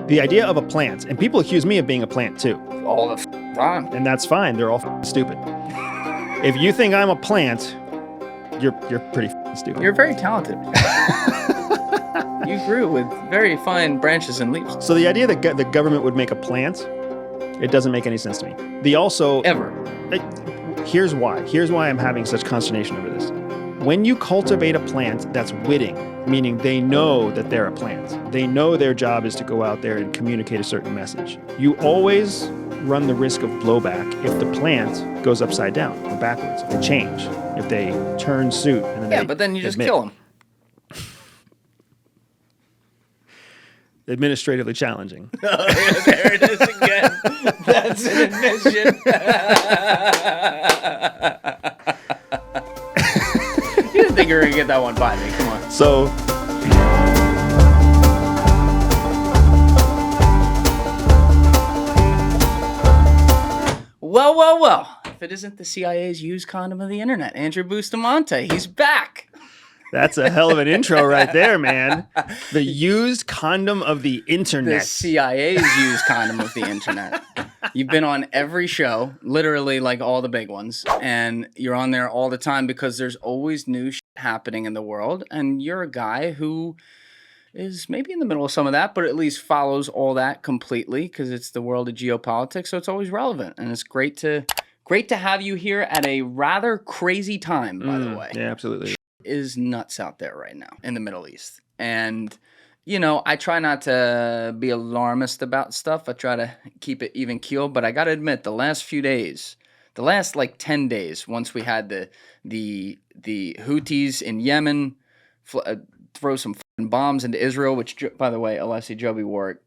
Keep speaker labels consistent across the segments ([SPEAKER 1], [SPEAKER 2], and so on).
[SPEAKER 1] The idea of a plant, and people accuse me of being a plant too.
[SPEAKER 2] All the time.
[SPEAKER 1] And that's fine. They're all stupid. If you think I'm a plant, you're pretty stupid.
[SPEAKER 2] You're very talented. You grew with very fine branches and leaves.
[SPEAKER 1] So the idea that the government would make a plant, it doesn't make any sense to me.
[SPEAKER 2] Ever.
[SPEAKER 1] Here's why. Here's why I'm having such consternation over this. When you cultivate a plant that's witting, meaning they know that they're a plant, they know their job is to go out there and communicate a certain message, you always run the risk of blowback if the plant goes upside down or backwards, if they change, if they turn suit. And then
[SPEAKER 2] but then you just kill them.
[SPEAKER 1] Administratively challenging.
[SPEAKER 2] Oh, yeah, there it is again. That's an admission. You didn't think you were going to get that one by me. Come on.
[SPEAKER 1] So,
[SPEAKER 2] well. If it isn't the CIA's used condom of the internet, Andrew Bustamante, he's back.
[SPEAKER 1] that's a hell of an intro right there, man. The used condom of the internet.
[SPEAKER 2] The CIA's used condom of the internet. You've been on every show, literally like all the big ones, and you're on there all the time because there's always new shit happening in the world, and you're a guy who is maybe in the middle of some of that, but at least follows all that completely because it's the world of geopolitics, so it's always relevant, and it's great to have you here at a rather crazy time, by the way.
[SPEAKER 1] Yeah, absolutely.
[SPEAKER 2] Is nuts out there right now in the Middle East. And, you know, I try not to be alarmist about stuff. I try to keep it even keel. But I got to admit, the last few days, the last like 10 days, once we had the Houthis in Yemen throw some bombs into Israel, which, by the way, Alessi Joby Warwick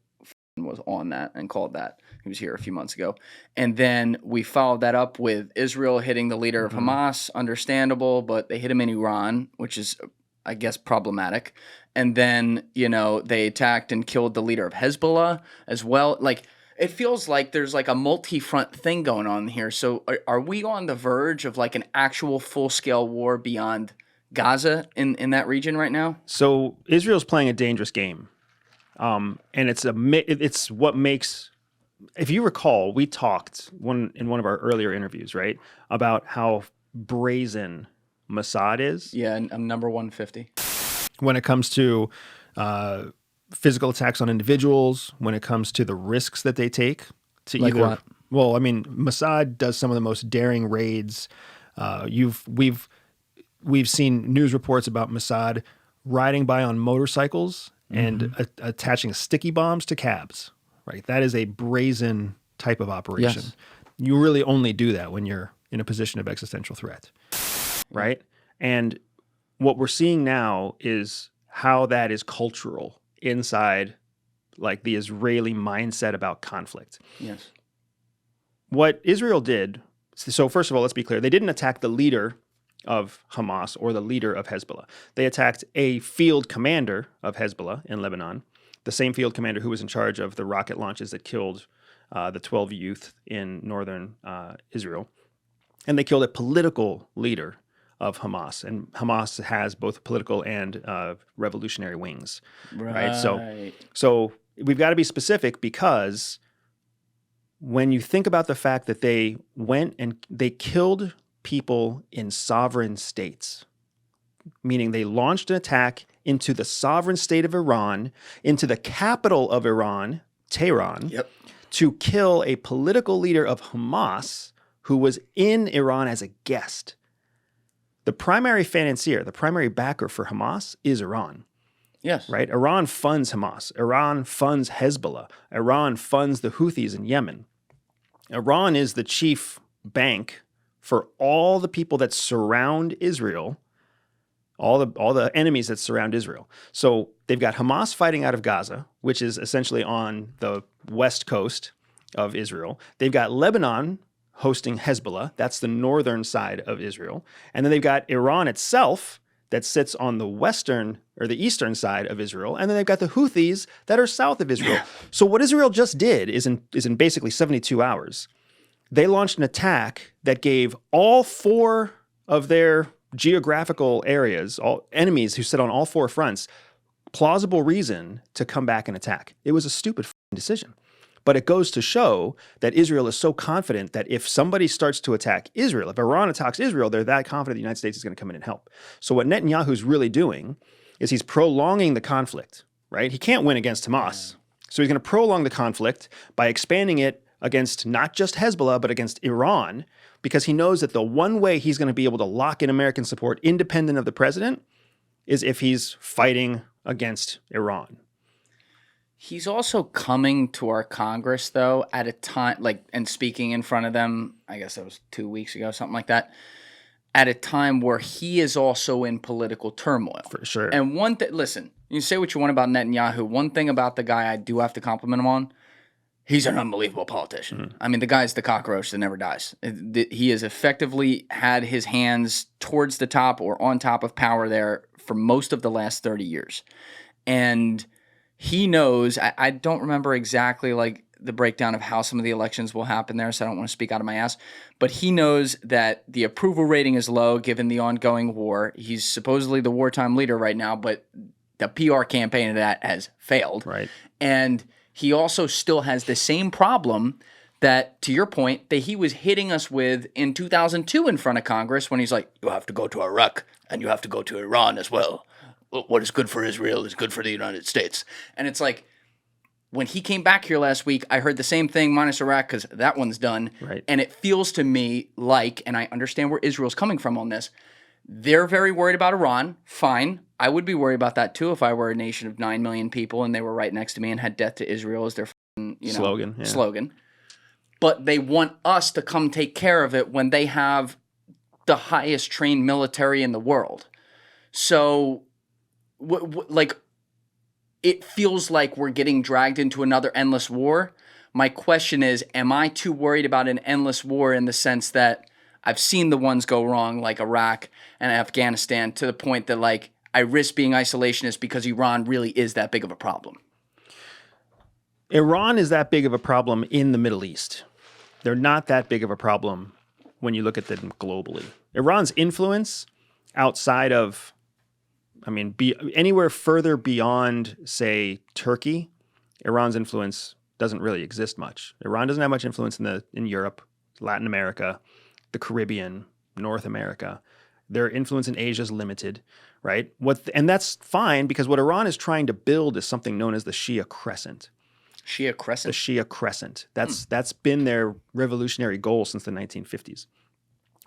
[SPEAKER 2] was on that and called that. He was here a few months ago. And then we followed that up with Israel hitting the leader of Hamas. Understandable, but they hit him in Iran, which is, I guess, problematic. And then, you know, they attacked and killed the leader of Hezbollah as well. Like, it feels like there's like a multi-front thing going on here. So are we on the verge of like an actual full-scale war beyond Gaza in that region right now?
[SPEAKER 1] So Israel's playing a dangerous game. And it's what makes... If you recall, we talked in one of our earlier interviews, right, about how brazen Mossad is.
[SPEAKER 2] Yeah, I'm number 150.
[SPEAKER 1] When it comes to physical attacks on individuals, when it comes to the risks that they take to
[SPEAKER 2] like
[SPEAKER 1] either...
[SPEAKER 2] What?
[SPEAKER 1] Well, I mean, Mossad does some of the most daring raids. We've seen news reports about Mossad riding by on motorcycles and attaching sticky bombs to cabs. Right, that is a brazen type of operation.
[SPEAKER 2] Yes.
[SPEAKER 1] You really only do that when you're in a position of existential threat, right? And what we're seeing now is how that is cultural inside, like the Israeli mindset about conflict.
[SPEAKER 2] Yes.
[SPEAKER 1] What Israel did. So first of all, let's be clear: they didn't attack the leader of Hamas or the leader of Hezbollah. They attacked a field commander of Hezbollah in Lebanon. The same field commander who was in charge of the rocket launches that killed the 12 youth in northern Israel. And they killed a political leader of Hamas. And Hamas has both political and revolutionary wings. Right? So we've got to be specific because when you think about the fact that they went and they killed people in sovereign states, meaning they launched an attack into the sovereign state of Iran, into the capital of Iran, Tehran, to kill a political leader of Hamas who was in Iran as a guest. The primary financier, the primary backer for Hamas is Iran.
[SPEAKER 2] Yes.
[SPEAKER 1] Right? Iran funds Hamas. Iran funds Hezbollah. Iran funds the Houthis in Yemen. Iran is the chief bank for all the people that surround Israel, all the enemies that surround Israel. So they've got Hamas fighting out of Gaza, which is essentially on the west coast of Israel. They've got Lebanon hosting Hezbollah. That's the northern side of Israel. And then they've got Iran itself that sits on the western or the eastern side of Israel. And then they've got the Houthis that are south of Israel. So what Israel just did is in basically 72 hours, they launched an attack that gave all four of their geographical areas, all enemies who sit on all four fronts, plausible reason to come back and attack. It was a stupid decision. But it goes to show that Israel is so confident that if somebody starts to attack Israel, if Iran attacks Israel, they're that confident the United States is going to come in and help. So what Netanyahu's really doing is he's prolonging the conflict, right? He can't win against Hamas. So he's going to prolong the conflict by expanding it against not just Hezbollah, but against Iran, because he knows that the one way he's going to be able to lock in American support independent of the president is if he's fighting against Iran.
[SPEAKER 2] He's also coming to our Congress, though, at a time, and speaking in front of them, I guess that was 2 weeks ago, something like that, at a time where he is also in political turmoil.
[SPEAKER 1] For sure.
[SPEAKER 2] And listen, you say what you want about Netanyahu. One thing about the guy I do have to compliment him on, he's an unbelievable politician. I mean, the guy's the cockroach that never dies. He has effectively had his hands towards the top or on top of power there for most of the last 30 years. And he knows, I don't remember exactly the breakdown of how some of the elections will happen there, so I don't want to speak out of my ass. But he knows that the approval rating is low given the ongoing war. He's supposedly the wartime leader right now, but the PR campaign of that has failed.
[SPEAKER 1] Right.
[SPEAKER 2] And he also still has the same problem that, to your point, that he was hitting us with in 2002 in front of Congress when he's like, you have to go to Iraq and you have to go to Iran as well. What is good for Israel is good for the United States. And it's like, when he came back here last week, I heard the same thing minus Iraq because that one's done.
[SPEAKER 1] Right.
[SPEAKER 2] And it feels to me like, and I understand where Israel's coming from on this, they're very worried about Iran. Fine. I would be worried about that too if I were a nation of 9 million people and they were right next to me and had death to Israel as their slogan. But they want us to come take care of it when they have the highest trained military in the world. So, it feels like we're getting dragged into another endless war. My question is, am I too worried about an endless war in the sense that I've seen the ones go wrong, like Iraq and Afghanistan, to the point that I risk being isolationist because Iran really is that big of a problem?
[SPEAKER 1] Iran is that big of a problem in the Middle East. They're not that big of a problem when you look at them globally. Iran's influence outside of, anywhere further beyond, say, Turkey, Iran's influence doesn't really exist much. Iran doesn't have much influence in Europe, Latin America, the Caribbean, North America. Their influence in Asia is limited, right? And that's fine because what Iran is trying to build is something known as the Shia Crescent.
[SPEAKER 2] Shia Crescent?
[SPEAKER 1] The Shia Crescent. That's been their revolutionary goal since the 1950s.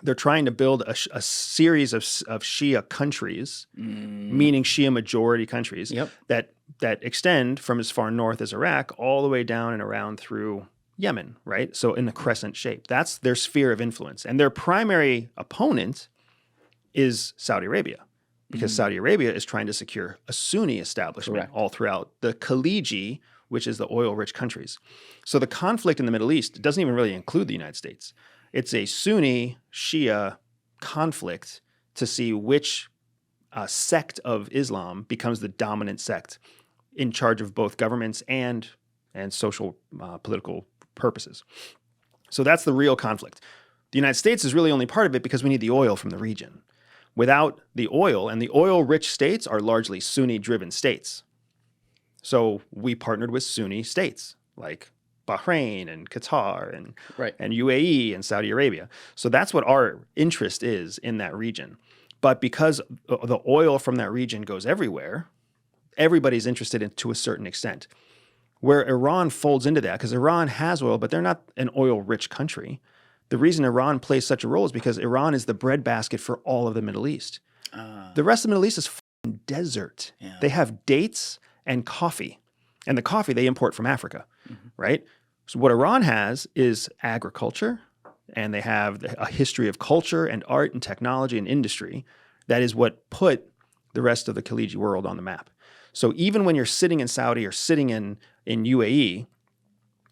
[SPEAKER 1] They're trying to build a series of Shia countries, meaning Shia majority countries, that extend from as far north as Iraq all the way down and around through Yemen, right? So in the crescent shape. That's their sphere of influence. And their primary opponent is Saudi Arabia, because Saudi Arabia is trying to secure a Sunni establishment all throughout the Khaliji, which is the oil-rich countries. So the conflict in the Middle East doesn't even really include the United States. It's a Sunni Shia conflict to see which sect of Islam becomes the dominant sect in charge of both governments and social political purposes. So that's the real conflict. The United States is really only part of it because we need the oil from the region. Without the oil, and the oil-rich states are largely Sunni-driven states. So we partnered with Sunni states like Bahrain and Qatar and UAE and Saudi Arabia. So that's what our interest is in that region. But because the oil from that region goes everywhere, everybody's interested in to a certain extent. Where Iran folds into that, because Iran has oil, but they're not an oil-rich country. The reason Iran plays such a role is because Iran is the breadbasket for all of the Middle East. The rest of the Middle East is fucking desert. Yeah. They have dates and coffee. And the coffee they import from Africa, right? So what Iran has is agriculture, and they have a history of culture and art and technology and industry. That is what put the rest of the Khaliji world on the map. So even when you're sitting in Saudi or sitting in UAE,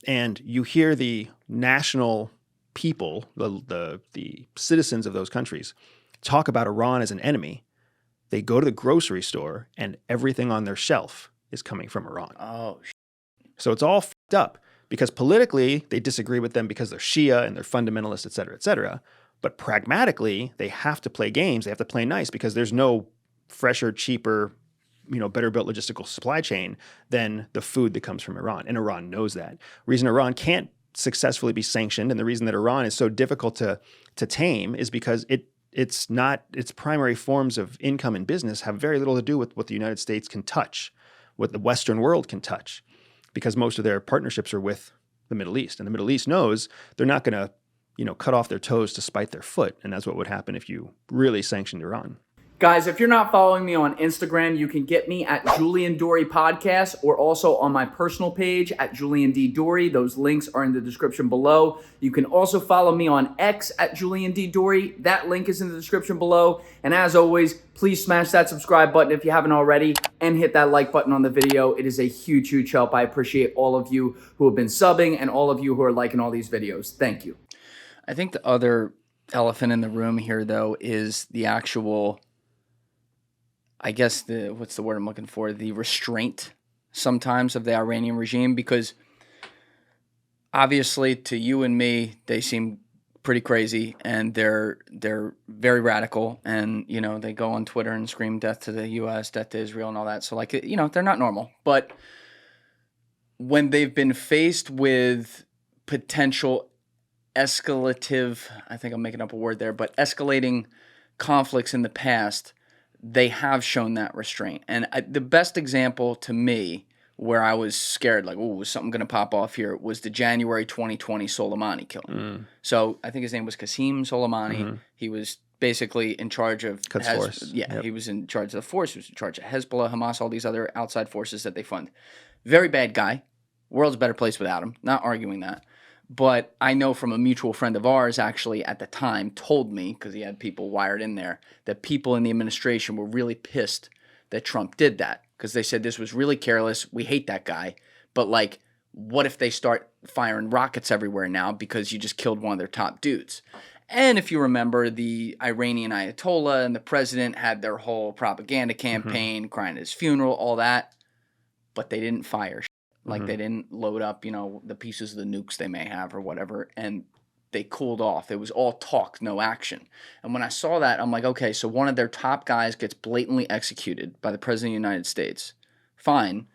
[SPEAKER 1] and you hear the national people, the citizens of those countries, talk about Iran as an enemy, they go to the grocery store and everything on their shelf is coming from Iran.
[SPEAKER 2] Oh,
[SPEAKER 1] so it's all fucked up because politically they disagree with them because they're Shia and they're fundamentalist, et cetera, et cetera. But pragmatically, they have to play games. They have to play nice because there's no fresher, cheaper better built logistical supply chain than the food that comes from Iran. And Iran knows that. The reason Iran can't successfully be sanctioned, and the reason that Iran is so difficult to tame, is because its primary forms of income and business have very little to do with what the United States can touch, what the Western world can touch, because most of their partnerships are with the Middle East. And the Middle East knows they're not going to cut off their toes to spite their foot. And that's what would happen if you really sanctioned Iran.
[SPEAKER 3] Guys, if you're not following me on Instagram, you can get me at Julian Dorey Podcast, or also on my personal page at Julian D. Dorey. Those links are in the description below. You can also follow me on X at Julian D. Dorey. That link is in the description below. And as always, please smash that subscribe button if you haven't already, and hit that like button on the video. It is a huge, huge help. I appreciate all of you who have been subbing and all of you who are liking all these videos. Thank you.
[SPEAKER 2] I think the other elephant in the room here, though, is the actual, I guess, what's the word I'm looking for? The restraint sometimes of the Iranian regime, because obviously to you and me, they seem pretty crazy, and they're very radical, and they go on Twitter and scream death to the US, death to Israel, and all that. So they're not normal. But when they've been faced with potential escalative, I think I'm making up a word there, but escalating conflicts in the past, they have shown that restraint. And the best example to me where I was scared, like, oh, is something going to pop off here, was the January 2020 Soleimani killing. So I think his name was Qasem Soleimani. He was basically in charge of
[SPEAKER 1] force.
[SPEAKER 2] Yeah,
[SPEAKER 1] Yep.
[SPEAKER 2] He was in charge of the force. He was in charge of Hezbollah, Hamas, all these other outside forces that they fund. Very bad guy. World's a better place without him. Not arguing that. But I know from a mutual friend of ours, actually, at the time, told me, because he had people wired in there, that people in the administration were really pissed that Trump did that, because they said this was really careless. We hate that guy. But, what if they start firing rockets everywhere now because you just killed one of their top dudes? And if you remember, the Iranian Ayatollah and the president had their whole propaganda campaign, crying at his funeral, all that. But they didn't fire. They didn't load up, the pieces of the nukes they may have or whatever, and they cooled off. It was all talk, no action. And when I saw that, I'm like, okay, so one of their top guys gets blatantly executed by the President of the United States. Fine.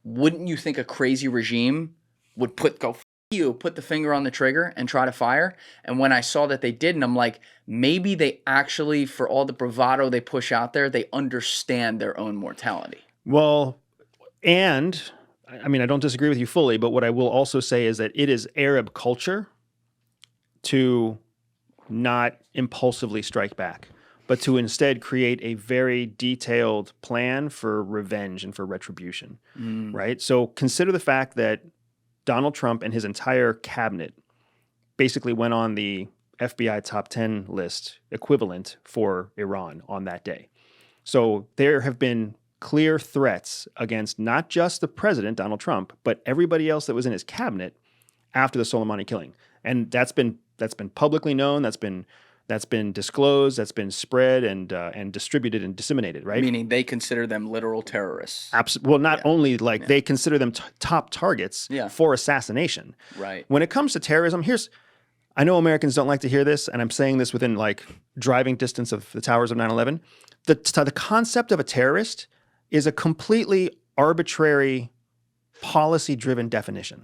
[SPEAKER 2] Wouldn't you think a crazy regime would put the finger on the trigger and try to fire? And when I saw that they didn't, I'm like, maybe they actually, for all the bravado they push out there, they understand their own mortality.
[SPEAKER 1] Well, and I mean, I don't disagree with you fully, but what I will also say is that it is Arab culture to not impulsively strike back, but to instead create a very detailed plan for revenge and for retribution, right? So consider the fact that Donald Trump and his entire cabinet basically went on the FBI top 10 list equivalent for Iran on that day. So there have been clear threats against not just the president, Donald Trump, but everybody else that was in his cabinet after the Soleimani killing. And that's been publicly known, that's been disclosed, that's been spread and distributed and disseminated, right?
[SPEAKER 2] Meaning they consider them literal terrorists.
[SPEAKER 1] Well, not only they consider them top targets for assassination.
[SPEAKER 2] Right.
[SPEAKER 1] When it comes to terrorism, I know Americans don't like to hear this, and I'm saying this within driving distance of the towers of 9/11. The concept of a terrorist is a completely arbitrary, policy-driven definition,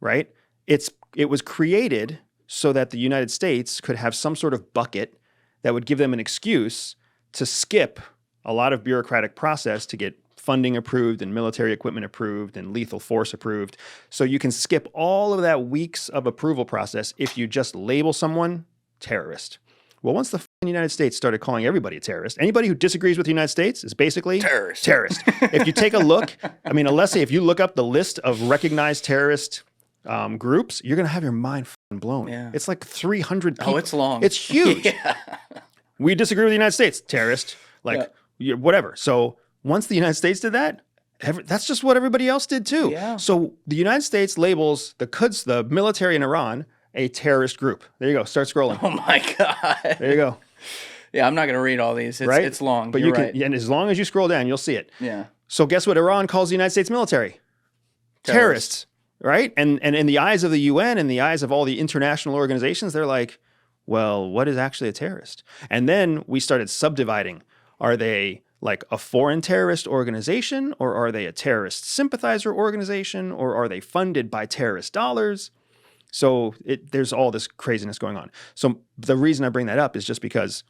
[SPEAKER 1] right? It was created so that the United States could have some sort of bucket that would give them an excuse to skip a lot of bureaucratic process to get funding approved and military equipment approved and lethal force approved. So you can skip all of that weeks of approval process if you just label someone terrorist. Well, once the United States started calling everybody a terrorist, anybody who disagrees with the United States is basically terrorist. If you take a look, I mean, Alessi, if you look up the list of recognized terrorist groups, you're going to have your mind blown.
[SPEAKER 2] Yeah.
[SPEAKER 1] It's like 300 people.
[SPEAKER 2] Oh, it's long.
[SPEAKER 1] It's huge. We disagree with the United States, terrorist, whatever. So once the United States did that, that's just what everybody else did too.
[SPEAKER 2] Yeah.
[SPEAKER 1] So the United States labels the military in Iran a terrorist group. There you go. Start scrolling.
[SPEAKER 2] Oh my God.
[SPEAKER 1] There you go.
[SPEAKER 2] Yeah, I'm not going to read all these. It's long.
[SPEAKER 1] But
[SPEAKER 2] You're right.
[SPEAKER 1] and as long as you scroll down, you'll see it.
[SPEAKER 2] Yeah.
[SPEAKER 1] So guess what Iran calls the United States military? Terrorists, right? And in the eyes of the UN, in the eyes of all the international organizations, they're like, well, what is actually a terrorist? And then we started subdividing. Are they like a foreign terrorist organization, or are they a terrorist sympathizer organization, or are they funded by terrorist dollars? So there's all this craziness going on. So the reason I bring that up is just because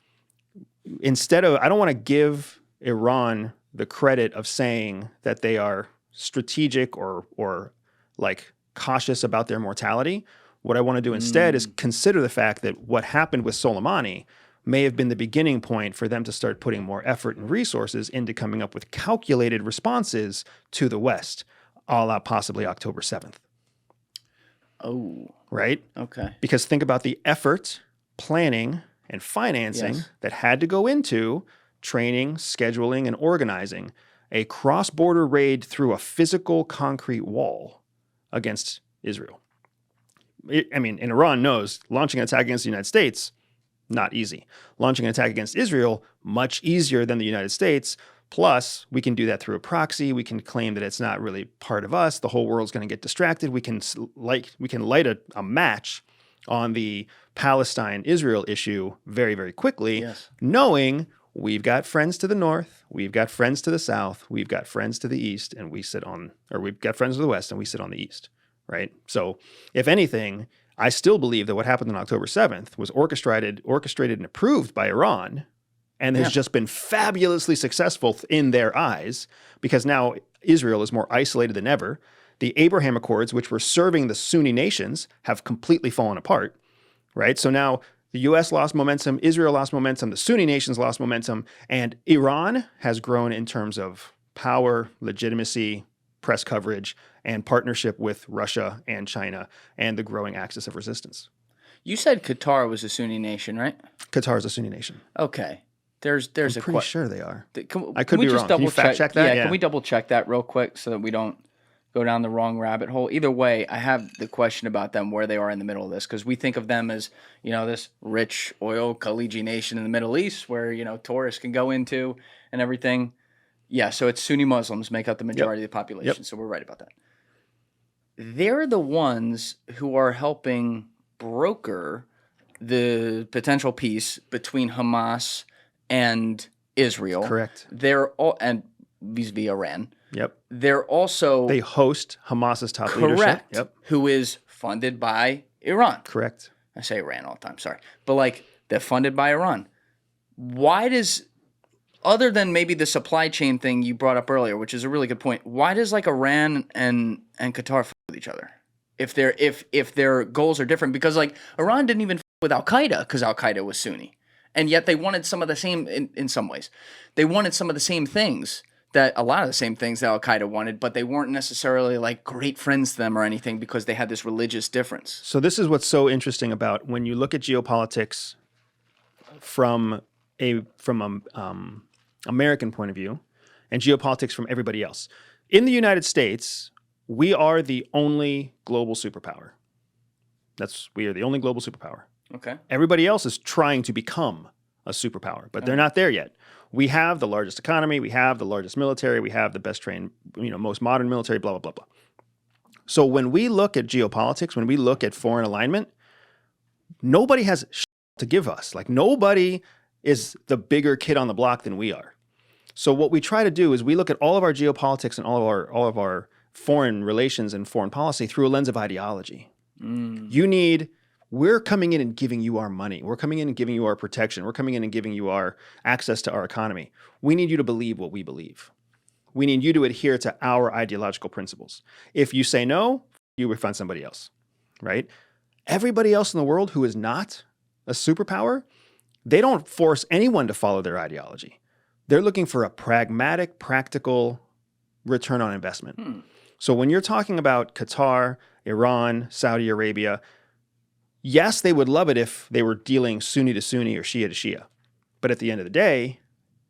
[SPEAKER 1] I don't want to give Iran the credit of saying that they are strategic or like cautious about their mortality. What I want to do instead is consider the fact that what happened with Soleimani may have been the beginning point for them to start putting more effort and resources into coming up with calculated responses to the West, a la possibly October 7th.
[SPEAKER 2] Oh.
[SPEAKER 1] Right?
[SPEAKER 2] Okay.
[SPEAKER 1] Because think about the effort, planning, and financing that had to go into training, scheduling, and organizing a cross-border raid through a physical concrete wall against Israel. And Iran knows launching an attack against the United States, not easy. Launching an attack against Israel, much easier than the United States. Plus, we can do that through a proxy. We can claim that it's not really part of us. The whole world's going to get distracted. We can light a match on the Palestine-Israel issue very, very quickly, knowing we've got friends to the north, we've got friends to the south, we've got friends to the east, and we've got friends to the west, and we sit on the east, right? So, if anything, I still believe that what happened on October 7th was orchestrated and approved by Iran, and has just been fabulously successful in their eyes, because now Israel is more isolated than ever. The Abraham Accords, which were serving the Sunni nations, have completely fallen apart, right? So now the U.S. lost momentum, Israel lost momentum, the Sunni nations lost momentum, and Iran has grown in terms of power, legitimacy, press coverage, and partnership with Russia and China and the growing axis of resistance.
[SPEAKER 2] You said Qatar was a Sunni nation, right?
[SPEAKER 1] Qatar is a Sunni nation.
[SPEAKER 2] Okay. There's
[SPEAKER 1] I'm pretty sure they are. I could
[SPEAKER 2] we
[SPEAKER 1] be
[SPEAKER 2] just
[SPEAKER 1] wrong. Can you fact check that?
[SPEAKER 2] Yeah, can we double check that real quick so that we don't go down the wrong rabbit hole? Either way, I have the question about them, where they are in the middle of this, because we think of them as, this rich oil Khaliji nation in the Middle East where, tourists can go into and everything. Yeah, so it's Sunni Muslims make up the majority of the population, so we're right about that. They're the ones who are helping broker the potential peace between Hamas and Israel.
[SPEAKER 1] Correct.
[SPEAKER 2] They're all, and vis-a-vis Iran.
[SPEAKER 1] Yep.
[SPEAKER 2] They
[SPEAKER 1] host Hamas's top leadership. Yep.
[SPEAKER 2] Who is funded by Iran.
[SPEAKER 1] Correct.
[SPEAKER 2] I say Iran all the time, sorry. But they're funded by Iran. Why does, other than maybe the supply chain thing you brought up earlier, which is a really good point, why does Iran and Qatar f with each other? If their goals are different, because Iran didn't even f with Al-Qaeda because Al-Qaeda was Sunni. And yet they wanted some of the same, in some ways, they wanted some of the same things, a lot of the same things that Al-Qaeda wanted, but they weren't necessarily great friends to them or anything because they had this religious difference.
[SPEAKER 1] So this is what's so interesting about when you look at geopolitics from American point of view and geopolitics from everybody else. In the United States, we are the only global superpower. We are the only global superpower.
[SPEAKER 2] Okay.
[SPEAKER 1] Everybody else is trying to become a superpower, but they're not there yet. We have the largest economy, we have the largest military, we have the best trained, most modern military, blah, blah, blah, blah. So when we look at geopolitics, when we look at foreign alignment, nobody has to give us. Nobody is the bigger kid on the block than we are. So what we try to do is we look at all of our geopolitics and all of our foreign relations and foreign policy through a lens of ideology. We're coming in and giving you our money. We're coming in and giving you our protection. We're coming in and giving you our access to our economy. We need you to believe what we believe. We need you to adhere to our ideological principles. If you say no, you will find somebody else, right? Everybody else in the world who is not a superpower, they don't force anyone to follow their ideology. They're looking for a pragmatic, practical return on investment. So when you're talking about Qatar, Iran, Saudi Arabia, yes, they would love it if they were dealing Sunni to Sunni or Shia to Shia. But at the end of the day,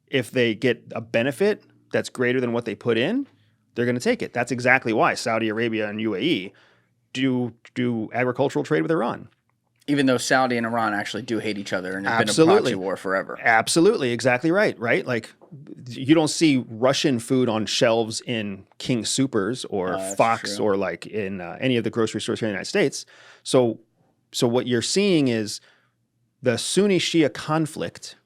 [SPEAKER 1] if they get a benefit that's greater than what they put in, they're going to take it. That's exactly why Saudi Arabia and UAE do agricultural trade with Iran.
[SPEAKER 2] Even though Saudi and Iran actually do hate each other and it's been a proxy war forever.
[SPEAKER 1] Absolutely. Exactly right. You don't see Russian food on shelves in King Soopers or Fox or in any of the grocery stores here in the United States. So what you're seeing is the Sunni-Shia conflict,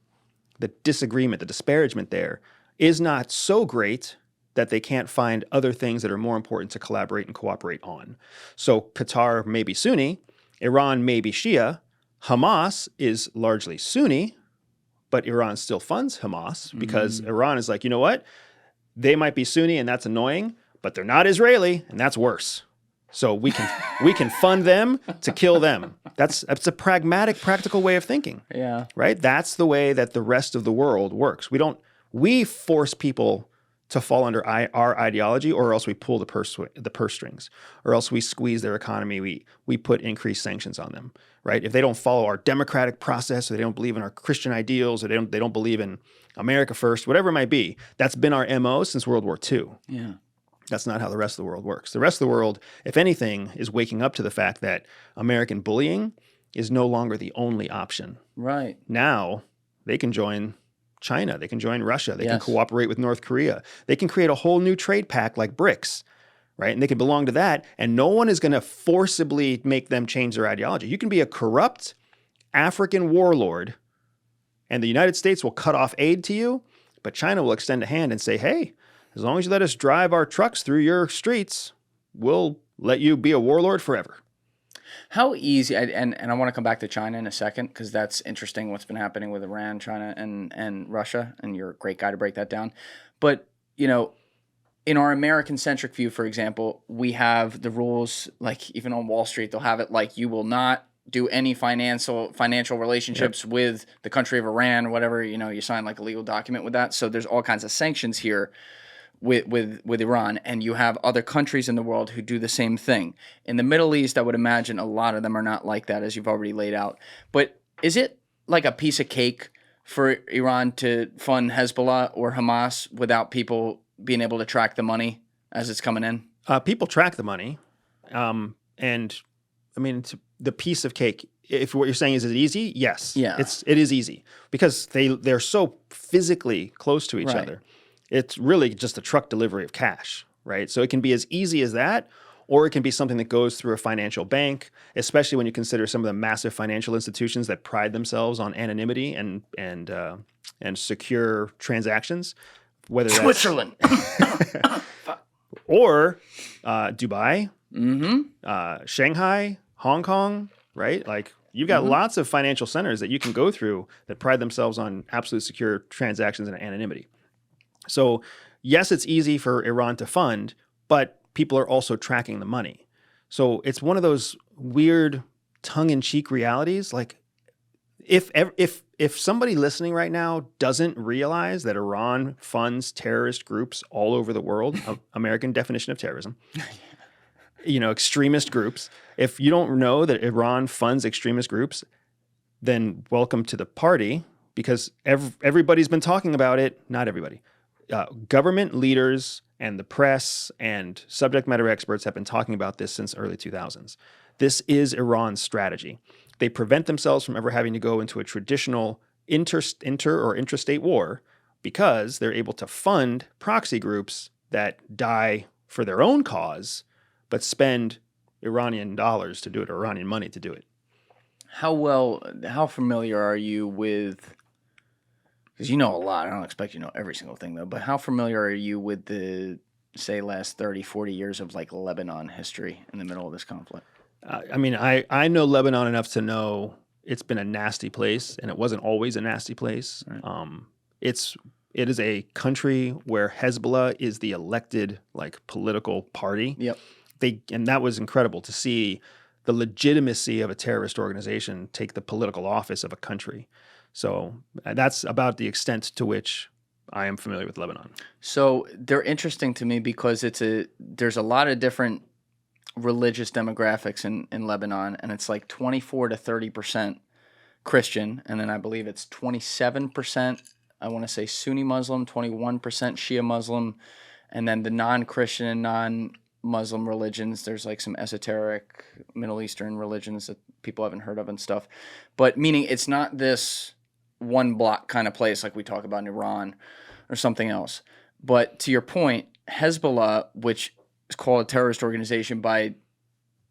[SPEAKER 1] the disagreement, the disparagement there is not so great that they can't find other things that are more important to collaborate and cooperate on. So Qatar may be Sunni, Iran may be Shia, Hamas is largely Sunni, but Iran still funds Hamas because Iran is like, you know what? They might be Sunni and that's annoying, but they're not Israeli and that's worse. So we can fund them to kill them. That's a pragmatic, practical way of thinking.
[SPEAKER 2] Yeah.
[SPEAKER 1] Right? That's the way that the rest of the world works. We force people to fall under our ideology, or else we pull the purse strings, or else we squeeze their economy. We put increased sanctions on them, right? If they don't follow our democratic process, or they don't believe in our Christian ideals, or they don't believe in America first, whatever it might be, that's been our MO since World War II.
[SPEAKER 2] Yeah.
[SPEAKER 1] That's not how the rest of the world works. The rest of the world, if anything, is waking up to the fact that American bullying is no longer the only option.
[SPEAKER 2] Right.
[SPEAKER 1] Now they can join China. They can join Russia. They can
[SPEAKER 2] Yes.
[SPEAKER 1] cooperate with North Korea. They can create a whole new trade pact like BRICS, right? And they can belong to that. And no one is going to forcibly make them change their ideology. You can be a corrupt African warlord, and the United States will cut off aid to you, but China will extend a hand and say, hey, as long as you let us drive our trucks through your streets, we'll let you be a warlord forever.
[SPEAKER 2] How easy, and I want to come back to China in a second, because that's interesting what's been happening with Iran, China, and Russia, and you're a great guy to break that down. But, you know, in our American-centric view, for example, we have the rules, like even on Wall Street, they'll have it like you will not do any financial relationships with the country of Iran or whatever, you know, you sign like a legal document with that. So there's all kinds of sanctions here with Iran, and you have other countries in the world who do the same thing. In the Middle East, I would imagine a lot of them are not like that, as you've already laid out. But is it like a piece of cake for Iran to fund Hezbollah or Hamas without people being able to track the money as it's coming in?
[SPEAKER 1] People track the money, and I mean, it's the piece of cake. If what you're saying is it easy? Yes.
[SPEAKER 2] Yeah.
[SPEAKER 1] It is easy because they're so physically close to each
[SPEAKER 2] Right.
[SPEAKER 1] other. It's really just a truck delivery of cash, right? So it can be as easy as that, or it can be something that goes through a financial bank, especially when you consider some of the massive financial institutions that pride themselves on anonymity and secure transactions. Whether that's
[SPEAKER 2] Switzerland.
[SPEAKER 1] or Dubai, Shanghai, Hong Kong, right? Like you've got lots of financial centers that you can go through that pride themselves on absolute secure transactions and anonymity. So yes, it's easy for Iran to fund, but people are also tracking the money. So it's one of those weird tongue-in-cheek realities. Like if somebody listening right now doesn't realize that Iran funds terrorist groups all over the world, American definition of terrorism, you know, extremist groups. If you don't know that Iran funds extremist groups, then welcome to the party, because everybody's been talking about it. Not everybody. Government leaders and the press and subject matter experts have been talking about this since early 2000s. This is Iran's strategy. They prevent themselves from ever having to go into a traditional inter or intrastate war because they're able to fund proxy groups that die for their own cause, but spend Iranian dollars to do it, or Iranian money to do it.
[SPEAKER 2] How familiar are you with, because you know a lot, I don't expect you to know every single thing though, but how familiar are you with the, say, last 30, 40 years of like Lebanon history in the middle of this conflict?
[SPEAKER 1] I mean, I know Lebanon enough to know it's been a nasty place, and it wasn't always a nasty place. Right. It is a country where Hezbollah is the elected like political party.
[SPEAKER 2] Yep.
[SPEAKER 1] And that was incredible to see the legitimacy of a terrorist organization take the political office of a country. So that's about the extent to which I am familiar with Lebanon.
[SPEAKER 2] So they're interesting to me because there's a lot of different religious demographics in Lebanon, and it's like 24 to 30% Christian, and then I believe it's 27%, I want to say Sunni Muslim, 21% Shia Muslim, and then the non-Christian and non-Muslim religions, there's like some esoteric Middle Eastern religions that people haven't heard of and stuff. But meaning it's not this one block kind of place like we talk about in Iran or something else. But to your point, Hezbollah, which is called a terrorist organization by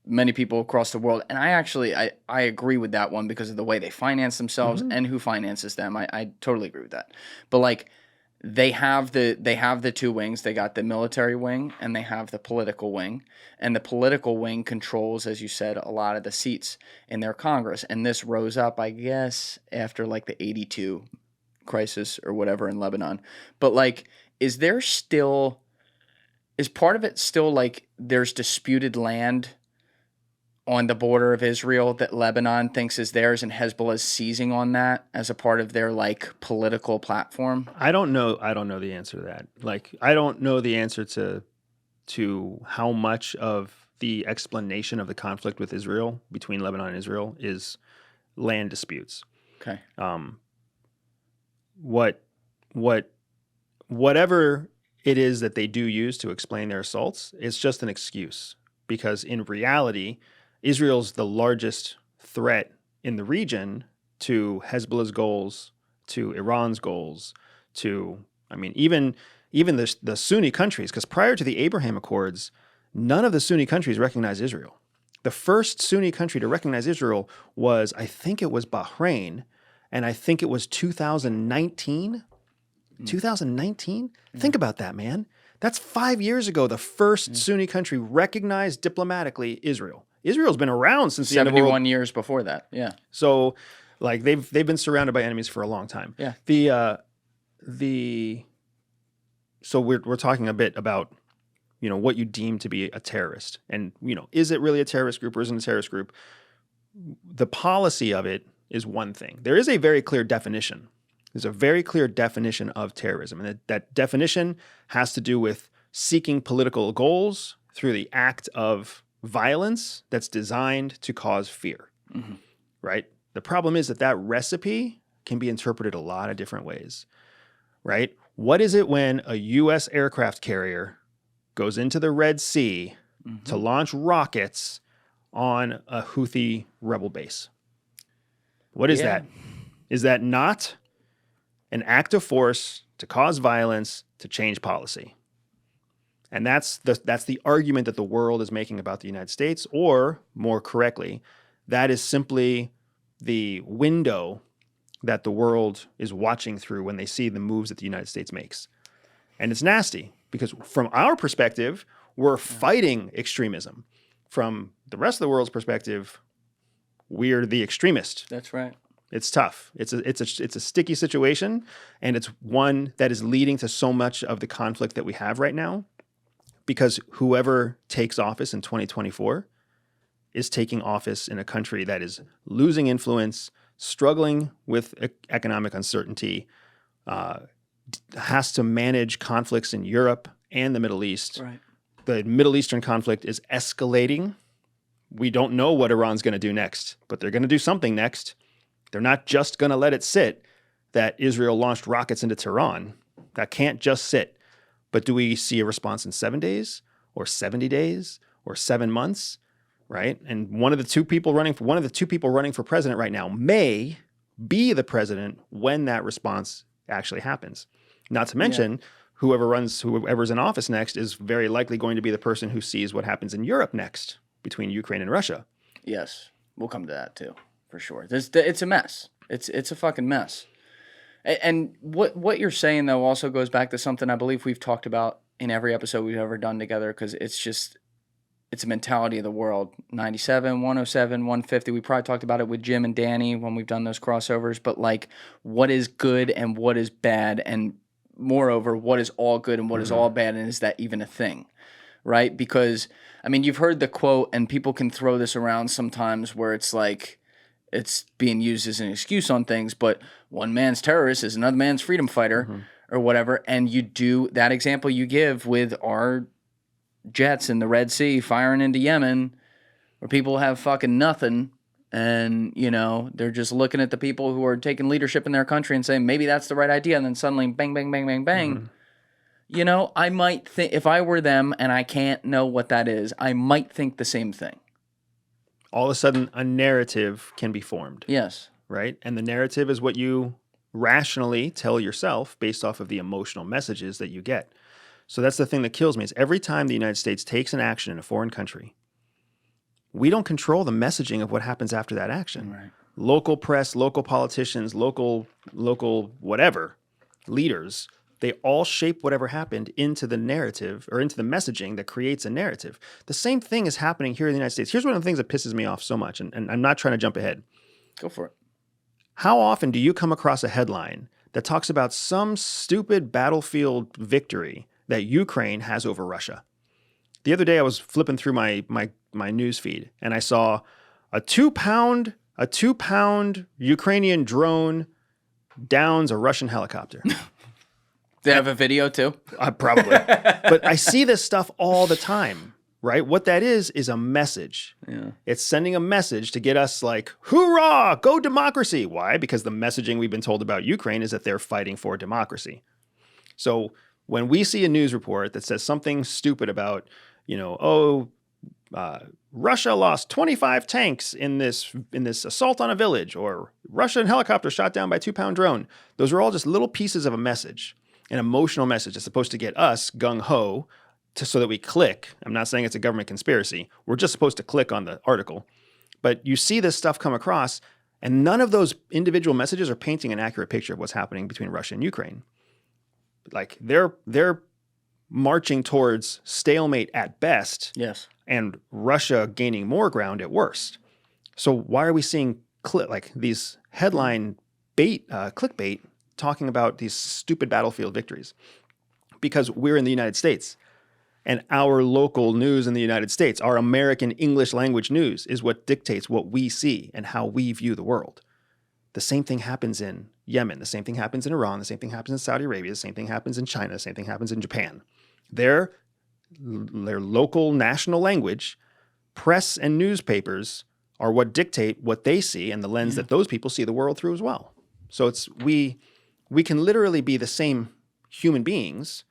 [SPEAKER 2] many people across the world, and I agree with that one because of the way they finance themselves and who finances them. I totally agree with that. But like they have the two wings. They got the military wing and they have the political wing. And the political wing controls, as you said, a lot of the seats in their Congress. And this rose up, I guess, after like the 82 crisis or whatever in Lebanon. But like, is part of it still like there's disputed land on the border of Israel that Lebanon thinks is theirs and Hezbollah is seizing on that as a part of their like political platform?
[SPEAKER 1] I don't know the answer to that. Like, I don't know the answer to how much of the explanation of the conflict with Israel, between Lebanon and Israel, is land disputes.
[SPEAKER 2] Okay.
[SPEAKER 1] Whatever it is that they do use to explain their assaults, it's just an excuse, because in reality, Israel's the largest threat in the region to Hezbollah's goals, to Iran's goals, to, I mean, even the Sunni countries, because prior to the Abraham Accords, none of the Sunni countries recognized Israel. The first Sunni country to recognize Israel was, I think it was Bahrain, and I think it was 2019. 2019? Think about that, man. That's 5 years ago. The first Sunni country recognized diplomatically Israel. Israel's been around since the end of the world.
[SPEAKER 2] 71 years before that. Yeah.
[SPEAKER 1] So, like, they've been surrounded by enemies for a long time.
[SPEAKER 2] Yeah.
[SPEAKER 1] So we're talking a bit about, you know, what you deem to be a terrorist, and, you know, is it really a terrorist group or isn't it a terrorist group? The policy of it is one thing. There is a very clear definition. There's a very clear definition of terrorism, and that definition has to do with seeking political goals through the act of violence that's designed to cause fear, right? The problem is that recipe can be interpreted a lot of different ways, right? What is it when a U.S. aircraft carrier goes into the Red Sea to launch rockets on a Houthi rebel base? What is that? Is that not an act of force to cause violence to change policy? And that's the argument that the world is making about the United States, or more correctly, that is simply the window that the world is watching through when they see the moves that the United States makes. And it's nasty, because from our perspective, we're fighting extremism. From the rest of the world's perspective, we're the extremist.
[SPEAKER 2] That's right.
[SPEAKER 1] It's tough. It's a sticky situation, and it's one that is leading to so much of the conflict that we have right now, because whoever takes office in 2024 is taking office in a country that is losing influence, struggling with economic uncertainty, has to manage conflicts in Europe and the Middle East.
[SPEAKER 2] Right.
[SPEAKER 1] The Middle Eastern conflict is escalating. We don't know what Iran's going to do next, but they're going to do something next. They're not just going to let it sit that Israel launched rockets into Tehran. That can't just sit. But do we see a response in 7 days or 70 days or 7 months, right? And one of the two people running for president right now may be the president when that response actually happens. Not to mention, whoever's in office next is very likely going to be the person who sees what happens in Europe next between Ukraine and Russia.
[SPEAKER 2] Yes, we'll come to that too, for sure. It's a mess. It's a fucking mess. And what you're saying, though, also goes back to something I believe we've talked about in every episode we've ever done together, because it's a mentality of the world. 97, 107, 150. We probably talked about it with Jim and Danny when we've done those crossovers. But, like, what is good and what is bad, and moreover, what is all good and what is all bad, and is that even a thing, right? Because, I mean, you've heard the quote, and people can throw this around sometimes where it's like, it's being used as an excuse on things, but one man's terrorist is another man's freedom fighter or whatever. And you do that example you give with our jets in the Red Sea firing into Yemen, where people have fucking nothing. And, you know, they're just looking at the people who are taking leadership in their country and saying, maybe that's the right idea. And then suddenly bang, bang, bang, bang, bang. You know, I might think, if I were them and I can't know what that is, I might think the same thing.
[SPEAKER 1] All of a sudden, a narrative can be formed.
[SPEAKER 2] Yes.
[SPEAKER 1] Right? And the narrative is what you rationally tell yourself based off of the emotional messages that you get. So that's the thing that kills me, is every time the United States takes an action in a foreign country, we don't control the messaging of what happens after that action.
[SPEAKER 2] Right.
[SPEAKER 1] Local press, local politicians, local whatever leaders They all shape whatever happened into the narrative or into the messaging that creates a narrative. The same thing is happening here in the United States. Here's one of the things that pisses me off so much, and I'm not trying to jump ahead.
[SPEAKER 2] Go for it.
[SPEAKER 1] How often do you come across a headline that talks about some stupid battlefield victory that Ukraine has over Russia? The other day I was flipping through my news feed and I saw a 2-pound Ukrainian drone downs a Russian helicopter.
[SPEAKER 2] They have a video too?
[SPEAKER 1] Probably. But I see this stuff all the time, right? What that is a message.
[SPEAKER 2] Yeah.
[SPEAKER 1] It's sending a message to get us like, hoorah, go democracy. Why? Because the messaging we've been told about Ukraine is that they're fighting for democracy. So when we see a news report that says something stupid about, Russia lost 25 tanks in this assault on a village, or Russian helicopter shot down by a 2-pound drone, those are all just little pieces of a message, an emotional message that's supposed to get us gung-ho so that we click. I'm not saying it's a government conspiracy. We're just supposed to click on the article. But you see this stuff come across, and none of those individual messages are painting an accurate picture of what's happening between Russia and Ukraine. Like they're marching towards stalemate at best.
[SPEAKER 2] Yes.
[SPEAKER 1] And Russia gaining more ground at worst. So why are we seeing these headline clickbait talking about these stupid battlefield victories? Because we're in the United States, and our local news in the United States, our American English language news, is what dictates what we see and how we view the world. The same thing happens in Yemen. The same thing happens in Iran. The same thing happens in Saudi Arabia. The same thing happens in China. The same thing happens in Japan. Their local national language, press and newspapers are what dictate what they see and the lens that those people see the world through as well. So we can literally be the same human beings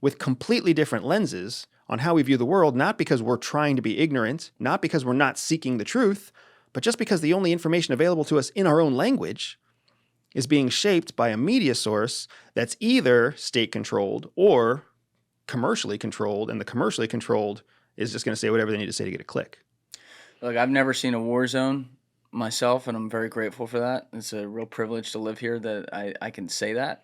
[SPEAKER 1] with completely different lenses on how we view the world, not because we're trying to be ignorant, not because we're not seeking the truth, but just because the only information available to us in our own language is being shaped by a media source that's either state-controlled or commercially controlled, and the commercially controlled is just going to say whatever they need to say to get a click.
[SPEAKER 2] Look, I've never seen a war zone myself, and I'm very grateful for that. It's a real privilege to live here that I can say that.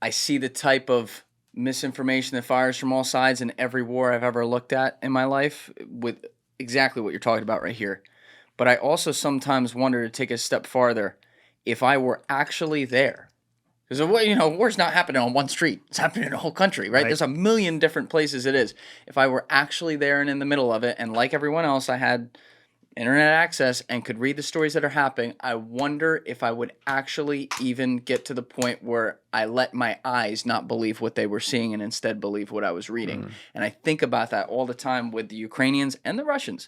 [SPEAKER 2] I see the type of misinformation that fires from all sides in every war I've ever looked at in my life, with exactly what you're talking about right here. But I also sometimes wonder, to take a step farther, if I were actually there. Because, war's not happening on one street. It's happening in a whole country, right? There's a million different places it is. If I were actually there and in the middle of it, and like everyone else, I had internet access and could read the stories that are happening, I wonder if I would actually even get to the point where I let my eyes not believe what they were seeing and instead believe what I was reading. And I think about that all the time with the Ukrainians and the Russians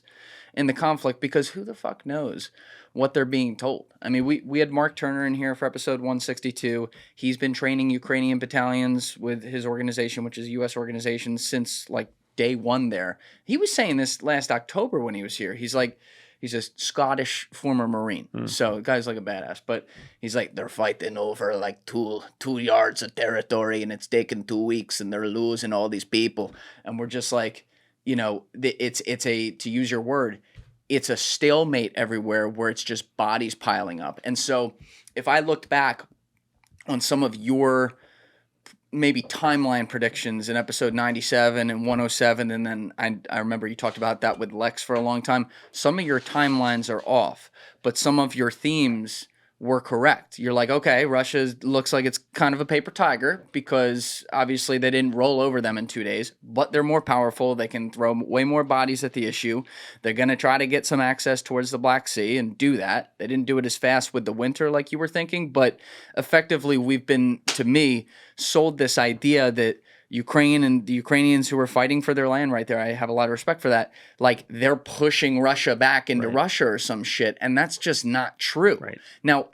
[SPEAKER 2] in the conflict, because who the fuck knows what they're being told. I mean, we had Mark Turner in here for episode 162. He's been training Ukrainian battalions with his organization, which is a U.S. organization, since like day one there. He was saying this last October when he was here. He's a Scottish former Marine. So the guy's like a badass. But he's like, they're fighting over like two yards of territory, and it's taken 2 weeks, and they're losing all these people. And we're just like, it's a, to use your word, it's a stalemate everywhere where it's just bodies piling up. And so if I looked back on some of your maybe timeline predictions in episode 97 and 107, and then I remember you talked about that with Lex for a long time, some of your timelines are off, but some of your themes were correct. You're like, okay, Russia looks like it's kind of a paper tiger, because obviously they didn't roll over them in 2 days, but they're more powerful. They can throw way more bodies at the issue. They're going to try to get some access towards the Black Sea and do that. They didn't do it as fast with the winter like you were thinking, but effectively we've been, to me, sold this idea that Ukraine and the Ukrainians who are fighting for their land right there, I have a lot of respect for that, like they're pushing Russia back into Russia or some shit, and that's just not true. Now,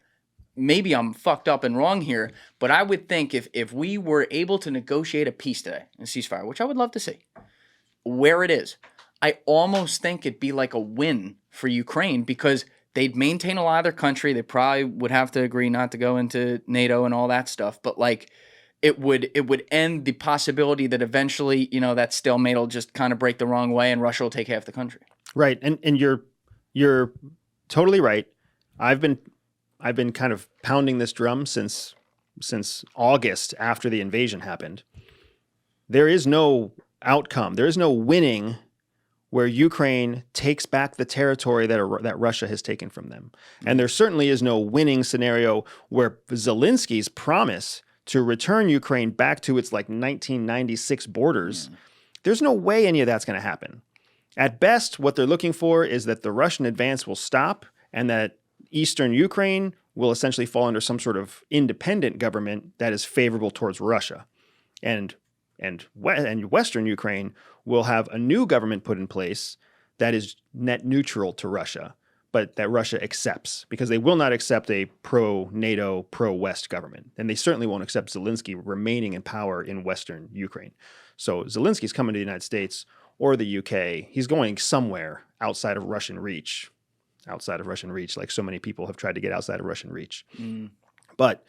[SPEAKER 2] maybe I'm fucked up and wrong here, but I would think if we were able to negotiate a peace today, a ceasefire, which I would love to see, where it is, I almost think it'd be like a win for Ukraine, because they'd maintain a lot of their country. They probably would have to agree not to go into NATO and all that stuff, but like, it would end the possibility that eventually, that stalemate will just kind of break the wrong way and Russia will take half the country.
[SPEAKER 1] Right. And you're totally right. I've been kind of pounding this drum since since August after the invasion happened, there is no outcome. There is no winning where Ukraine takes back the territory that Russia has taken from them. And there certainly is no winning scenario where Zelensky's promise to return Ukraine back to its like 1996 borders, there's no way any of that's going to happen. At best, what they're looking for is that the Russian advance will stop and that eastern Ukraine will essentially fall under some sort of independent government that is favorable towards Russia. And Western Ukraine will have a new government put in place that is net neutral to Russia, but that Russia accepts, because they will not accept a pro-NATO, pro-West government. And they certainly won't accept Zelensky remaining in power in Western Ukraine. So Zelensky's coming to the United States or the UK. He's going somewhere outside of Russian reach, like so many people have tried to get outside of Russian reach. But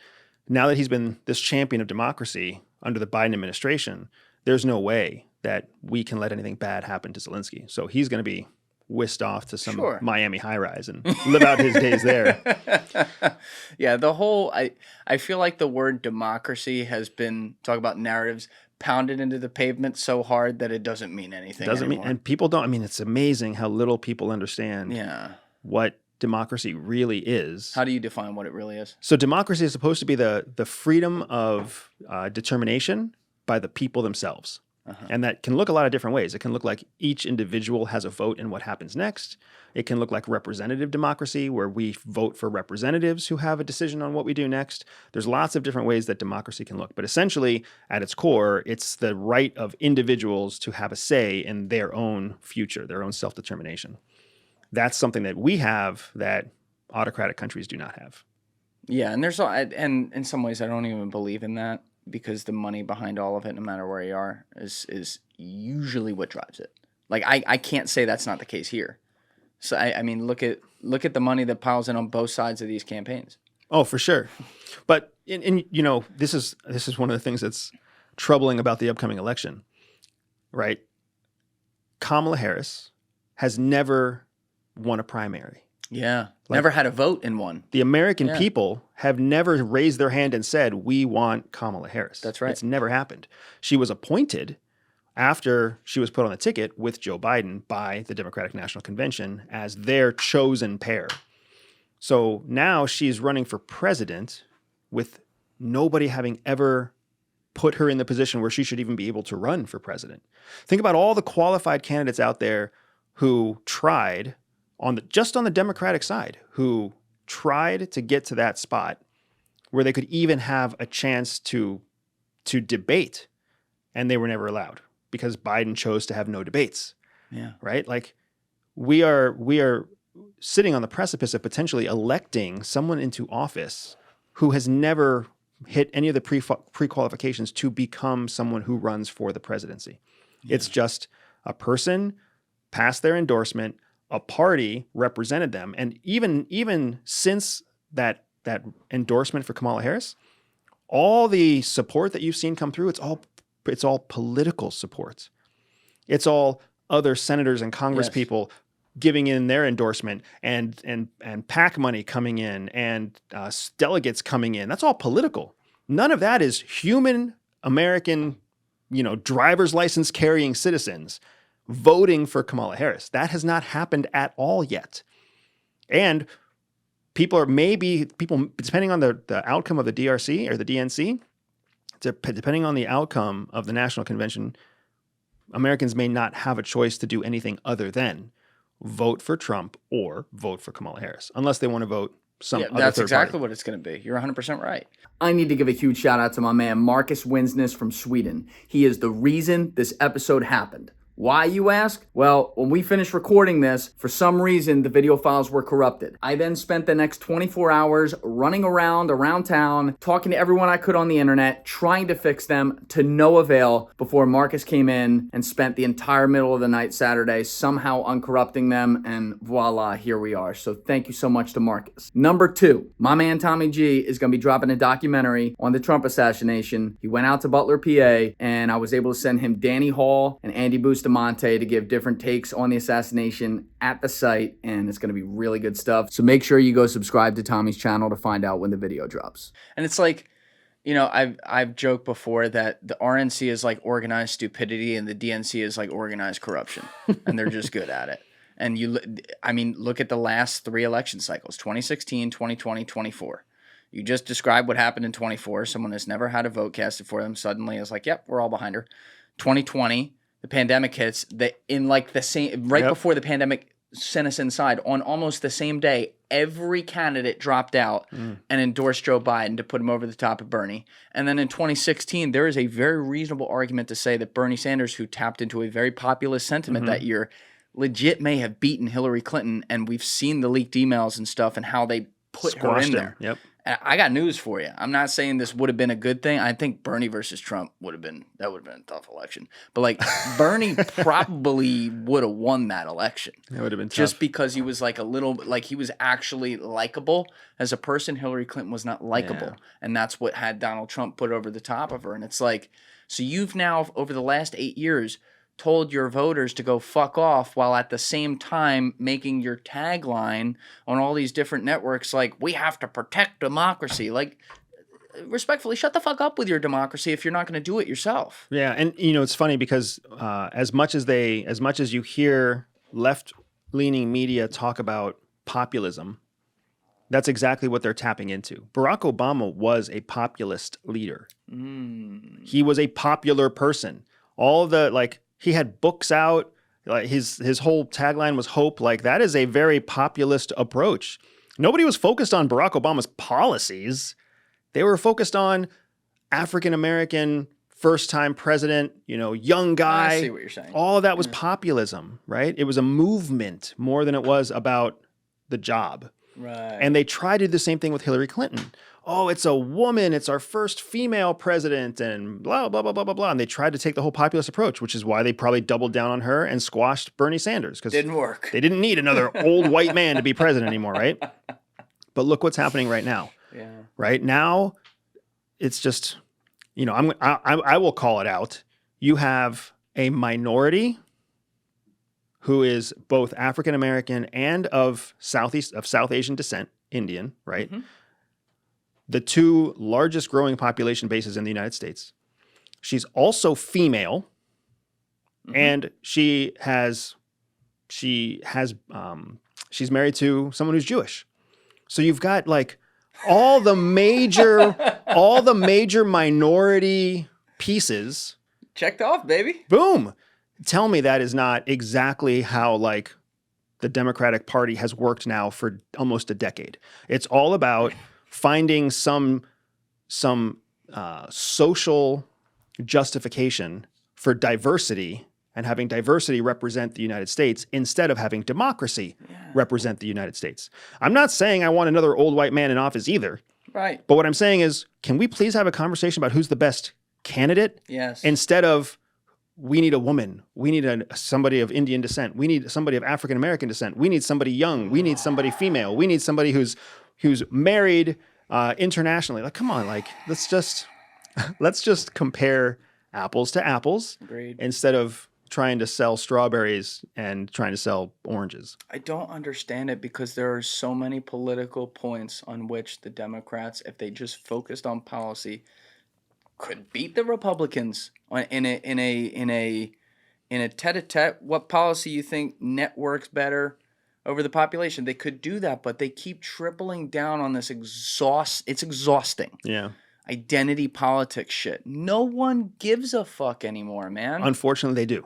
[SPEAKER 1] now that he's been this champion of democracy under the Biden administration, there's no way that we can let anything bad happen to Zelensky. So he's going to be whisked off to some Miami high-rise and live out his days there.
[SPEAKER 2] Yeah, I feel like the word democracy has been, talk about narratives, pounded into the pavement so hard that it doesn't mean anything anymore.
[SPEAKER 1] And people don't, it's amazing how little people understand what democracy really is.
[SPEAKER 2] How do you define what it really is?
[SPEAKER 1] So democracy is supposed to be the freedom of determination by the people themselves. And that can look a lot of different ways. It can look like each individual has a vote in what happens next. It can look like representative democracy, where we vote for representatives who have a decision on what we do next. There's lots of different ways that democracy can look. But essentially, at its core, it's the right of individuals to have a say in their own future, their own self-determination. That's something that we have that autocratic countries do not have.
[SPEAKER 2] Yeah, and in some ways, I don't even believe in that, because the money behind all of it, no matter where you are, is usually what drives it. Like I can't say that's not the case here. So I mean, look at the money that piles in on both sides of these campaigns.
[SPEAKER 1] Oh, for sure. But this is one of the things that's troubling about the upcoming election, right? Kamala Harris has never won a primary.
[SPEAKER 2] Yeah. Never had a vote in one.
[SPEAKER 1] The American people have never raised their hand and said, we want Kamala Harris.
[SPEAKER 2] That's right.
[SPEAKER 1] It's never happened. She was appointed after she was put on the ticket with Joe Biden by the Democratic National Convention as their chosen pair. So now she's running for president with nobody having ever put her in the position where she should even be able to run for president. Think about all the qualified candidates out there who tried just on the Democratic side, who tried to get to that spot where they could even have a chance to debate, and they were never allowed because Biden chose to have no debates.
[SPEAKER 2] Yeah.
[SPEAKER 1] Right? Like we are sitting on the precipice of potentially electing someone into office who has never hit any of the pre-qualifications to become someone who runs for the presidency. Yeah. It's just a person passed their endorsement, a party represented them. And even since that endorsement for Kamala Harris, all the support that you've seen come through, it's all political support. It's all other senators and Congress people giving in their endorsement and PAC money coming in and delegates coming in. That's all political. None of that is human American, driver's license carrying citizens voting for Kamala Harris. That has not happened at all yet. And people, depending on the outcome of the DRC or the DNC, depending on the outcome of the National Convention, Americans may not have a choice to do anything other than vote for Trump or vote for Kamala Harris, unless they want to vote some other
[SPEAKER 2] that's
[SPEAKER 1] third
[SPEAKER 2] exactly
[SPEAKER 1] party.
[SPEAKER 2] what it's going to be. You're 100% right.
[SPEAKER 3] I need to give a huge shout out to my man, Marcus Winsness from Sweden. He is the reason this episode happened. Why, you ask? Well, when we finished recording this, for some reason, the video files were corrupted. I then spent the next 24 hours running around town, talking to everyone I could on the internet, trying to fix them to no avail before Marcus came in and spent the entire middle of the night Saturday somehow uncorrupting them, and voila, here we are. So thank you so much to Marcus. Number 2, my man Tommy G is going to be dropping a documentary on the Trump assassination. He went out to Butler, PA, and I was able to send him Danny Hall and Andy Bustamante to give different takes on the assassination at the site, and it's going to be really good stuff. So make sure you go subscribe to Tommy's channel to find out when the video drops.
[SPEAKER 2] And it's like, You know, I've joked before that the RNC is like organized stupidity and the DNC is like organized corruption, and they're just good at it. And look at the last 3 election cycles, 2016, 2020, 24. You just described what happened in 24. Someone has never had a vote casted for them suddenly is like, yep, we're all behind her. 2020, the pandemic hits. Before the pandemic sent us inside, on almost the same day, every candidate dropped out and endorsed Joe Biden to put him over the top of Bernie. And then in 2016, there is a very reasonable argument to say that Bernie Sanders, who tapped into a very populist sentiment that year, legit may have beaten Hillary Clinton. And we've seen the leaked emails and stuff and how they put her in there.
[SPEAKER 1] Yep.
[SPEAKER 2] And I got news for you. I'm not saying this would have been a good thing. I think Bernie versus Trump would have been a tough election. But like Bernie probably would have won that election.
[SPEAKER 1] It would have been tough.
[SPEAKER 2] Just because he was like he was actually likable as a person. Hillary Clinton was not likable.
[SPEAKER 1] Yeah.
[SPEAKER 2] And that's what had Donald Trump put over the top of her. And it's like, so you've now, over the last 8 years, told your voters to go fuck off while at the same time making your tagline on all these different networks like, we have to protect democracy. Like, respectfully, shut the fuck up with your democracy if you're not going to do it yourself.
[SPEAKER 1] Yeah, and it's funny because as much as you hear left-leaning media talk about populism, that's exactly what they're tapping into. Barack Obama was a populist leader. He was a popular person. All the he had books out. Like his whole tagline was hope. Like that is a very populist approach. Nobody was focused on Barack Obama's policies. They were focused on African American, first-time president, young guy.
[SPEAKER 2] I see what you're saying.
[SPEAKER 1] All of that was populism, right? It was a movement more than it was about the job.
[SPEAKER 2] Right.
[SPEAKER 1] And they tried to do the same thing with Hillary Clinton. Oh, it's a woman. It's our first female president and blah, blah, blah, blah, blah, blah. And they tried to take the whole populist approach, which is why they probably doubled down on her and squashed Bernie Sanders. Because
[SPEAKER 2] didn't work.
[SPEAKER 1] They didn't need another old white man to be president anymore, right? But look what's happening right now.
[SPEAKER 2] Yeah.
[SPEAKER 1] Right now, it's just, I will call it out. You have a minority who is both African American and of South Asian descent, Indian, right? Mm-hmm. The 2 largest growing population bases in the United States. She's also female, and she's married to someone who's Jewish. So you've got like all the major minority pieces
[SPEAKER 2] checked off, baby.
[SPEAKER 1] Boom. Tell me that is not exactly how the Democratic Party has worked now for almost a decade. It's all about finding some social justification for diversity and having diversity represent the United States instead of having democracy represent the United States. I'm not saying I want another old white man in office either.
[SPEAKER 2] Right.
[SPEAKER 1] But what I'm saying is, can we please have a conversation about who's the best candidate?
[SPEAKER 2] Yes.
[SPEAKER 1] Instead of, we need a woman. We need somebody of Indian descent. We need somebody of African American descent. We need somebody young. We need somebody female. We need somebody who's married internationally. Like, come on, let's just compare apples to apples.
[SPEAKER 2] Agreed.
[SPEAKER 1] Instead of trying to sell strawberries and trying to sell oranges.
[SPEAKER 2] I don't understand it because there are so many political points on which the Democrats, if they just focused on policy, could beat the Republicans in a tete-a-tete. What policy you think networks better over the population? They could do that, but they keep tripling down on this It's exhausting.
[SPEAKER 1] Yeah.
[SPEAKER 2] Identity politics shit. No one gives a fuck anymore, man.
[SPEAKER 1] Unfortunately, they do.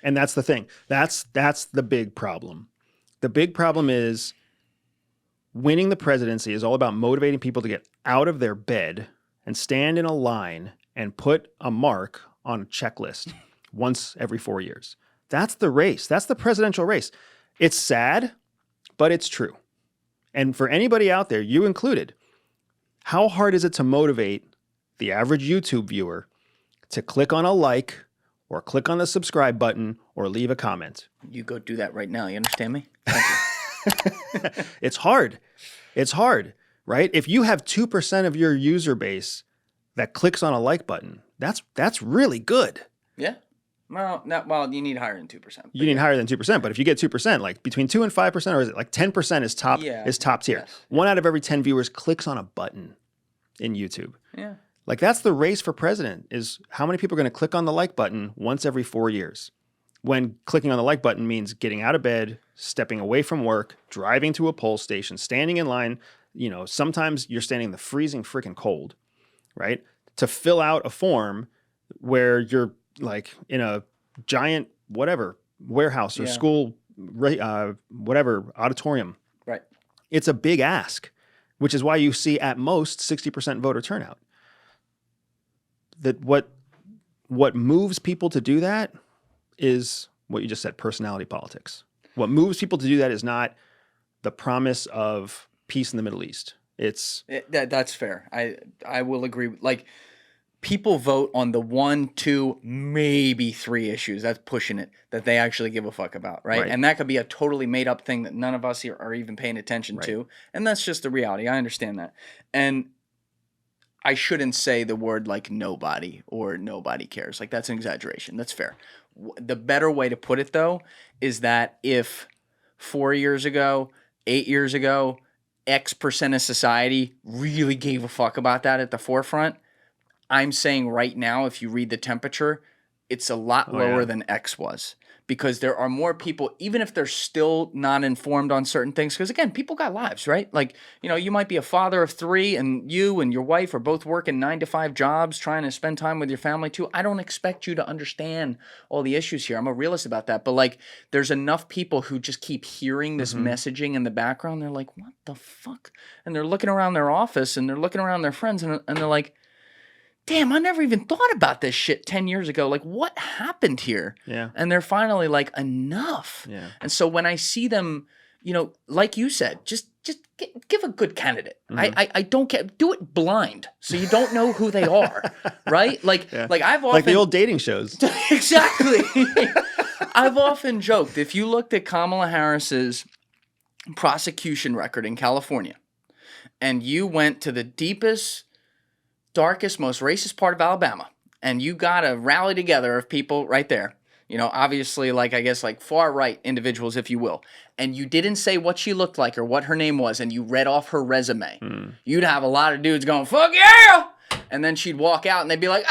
[SPEAKER 1] And that's the thing. That's the big problem. The big problem is winning the presidency is all about motivating people to get out of their bed and stand in a line and put a mark on a checklist once every 4 years. That's the race. That's the presidential race. It's sad, but it's true. And for anybody out there, you included, how hard is it to motivate the average YouTube viewer to click on a like or click on the subscribe button or leave a comment?
[SPEAKER 2] You go do that right now. You understand me? Thank you.
[SPEAKER 1] It's hard. It's hard, right? If you have 2% of your user base that clicks on a like button, that's really good.
[SPEAKER 2] Yeah. Well, you need higher than 2%.
[SPEAKER 1] You need higher than 2%, but if you get 2%, like between 2 and 5%, or is it like 10% is top tier.
[SPEAKER 2] Yes.
[SPEAKER 1] 1 out of every 10 viewers clicks on a button in YouTube.
[SPEAKER 2] Yeah.
[SPEAKER 1] Like that's the race for president is how many people are going to click on the like button once every 4 years. When clicking on the like button means getting out of bed, stepping away from work, driving to a poll station, standing in line. You know, sometimes you're standing in the freezing freaking cold, right? To fill out a form where you're like in a giant whatever warehouse or school, whatever auditorium.
[SPEAKER 2] Right.
[SPEAKER 1] It's a big ask, which is why you see at most 60% voter turnout. That what moves people to do that is what you just said, personality politics. What moves people to do that is not the promise of peace in the Middle East.
[SPEAKER 2] That's fair. I will agree. Like, people vote on the 1, 2, maybe 3 issues. That's pushing it, that they actually give a fuck about, right? And that could be a totally made up thing that none of us here are even paying attention to. And that's just the reality. I understand that. And I shouldn't say the word like nobody or nobody cares. Like, that's an exaggeration. That's fair. The better way to put it, though, is that if 4 years ago, 8 years ago, X% of society really gave a fuck about that at the forefront, I'm saying right now, if you read the temperature, it's a lot lower than X was. Because there are more people, even if they're still not informed on certain things. Because again, people got lives, right? Like, you know, you might be a father of 3 and you and your wife are both working 9 to 5 jobs, trying to spend time with your family too. I don't expect you to understand all the issues here. I'm a realist about that. But like, there's enough people who just keep hearing this messaging in the background. They're like, what the fuck? And they're looking around their office and they're looking around their friends and they're like, damn, I never even thought about this shit 10 years ago. Like, what happened here?
[SPEAKER 1] Yeah.
[SPEAKER 2] And they're finally like, enough.
[SPEAKER 1] Yeah.
[SPEAKER 2] And so when I see them, you know, like you said, just give a good candidate. I don't care. Do it blind so you don't know who they are, right? Like, like I've often...
[SPEAKER 1] Like the old dating shows.
[SPEAKER 2] Exactly. I've often joked, if you looked at Kamala Harris's prosecution record in California and you went to the deepest, darkest, most racist part of Alabama, and you got a rally together of people right there, you know, obviously, like, I guess, like far right individuals, if you will, and you didn't say what she looked like or what her name was, and you read off her resume, you'd have a lot of dudes going, fuck yeah! And then she'd walk out and they'd be like,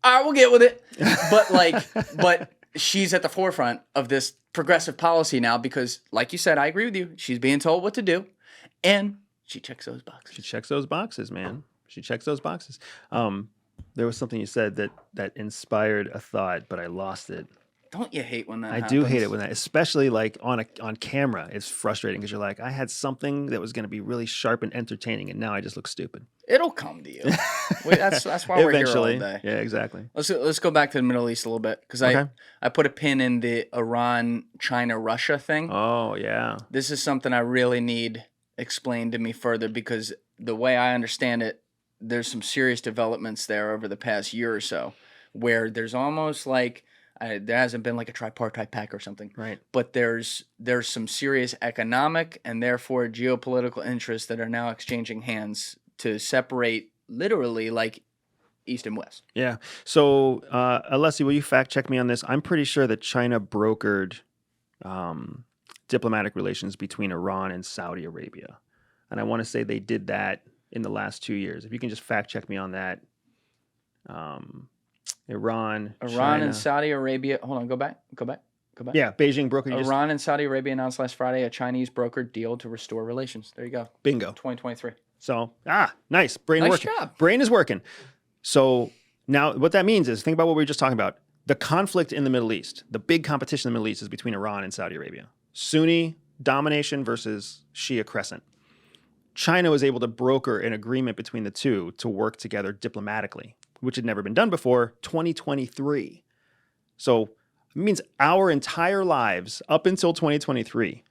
[SPEAKER 2] all right, we'll get with it. But like, but she's at the forefront of this progressive policy now because, like you said, I agree with you. She's being told what to do, and she checks those boxes.
[SPEAKER 1] She checks those boxes, man. She checks those boxes. There was something you said that inspired a thought, but I lost it.
[SPEAKER 2] Don't you hate when that
[SPEAKER 1] I
[SPEAKER 2] happens?
[SPEAKER 1] do hate it when that, especially like on camera. It's frustrating because you're like, I had something that was going to be really sharp and entertaining, and now I just look stupid.
[SPEAKER 2] It'll come to you. That's why we're here all day.
[SPEAKER 1] Yeah, exactly.
[SPEAKER 2] Let's go back to the Middle East a little bit because I put a pin in the Iran, China, Russia thing.
[SPEAKER 1] Oh yeah.
[SPEAKER 2] This is something I really need explained to me further because the way I understand it, there's some serious developments there over the past year or so where there's almost like there hasn't been like a tripartite pact or something.
[SPEAKER 1] Right.
[SPEAKER 2] But there's some serious economic and therefore geopolitical interests that are now exchanging hands to separate literally like East and West.
[SPEAKER 1] Yeah. So, Alessi, will you fact check me on this? I'm pretty sure that China brokered diplomatic relations between Iran and Saudi Arabia. And I want to say they did that in the last 2 years. If you can just fact check me on that. Iran, China.
[SPEAKER 2] And Saudi Arabia. Hold on, go back.
[SPEAKER 1] Yeah, Beijing brokered.
[SPEAKER 2] Iran and Saudi Arabia announced last Friday a Chinese brokered deal to restore relations. There you go.
[SPEAKER 1] Bingo.
[SPEAKER 2] 2023.
[SPEAKER 1] So, nice.
[SPEAKER 2] Nice
[SPEAKER 1] working.
[SPEAKER 2] job.
[SPEAKER 1] Brain is working. So now what that means is, think about what we were just talking about. The conflict in the Middle East, the big competition in the Middle East is between Iran and Saudi Arabia. Sunni domination versus Shia crescent. China was able to broker an agreement between the two to work together diplomatically, which had never been done before, 2023. So it means our entire lives up until 2023,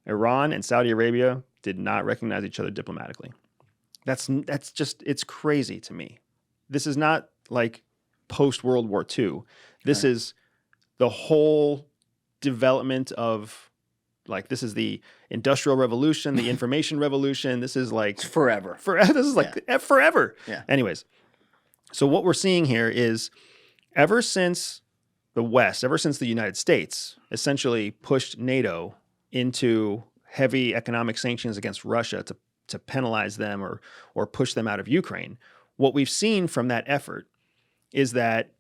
[SPEAKER 1] Iran and Saudi Arabia did not recognize each other diplomatically. That's just, it's crazy to me. This is not like post-World War II. This is the whole development of, like, this is the Industrial Revolution, the Information Revolution. This is like...
[SPEAKER 2] It's forever.
[SPEAKER 1] This is like forever.
[SPEAKER 2] Yeah.
[SPEAKER 1] Anyways, so what we're seeing here is ever since the West, ever since the United States essentially pushed NATO into heavy economic sanctions against Russia to penalize them or push them out of Ukraine, what we've seen from that effort is that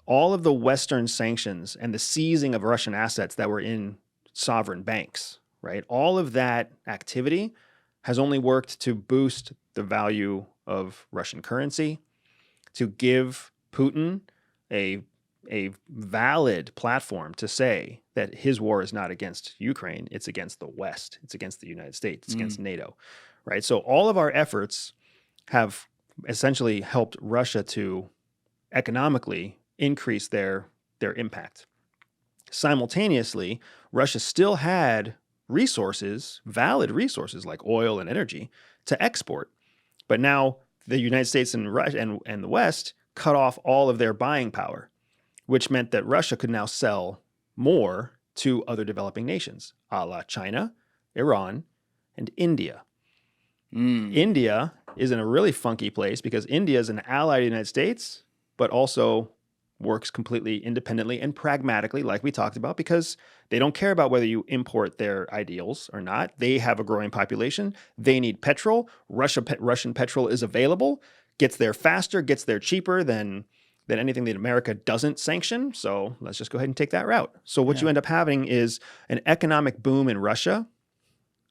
[SPEAKER 1] all of the Western sanctions and the seizing of Russian assets that were in sovereign banks, right? All of that activity has only worked to boost the value of Russian currency, to give Putin a valid platform to say that his war is not against Ukraine, it's against the West, it's against the United States, it's against NATO, right? So all of our efforts have essentially helped Russia to economically increase their impact. Simultaneously, Russia still had resources, valid resources like oil and energy to export. But now the United States and Russia and the West cut off all of their buying power, which meant that Russia could now sell more to other developing nations, a la China, Iran, and India. India is in a really funky place because India is an ally of the United States, but also works completely independently and pragmatically, like we talked about, because they don't care about whether you import their ideals or not. They have a growing population. They need petrol. Russian petrol is available, gets there faster, gets there cheaper than anything that America doesn't sanction. So let's just go ahead and take that route. So what you end up having is an economic boom in Russia.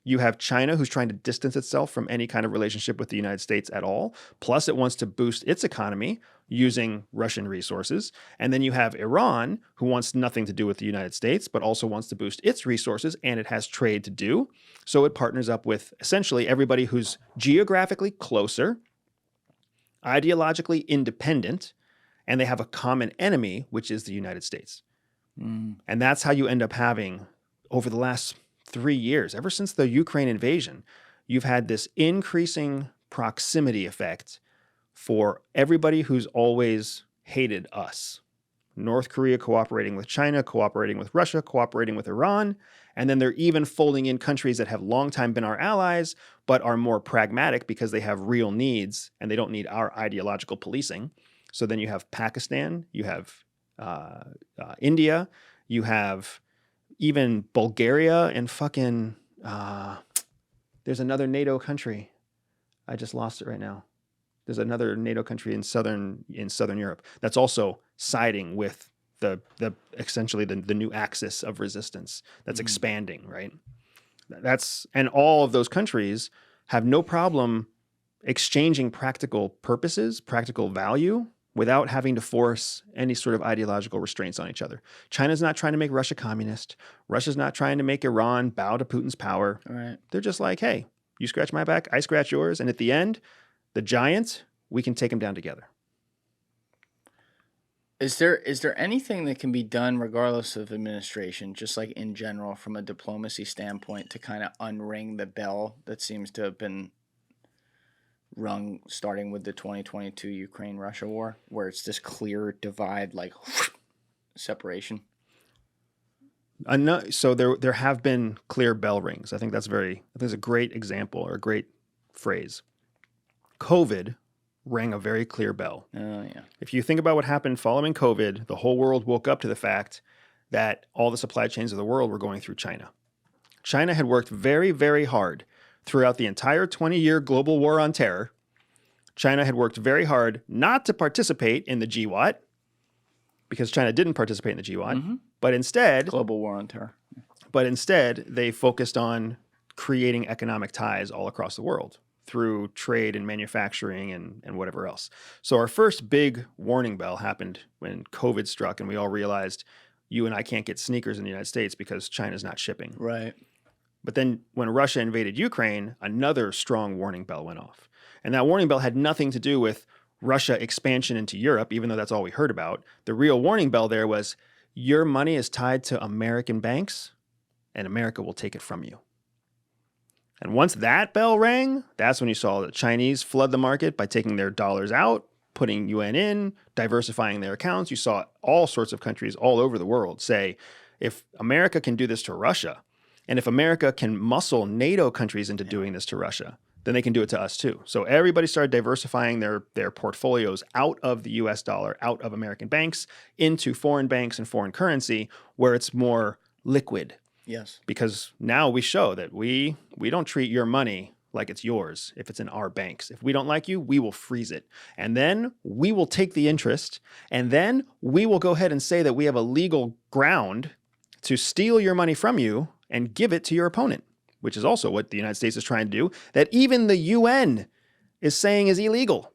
[SPEAKER 1] You have China, who's trying to distance itself from any kind of relationship with the United States at all. Plus, it wants to boost its economy using Russian resources. And then you have Iran, who wants nothing to do with the United States, but also wants to boost its resources, and it has trade to do. So it partners up with essentially everybody who's geographically closer, ideologically independent, and they have a common enemy, which is the United States. And that's how you end up having, over the last 3 years, ever since the Ukraine invasion, you've had this increasing proximity effect for everybody who's always hated us. North Korea cooperating with China, cooperating with Russia, cooperating with Iran, and then they're even folding in countries that have long time been our allies, but are more pragmatic because they have real needs and they don't need our ideological policing. So then you have Pakistan, you have India, you have even Bulgaria and fucking, there's another NATO country. I just lost it right now. There's another NATO country in southern Europe that's also siding with the essentially the new axis of resistance that's expanding, right? And all of those countries have no problem exchanging practical purposes, practical value, without having to force any sort of ideological restraints on each other. China's not trying to make Russia communist. Russia's not trying to make Iran bow to Putin's power.
[SPEAKER 2] Right.
[SPEAKER 1] They're just like, hey, you scratch my back, I scratch yours. And at the end, the giant, we can take him down together.
[SPEAKER 2] Is there anything that can be done regardless of administration, just like in general from a diplomacy standpoint, to kind of unring the bell that seems to have been rung starting with the 2022 Ukraine-Russia war, where it's this clear divide, like separation?
[SPEAKER 1] So there have been clear bell rings. I think that's a great example or a great phrase. COVID rang a very clear bell.
[SPEAKER 2] Oh, yeah.
[SPEAKER 1] If you think about what happened following COVID, the whole world woke up to the fact that all the supply chains of the world were going through China. China had worked very, very hard throughout the entire 20-year global war on terror. China had worked very hard not to participate in the GWOT, because China didn't participate in the GWOT, but instead...
[SPEAKER 2] Global war on terror.
[SPEAKER 1] But instead, they focused on creating economic ties all across the world through trade and manufacturing and whatever else. So our first big warning bell happened when COVID struck and we all realized you and I can't get sneakers in the United States because China's not shipping.
[SPEAKER 2] Right.
[SPEAKER 1] But then when Russia invaded Ukraine, another strong warning bell went off. And that warning bell had nothing to do with Russia expansion into Europe, even though that's all we heard about. The real warning bell there was your money is tied to American banks and America will take it from you. And once that bell rang, that's when you saw the Chinese flood the market by taking their dollars out, putting yuan in, diversifying their accounts. You saw all sorts of countries all over the world say, if America can do this to Russia, and if America can muscle NATO countries into doing this to Russia, then they can do it to us too. So everybody started diversifying their portfolios out of the US dollar, out of American banks, into foreign banks and foreign currency where it's more liquid.
[SPEAKER 2] Yes.
[SPEAKER 1] Because now we show that we don't treat your money like it's yours if it's in our banks. If we don't like you, we will freeze it. And then we will take the interest. And then we will go ahead and say that we have a legal ground to steal your money from you and give it to your opponent, which is also what the United States is trying to do, that even the UN is saying is illegal.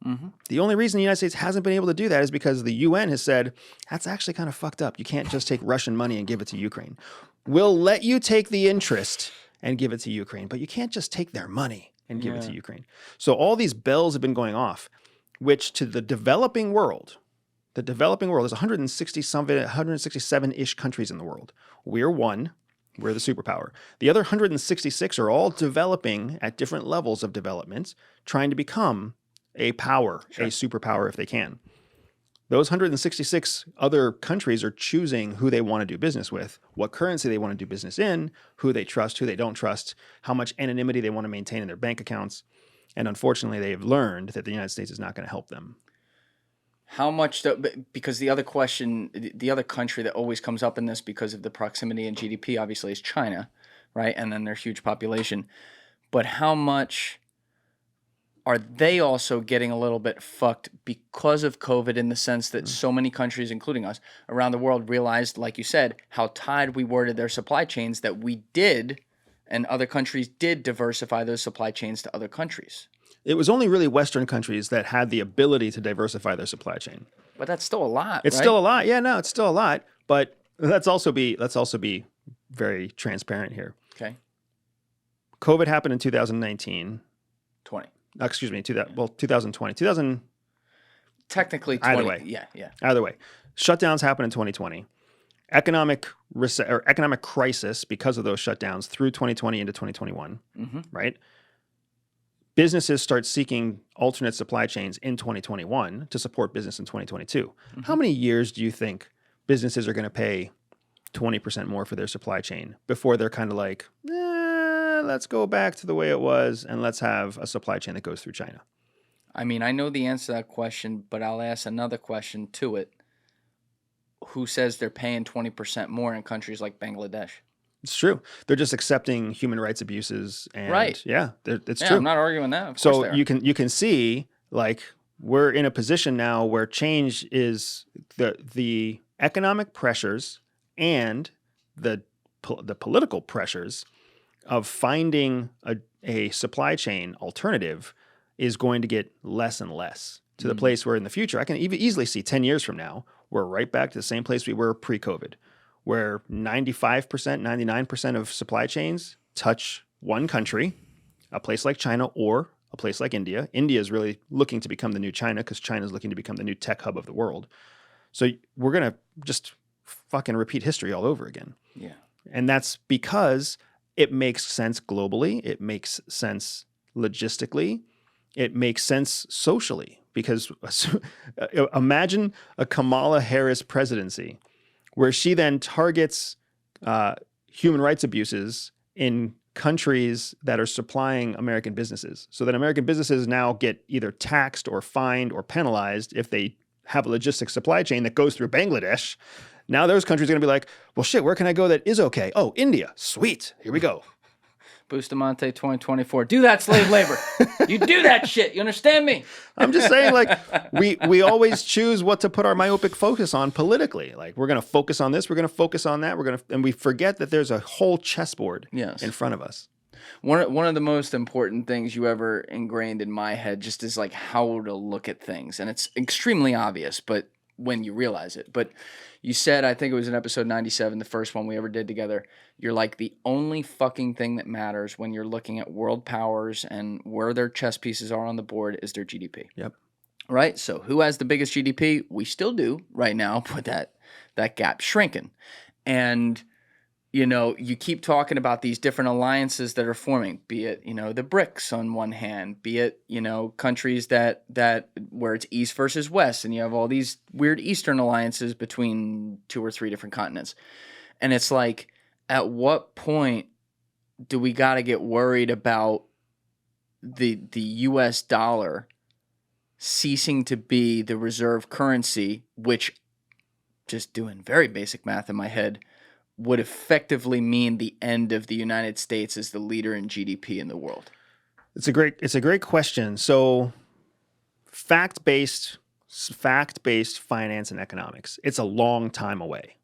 [SPEAKER 2] Mm-hmm.
[SPEAKER 1] The only reason the United States hasn't been able to do that is because the UN has said, that's actually kind of fucked up. You can't just take Russian money and give it to Ukraine. We'll let you take the interest and give it to Ukraine, but you can't just take their money and give it to Ukraine. So all these bells have been going off, which to the developing world, there's 167-ish countries in the world. We're one. We're the superpower. The other 166 are all developing at different levels of development, trying to become a power, a superpower if they can. Those 166 other countries are choosing who they want to do business with, what currency they want to do business in, who they trust, who they don't trust, how much anonymity they want to maintain in their bank accounts. And unfortunately, they've learned that the United States is not going to help them.
[SPEAKER 2] How much, because the other question, the other country that always comes up in this because of the proximity and GDP, obviously, is China, right? And then their huge population. But how much are they also getting a little bit fucked because of COVID, in the sense that so many countries, including us, around the world realized, like you said, how tied we were to their supply chains, that we did, and other countries did diversify those supply chains to other countries.
[SPEAKER 1] It was only really Western countries that had the ability to diversify their supply chain.
[SPEAKER 2] But that's still a lot,
[SPEAKER 1] It's
[SPEAKER 2] right?
[SPEAKER 1] still a lot. Yeah, no, it's still a lot. But let's also be very transparent here.
[SPEAKER 2] Okay.
[SPEAKER 1] COVID happened in 2019.
[SPEAKER 2] 20.
[SPEAKER 1] Excuse me, 2020.
[SPEAKER 2] Technically 20.
[SPEAKER 1] Either way.
[SPEAKER 2] Yeah.
[SPEAKER 1] Either way. Shutdowns happened in 2020. Economic crisis because of those shutdowns through 2020 into 2021, right? Businesses start seeking alternate supply chains in 2021 to support business in 2022. How many years do you think businesses are going to pay 20% more for their supply chain before they're kind of like, let's go back to the way it was and let's have a supply chain that goes through China?
[SPEAKER 2] I mean, I know the answer to that question, but I'll ask another question to it. Who says they're paying 20% more in countries like Bangladesh?
[SPEAKER 1] It's true. They're just accepting human rights abuses, and
[SPEAKER 2] Right.
[SPEAKER 1] yeah, it's
[SPEAKER 2] Yeah,
[SPEAKER 1] true.
[SPEAKER 2] I'm not arguing that. Of course
[SPEAKER 1] So
[SPEAKER 2] they are.
[SPEAKER 1] you can see, like, we're in a position now where change is the economic pressures and the political pressures of finding a supply chain alternative is going to get less and less, to the place where in the future, I can easily see 10 years from now, we're right back to the same place we were pre-COVID, where 95%, 99% of supply chains touch one country, a place like China or a place like India. India is really looking to become the new China because China is looking to become the new tech hub of the world. So we're going to just fucking repeat history all over again.
[SPEAKER 2] Yeah.
[SPEAKER 1] And that's because it makes sense globally. It makes sense logistically. It makes sense socially, because imagine a Kamala Harris presidency where she then targets human rights abuses in countries that are supplying American businesses, so that American businesses now get either taxed or fined or penalized if they have a logistics supply chain that goes through Bangladesh. Now those countries are going to be like, well, shit, where can I go that is okay? Oh, India. Sweet. Here we go.
[SPEAKER 2] Bustamante 2024. Do that, slave labor. You do that shit. You understand me?
[SPEAKER 1] I'm just saying, like, we always choose what to put our myopic focus on politically. Like, we're going to focus on this, we're going to focus on that, and we forget that there's a whole chessboard in front of us.
[SPEAKER 2] One of the most important things you ever ingrained in my head just is like how to look at things. And it's extremely obvious, but when you realize it. But you said, I think it was in episode 97, the first one we ever did together, you're like, the only fucking thing that matters when you're looking at world powers and where their chess pieces are on the board is their GDP.
[SPEAKER 1] Yep.
[SPEAKER 2] Right? So who has the biggest GDP? We still do right now, but that gap's shrinking. And you know, you keep talking about these different alliances that are forming, be it, you know, the BRICS on one hand, be it, you know, countries that where it's East versus West, and you have all these weird Eastern alliances between 2 or 3 different continents. And it's like, at what point do we got to get worried about the US dollar ceasing to be the reserve currency, which, just doing very basic math in my head, would effectively mean the end of the United States as the leader in GDP in the world?
[SPEAKER 1] It's a great question. So fact-based finance and economics, it's a long time away.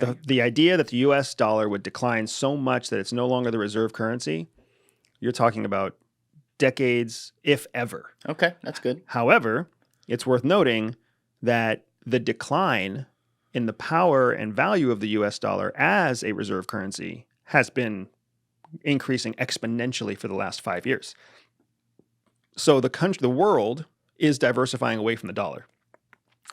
[SPEAKER 2] Okay.
[SPEAKER 1] The idea that the US dollar would decline so much that it's no longer the reserve currency, you're talking about decades, if ever.
[SPEAKER 2] Okay, that's good.
[SPEAKER 1] However, it's worth noting that the decline in the power and value of the US dollar as a reserve currency has been increasing exponentially for the last 5 years. So the world is diversifying away from the dollar.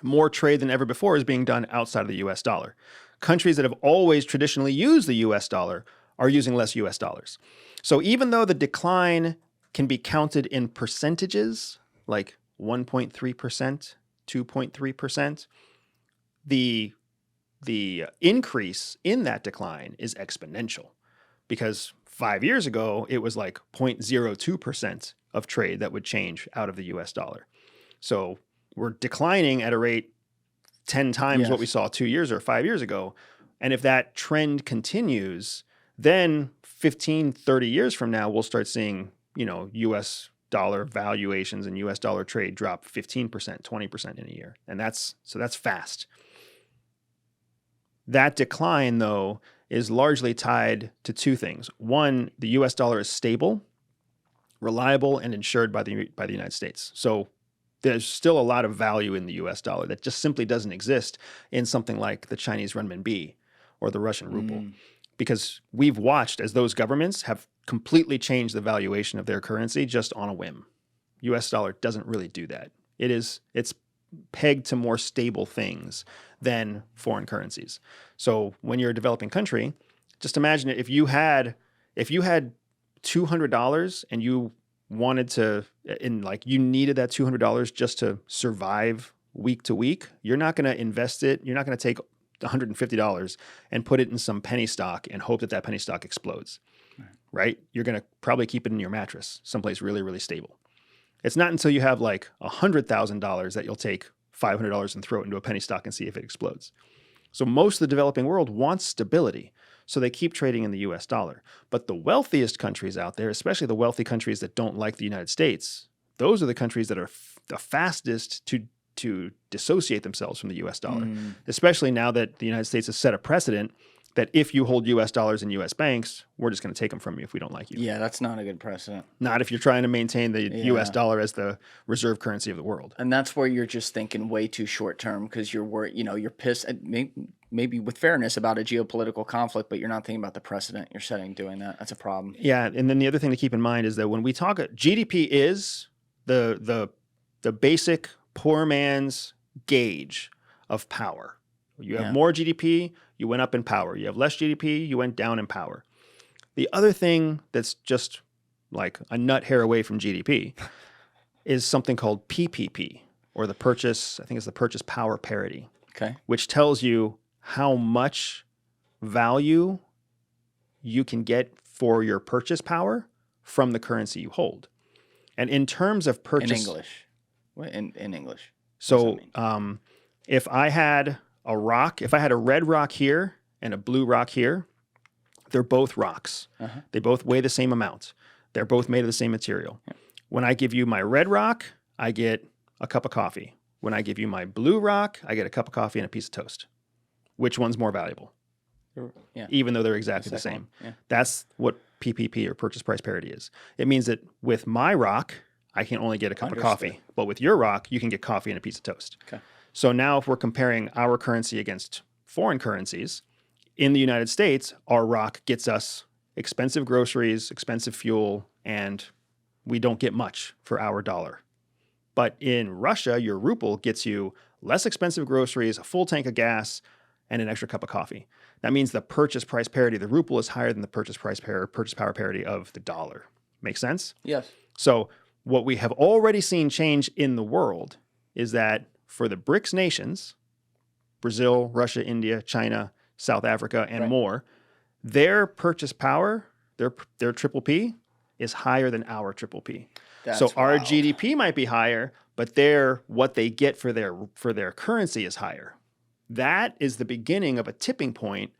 [SPEAKER 1] More trade than ever before is being done outside of the US dollar. Countries that have always traditionally used the US dollar are using less US dollars. So even though the decline can be counted in percentages, like 1.3%, 2.3%, the increase in that decline is exponential, because 5 years ago, it was like 0.02% of trade that would change out of the US dollar. So we're declining at a rate 10 times what we saw 2 years or 5 years ago. And if that trend continues, then 15, 30 years from now, we'll start seeing, US dollar valuations and US dollar trade drop 15%, 20% in a year. And that's fast. That decline, though, is largely tied to two things. One, the US dollar is stable, reliable, and insured by the United States. So there's still a lot of value in the US dollar that just simply doesn't exist in something like the Chinese renminbi or the Russian ruble. Because we've watched as those governments have completely changed the valuation of their currency just on a whim. US dollar doesn't really do that. It's pegged to more stable things than foreign currencies. So when you're a developing country, just imagine it, if you had $200 and you wanted to, you needed that $200 just to survive week to week, you're not going to invest it. You're not going to take $150 and put it in some penny stock and hope that penny stock explodes, right? You're going to probably keep it in your mattress, someplace really, really stable. It's not until you have like $100,000 that you'll take $500 and throw it into a penny stock and see if it explodes. So most of the developing world wants stability. So they keep trading in the US dollar. But the wealthiest countries out there, especially the wealthy countries that don't like the United States, those are the countries that are the fastest to dissociate themselves from the US dollar, especially now that the United States has set a precedent that if you hold US dollars in US banks, we're just going to take them from you if we don't like you.
[SPEAKER 2] Yeah, that's not a good precedent.
[SPEAKER 1] Not if you're trying to maintain the US dollar as the reserve currency of the world.
[SPEAKER 2] And that's where you're just thinking way too short term, because you're worried, you're pissed, maybe with fairness, about a geopolitical conflict, but you're not thinking about the precedent you're setting doing that. That's a problem.
[SPEAKER 1] Yeah, and then the other thing to keep in mind is that when we talk, GDP is the basic poor man's gauge of power. You have more GDP, you went up in power. You have less GDP, you went down in power. The other thing that's just like a nut hair away from GDP is something called PPP, or the purchase power parity, which tells you how much value you can get for your purchase power from the currency you hold. And in terms of purchase...
[SPEAKER 2] In English. What, in English.
[SPEAKER 1] So if I had a red rock here and a blue rock here, they're both rocks. They both weigh the same amount. They're both made of the same material. Yeah. When I give you my red rock, I get a cup of coffee. When I give you my blue rock, I get a cup of coffee and a piece of toast. Which one's more valuable?
[SPEAKER 2] Yeah.
[SPEAKER 1] Even though they're exactly the same. Yeah. That's what PPP, or purchase price parity, is. It means that with my rock, I can only get a cup of coffee. But with your rock, you can get coffee and a piece of toast.
[SPEAKER 2] Okay.
[SPEAKER 1] So now if we're comparing our currency against foreign currencies, in the United States, our rock gets us expensive groceries, expensive fuel, and we don't get much for our dollar. But in Russia, your ruble gets you less expensive groceries, a full tank of gas, and an extra cup of coffee. That means the purchase price parity of the ruble is higher than the purchase power parity of the dollar. Make sense?
[SPEAKER 2] Yes.
[SPEAKER 1] So what we have already seen change in the world is that for the BRICS nations, Brazil, Russia, India, China, South Africa, and more, their purchase power, their triple P, is higher than our triple P. So our GDP might be higher, but what they get for their currency is higher. That is the beginning of a tipping point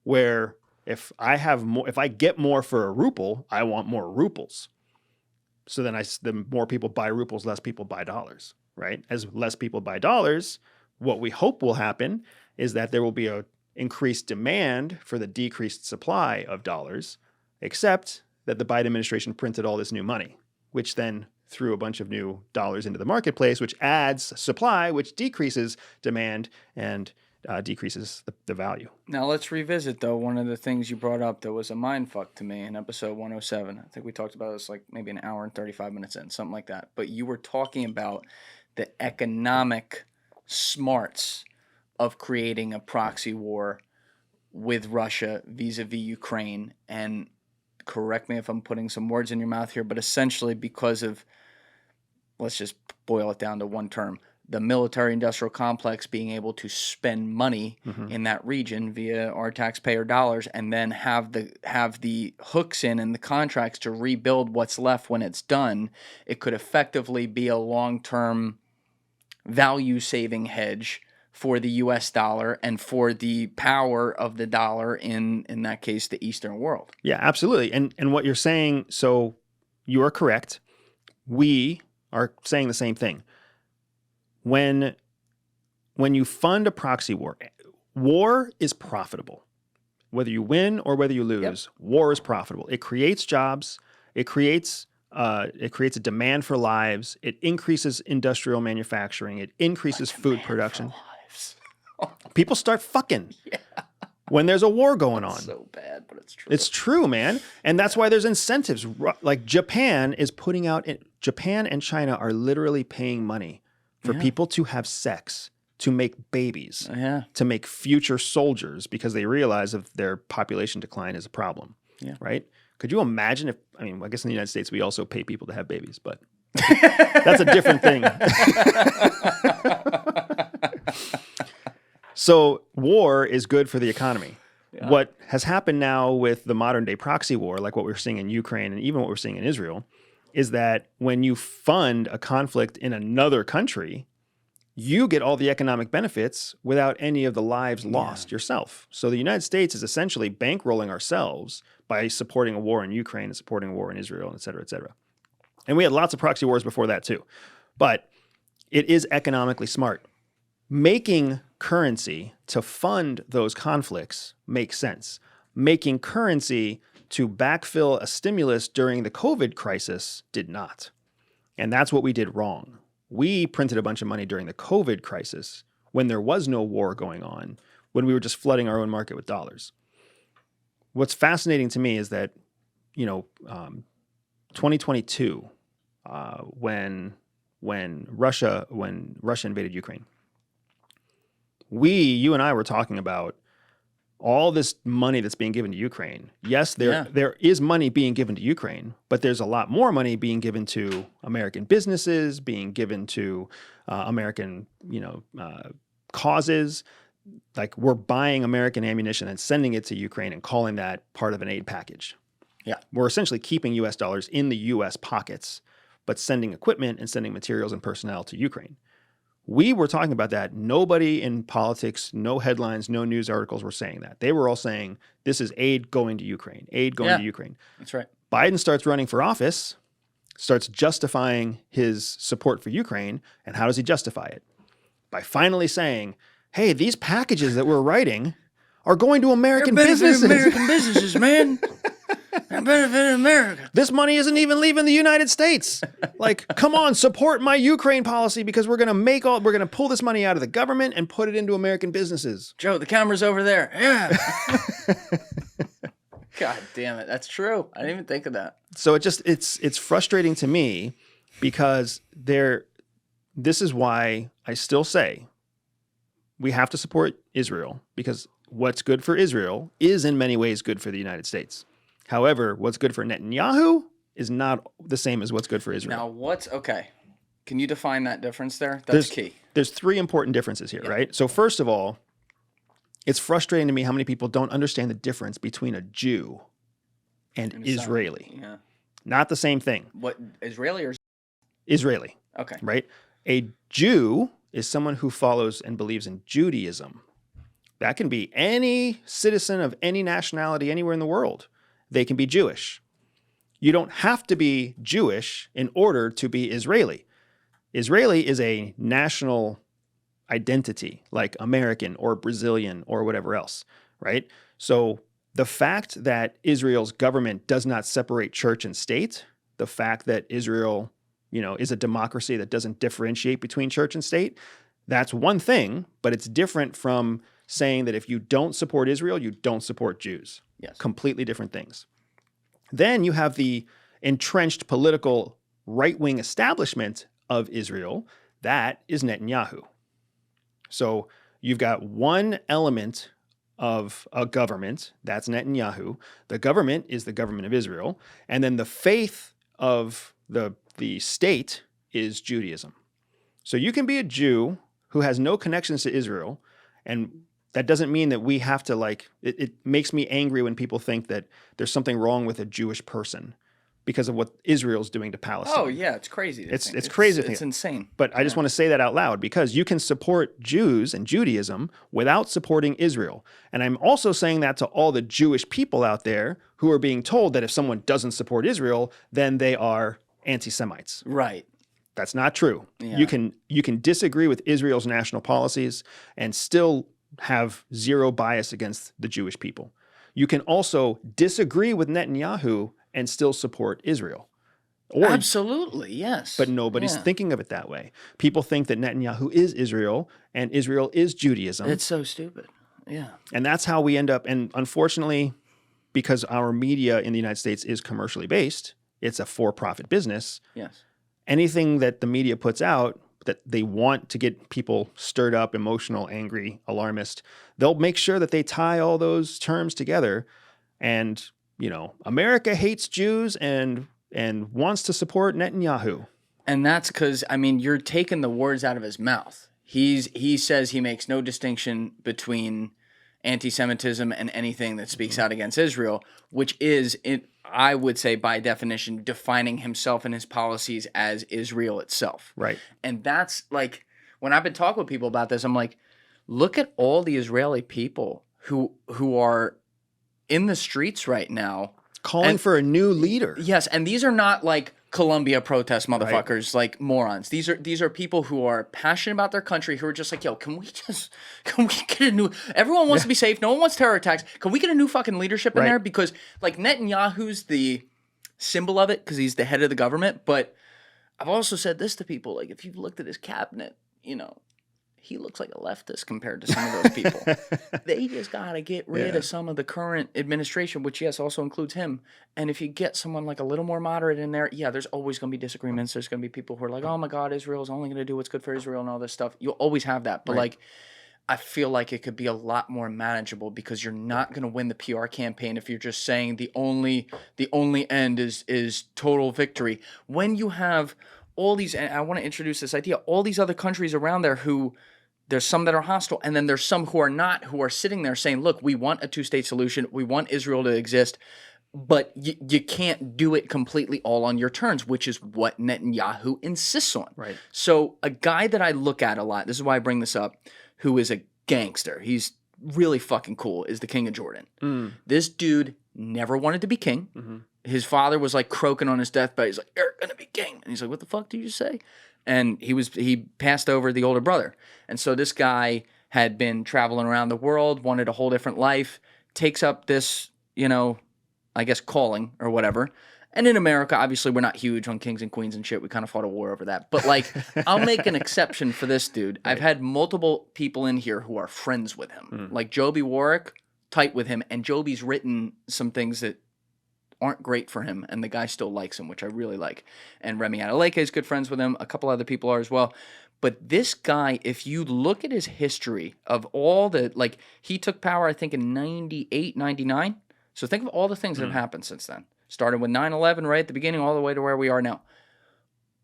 [SPEAKER 1] where if I get more for a ruble, I want more ruples. So then the more people buy rubles, less people buy dollars, right? As less people buy dollars, what we hope will happen is that there will be a increased demand for the decreased supply of dollars, except that the Biden administration printed all this new money, which then threw a bunch of new dollars into the marketplace, which adds supply, which decreases demand and decreases the value.
[SPEAKER 2] Now let's revisit though one of the things you brought up that was a mindfuck to me in episode 107. I think we talked about this like maybe an hour and 35 minutes in, something like that. But you were talking about the economic smarts of creating a proxy war with Russia vis-a-vis Ukraine. And correct me if I'm putting some words in your mouth here, but essentially because of, let's just boil it down to one term, the military-industrial complex being able to spend money in that region via our taxpayer dollars, and then have the hooks in and the contracts to rebuild what's left when it's done, it could effectively be a long-term value-saving hedge for the U.S. dollar and for the power of the dollar in that case, the Eastern world.
[SPEAKER 1] Yeah, absolutely. And what you're saying, so you are correct. We are saying the same thing. When you fund a proxy war, war is profitable. Whether you win or whether you lose, war is profitable. It creates jobs. It creates a demand for lives. It increases industrial manufacturing. It increases food production. People start fucking when there's a war going on.
[SPEAKER 2] So bad, but it's true.
[SPEAKER 1] It's true, man. And that's why there's incentives. Like Japan is putting out, Japan and China are literally paying money for people to have sex, to make babies, to make future soldiers, because they realize if their population decline is a problem, right? Could you imagine if, I mean, I guess in the United States, we also pay people to have babies, but that's a different thing. So war is good for the economy. Yeah. What has happened now with the modern day proxy war, like what we're seeing in Ukraine and even what we're seeing in Israel, is that when you fund a conflict in another country, you get all the economic benefits without any of the lives lost yourself. So the United States is essentially bankrolling ourselves by supporting a war in Ukraine and supporting a war in Israel, et cetera, et cetera. And we had lots of proxy wars before that too. But it is economically smart. Making currency to fund those conflicts makes sense. Making currency to backfill a stimulus during the COVID crisis did not. And that's what we did wrong. We printed a bunch of money during the COVID crisis when there was no war going on, when we were just flooding our own market with dollars. What's fascinating to me is that, 2022, when Russia invaded Ukraine, you and I were talking about all this money that's being given to Ukraine. Yes, there is money being given to Ukraine, but there's a lot more money being given to American businesses, being given to American, causes. Like we're buying American ammunition and sending it to Ukraine and calling that part of an aid package. Yeah, we're essentially keeping U.S. dollars in the U.S. pockets, but sending equipment and sending materials and personnel to Ukraine. We were talking about that. Nobody in politics, no headlines, no news articles were saying that. They were all saying, this is aid going to Ukraine, aid going to Ukraine.
[SPEAKER 2] That's right.
[SPEAKER 1] Biden starts running for office, starts justifying his support for Ukraine. And how does he justify it? By finally saying, hey, these packages that we're writing are going to American businesses.
[SPEAKER 2] American businesses, man. I benefit America.
[SPEAKER 1] This money isn't even leaving the United States. Like, come on, support my Ukraine policy because we're gonna pull this money out of the government and put it into American businesses.
[SPEAKER 2] Joe, the camera's over there. Yeah. God damn it, that's true. I didn't even think of that.
[SPEAKER 1] So it's frustrating to me because this is why I still say we have to support Israel, because what's good for Israel is in many ways good for the United States. However, what's good for Netanyahu is not the same as what's good for Israel.
[SPEAKER 2] Now, okay? Can you define that difference there? That's key.
[SPEAKER 1] There's three important differences here, right? So first of all, it's frustrating to me how many people don't understand the difference between a Jew and Israeli. Yeah. Not the same thing.
[SPEAKER 2] What, Israeli or?
[SPEAKER 1] Israeli.
[SPEAKER 2] Okay.
[SPEAKER 1] Right? A Jew is someone who follows and believes in Judaism. That can be any citizen of any nationality anywhere in the world. They can be Jewish. You don't have to be Jewish in order to be Israeli. Israeli is a national identity, like American or Brazilian or whatever else, right? So the fact that Israel's government does not separate church and state, the fact that Israel, is a democracy that doesn't differentiate between church and state, that's one thing, but it's different from saying that if you don't support Israel, you don't support Jews.
[SPEAKER 2] Yes.
[SPEAKER 1] Completely different things. Then you have the entrenched political right-wing establishment of Israel. That is Netanyahu. So you've got one element of a government, that's Netanyahu. The government is the government of Israel. And then the faith of the state is Judaism. So you can be a Jew who has no connections to Israel, and that doesn't mean that we have to it makes me angry when people think that there's something wrong with a Jewish person because of what Israel's doing to Palestine.
[SPEAKER 2] Oh yeah, it's crazy.
[SPEAKER 1] It's crazy.
[SPEAKER 2] It's insane.
[SPEAKER 1] But I just want to say that out loud because you can support Jews and Judaism without supporting Israel. And I'm also saying that to all the Jewish people out there who are being told that if someone doesn't support Israel, then they are anti-Semites.
[SPEAKER 2] Right.
[SPEAKER 1] That's not true.
[SPEAKER 2] Yeah.
[SPEAKER 1] You can disagree with Israel's national policies and still have zero bias against the Jewish people. You can also disagree with Netanyahu and still support Israel.
[SPEAKER 2] Absolutely, yes.
[SPEAKER 1] But nobody's thinking of it that way. People think that Netanyahu is Israel and Israel is Judaism.
[SPEAKER 2] It's so stupid. Yeah.
[SPEAKER 1] And that's how we end up. And unfortunately, because our media in the United States is commercially based, it's a for-profit business.
[SPEAKER 2] Yes.
[SPEAKER 1] Anything that the media puts out that they want to get people stirred up, emotional, angry, alarmist, they'll make sure that they tie all those terms together. And, America hates Jews and wants to support Netanyahu.
[SPEAKER 2] And that's because, you're taking the words out of his mouth. He says he makes no distinction between anti-Semitism and anything that speaks out against Israel, which is, I would say, by definition, defining himself and his policies as Israel itself.
[SPEAKER 1] Right.
[SPEAKER 2] And that's when I've been talking with people about this, I'm like, look at all the Israeli people who are in the streets right now.
[SPEAKER 1] Calling for a new leader.
[SPEAKER 2] Yes, and these are not Columbia protest motherfuckers, morons. These are people who are passionate about their country, who are just yo, can we get a new, everyone wants to be safe, no one wants terror attacks, can we get a new fucking leadership in there? Because Netanyahu's the symbol of it because he's the head of the government, but I've also said this to people, if you've looked at his cabinet, he looks like a leftist compared to some of those people. They just got to get rid of some of the current administration, which, yes, also includes him. And if you get someone a little more moderate in there, there's always going to be disagreements. There's going to be people who are oh, my God, Israel's only going to do what's good for Israel and all this stuff. You'll always have that. But, I feel like it could be a lot more manageable because you're not going to win the PR campaign if you're just saying the only end is total victory. When you have all these, and I want to introduce this idea, all these other countries around there who, there's some that are hostile, and then there's some who are not, who are sitting there saying, look, we want a two-state solution. We want Israel to exist, but you can't do it completely all on your terms, which is what Netanyahu insists on.
[SPEAKER 1] Right.
[SPEAKER 2] So a guy that I look at a lot, this is why I bring this up, who is a gangster, he's really fucking cool, is the King of Jordan. This dude never wanted to be king. Mm-hmm. His father was croaking on his deathbed. He's you're going to be king. And he's what the fuck did you say? And he passed over the older brother. And so this guy had been traveling around the world, wanted a whole different life, takes up this, I guess calling or whatever. And in America, obviously, we're not huge on kings and queens and shit. We kind of fought a war over that. But I'll make an exception for this dude. Right. I've had multiple people in here who are friends with him. Joby Warwick, tight with him. And Joby's written some things that aren't great for him, and the guy still likes him, which I really like. And Remy Adeleke is good friends with him. A couple other people are as well. But this guy, if you look at his history of all the, he took power, I think, in 98, 99. So think of all the things that have happened since then. Started with 9/11 right at the beginning all the way to where we are now.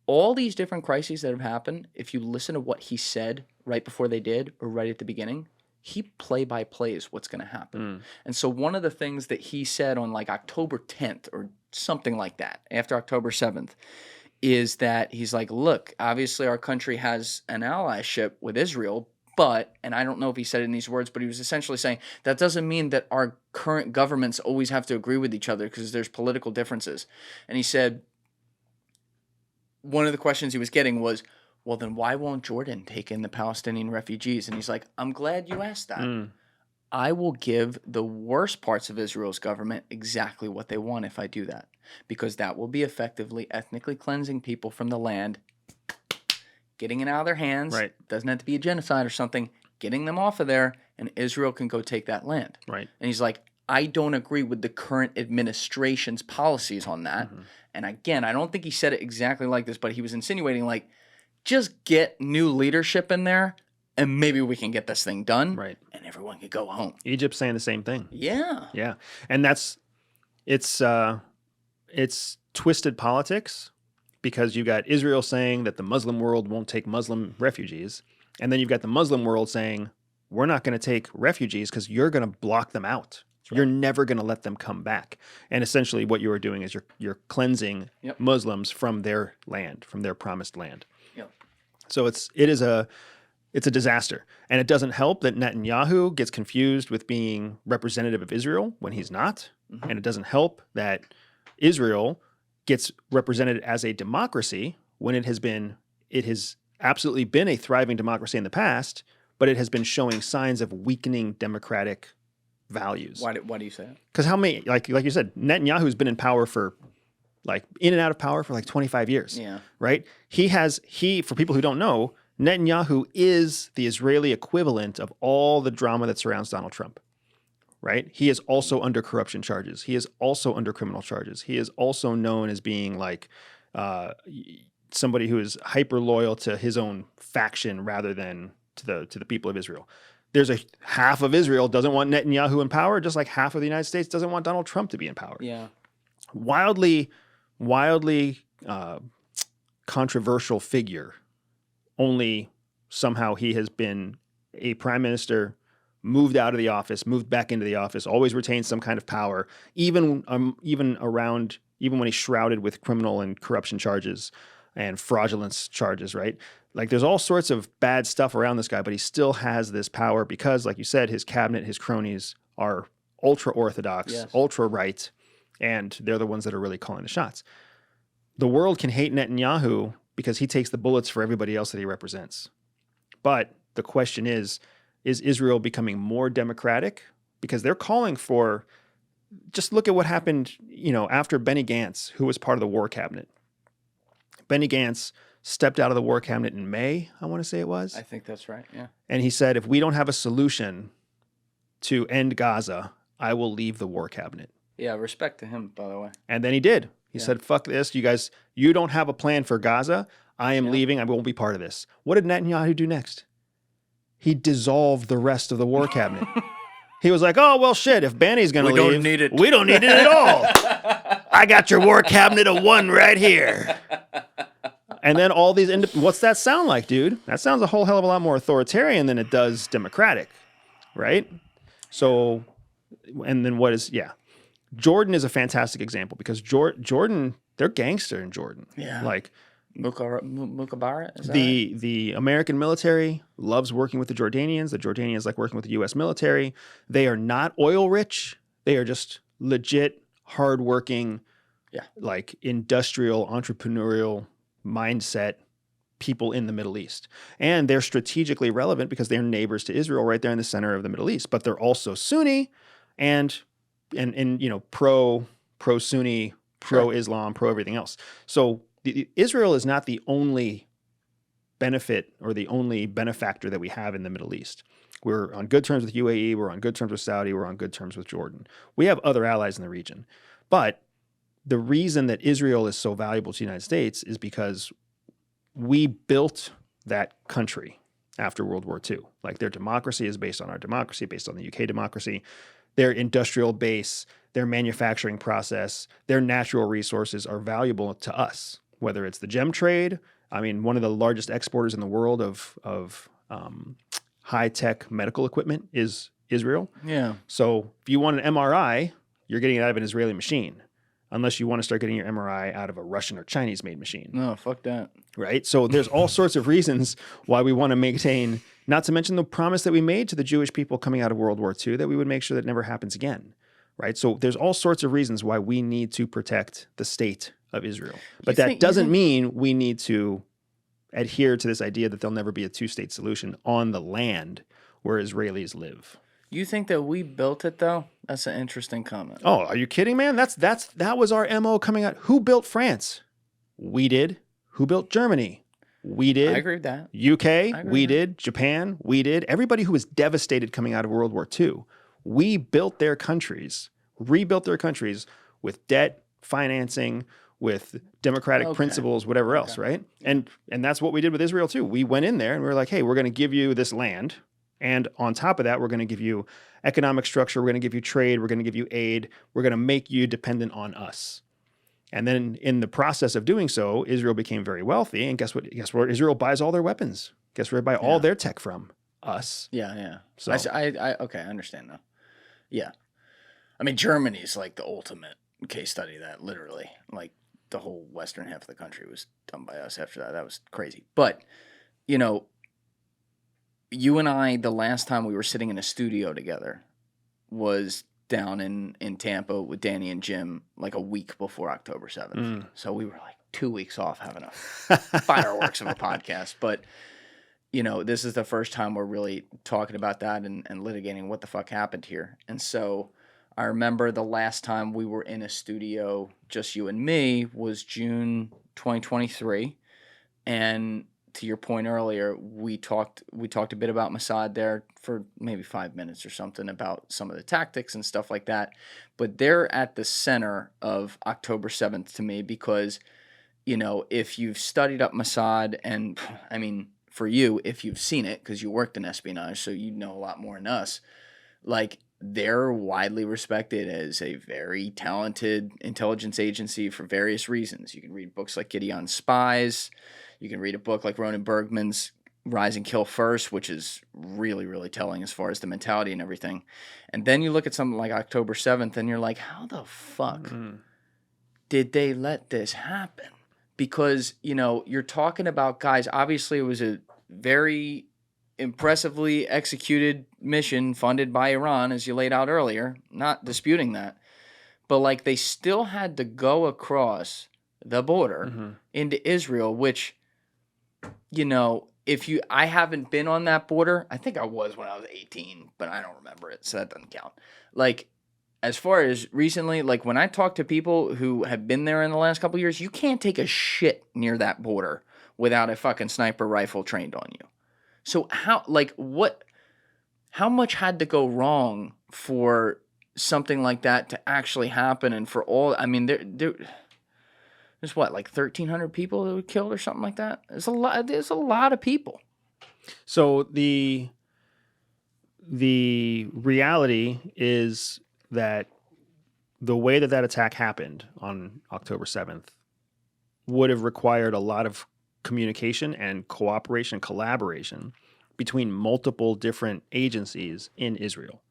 [SPEAKER 2] All these different crises that have happened, if you listen to what he said right before they did or right at the beginning, he play-by-plays what's going to happen. And so one of the things that he said on October 10th or something like that, after October 7th, is that he's look, obviously our country has an allyship with Israel, But, and I don't know if he said it in these words, but he was essentially saying that doesn't mean that our current governments always have to agree with each other because there's political differences. And he said one of the questions he was getting was, well, then why won't Jordan take in the Palestinian refugees? And he's like, I'm glad you asked that. I will give the worst parts of Israel's government exactly what they want if I do that, because that will be effectively ethnically cleansing people from the land, getting it out of their hands.
[SPEAKER 1] Right.
[SPEAKER 2] Doesn't have to be a genocide or something, getting them off of there, and Israel can go take that land.
[SPEAKER 1] Right.
[SPEAKER 2] And he's like, I don't agree with the current administration's policies on that. And again, I don't think he said it exactly like this, but he was insinuating like, just get new leadership in there and maybe we can get this thing done.
[SPEAKER 1] Right.
[SPEAKER 2] And everyone can go home.
[SPEAKER 1] Egypt's saying the same thing.
[SPEAKER 2] Yeah.
[SPEAKER 1] Yeah. And it's twisted politics, because you got Israel saying that the Muslim world won't take Muslim refugees. And then you've got the Muslim world saying, we're not going to take refugees because you're going to block them out. Right. You're never going to let them come back. And essentially what you are doing is you're cleansing Muslims from their land, from their promised land.
[SPEAKER 2] Yep.
[SPEAKER 1] So it's a disaster. And it doesn't help that Netanyahu gets confused with being representative of Israel when he's not. And it doesn't help that Israel gets represented as a democracy when it has absolutely been a thriving democracy in the past, but it has been showing signs of weakening democratic values.
[SPEAKER 2] Why do you say that?
[SPEAKER 1] Because how many, like you said, Netanyahu's been in power for in and out of power for 25 years.
[SPEAKER 2] Yeah.
[SPEAKER 1] Right? For people who don't know, Netanyahu is the Israeli equivalent of all the drama that surrounds Donald Trump. Right? He is also under corruption charges. He is also under criminal charges. He is also known as being somebody who is hyper loyal to his own faction rather than to the people of Israel. There's a half of Israel doesn't want Netanyahu in power, just like half of the United States doesn't want Donald Trump to be in power.
[SPEAKER 2] Yeah.
[SPEAKER 1] Wildly controversial figure. Only somehow he has been a prime minister, moved out of the office, moved back into the office, always retained some kind of power, even when he's shrouded with criminal and corruption charges and fraudulence charges, right? Like there's all sorts of bad stuff around this guy, but he still has this power because, like you said, his cabinet, his cronies are ultra-Orthodox, ultra-right, and they're the ones that are really calling the shots. The world can hate Netanyahu because he takes the bullets for everybody else that he represents. But the question is Israel becoming more democratic? Because they're calling for, just look at what happened, after Benny Gantz, who was part of the war cabinet. Benny Gantz stepped out of the war cabinet in May, I want to say it was.
[SPEAKER 2] I think that's right, yeah.
[SPEAKER 1] And he said, if we don't have a solution to end Gaza, I will leave the war cabinet.
[SPEAKER 2] Yeah, respect to him, by the way.
[SPEAKER 1] And then he did. He said, fuck this, you guys, you don't have a plan for Gaza. I am leaving. I won't be part of this. What did Netanyahu do next? He dissolved the rest of the war cabinet. He was like, oh, well, shit, if Benny's going to leave,
[SPEAKER 2] we don't need it.
[SPEAKER 1] We don't need it at all. I got your war cabinet of one right here. And then all these, what's that sound like, dude? That sounds a whole hell of a lot more authoritarian than it does democratic, right? So, and then Jordan is a fantastic example because Jordan, they're gangster in Jordan.
[SPEAKER 2] Yeah.
[SPEAKER 1] Like,
[SPEAKER 2] Mukabara? Is that
[SPEAKER 1] the American military loves working with the Jordanians. The Jordanians like working with the U.S. military. They are not oil rich. They are just legit, hardworking, like industrial, entrepreneurial mindset people in the Middle East. And they're strategically relevant because they're neighbors to Israel right there in the center of the Middle East. But they're also Sunni and pro-Sunni, pro-Islam, pro-everything else. So Israel is not the only benefit or the only benefactor that we have in the Middle East. We're on good terms with UAE. We're on good terms with Saudi. We're on good terms with Jordan. We have other allies in the region. But the reason that Israel is so valuable to the United States is because we built that country after World War II. Like their democracy is based on our democracy, based on the UK democracy. Their industrial base, their manufacturing process, their natural resources are valuable to us. Whether it's the gem trade, I mean, one of the largest exporters in the world of high-tech medical equipment is Israel.
[SPEAKER 2] Yeah.
[SPEAKER 1] So if you want an MRI, you're getting it out of an Israeli machine. unless you want to start getting your MRI out of a Russian or Chinese made machine.
[SPEAKER 2] No, fuck that.
[SPEAKER 1] Right? So there's all sorts of reasons why we want to maintain, not to mention the promise that we made to the Jewish people coming out of World War II, that we would make sure that never happens again. Right? So there's all sorts of reasons why we need to protect the state of Israel. But that doesn't mean we need to adhere to this idea that there'll never be a two-state solution on the land where Israelis live.
[SPEAKER 2] You think that we built it though? That's an interesting comment.
[SPEAKER 1] Oh, are you kidding, man? That was our MO coming out. Who built France? We did. Who built Germany? We did.
[SPEAKER 2] I agree with that.
[SPEAKER 1] UK? We did. Japan? We did. Everybody who was devastated coming out of World War II, we built their countries, rebuilt their countries with debt, financing, with democratic principles, whatever else, right? And that's what we did with Israel too. We went in there and we were like, hey, we're going to give you this land. And on top of that, we're going to give you economic structure. We're going to give you trade. We're going to give you aid. We're going to make you dependent on us. And then in the process of doing so, Israel became very wealthy. And guess what? Guess where Israel buys all their weapons? Guess where they buy all their tech from? Us.
[SPEAKER 2] Yeah.
[SPEAKER 1] So
[SPEAKER 2] I understand now. Yeah. I mean, Germany's like the ultimate case study of that, literally. Like the whole western half of the country was done by us after that. That was crazy. But, you know, you and I, the last time we were sitting in a studio together was down in Tampa with Danny and Jim like a week before October 7th. So we were like 2 weeks off having a fireworks of a podcast. But, you know, this is the first time we're really talking about that and litigating what the fuck happened here. And so I remember the last time we were in a studio, just you and me, was June 2023. And to your point earlier, we talked a bit about Mossad there for maybe 5 minutes or something about some of the tactics and stuff like that. But they're at the center of October 7th to me because, you know, if you've studied up Mossad, and I mean, for you, if you've seen it, because you worked in espionage, so you know a lot more than us, like, they're widely respected as a very talented intelligence agency for various reasons. You can read books like Gideon's Spies. You can read a book like Ronan Bergman's Rise and Kill First, which is really, really telling as far as the mentality and everything. And then you look at something like October 7th and you're like, how the fuck did they let this happen? Because, you know, you're talking about guys, obviously it was a very impressively executed mission funded by Iran, as you laid out earlier, not disputing that. But, like, they still had to go across the border into Israel, which, you know, I haven't been on that border. I think I was when I was 18, but I don't remember it, so that doesn't count. Like, as far as recently, like, when I talk to people who have been there in the last couple of years, you can't take a shit near that border without a fucking sniper rifle trained on you. So how much had to go wrong for something like that to actually happen? And for all, I mean, there's what, like 1,300 people that were killed or something like that? There's a lot of people.
[SPEAKER 1] So the reality is that the way that attack happened on October 7th would have required a lot of communication and cooperation, collaboration between multiple different agencies in Israel.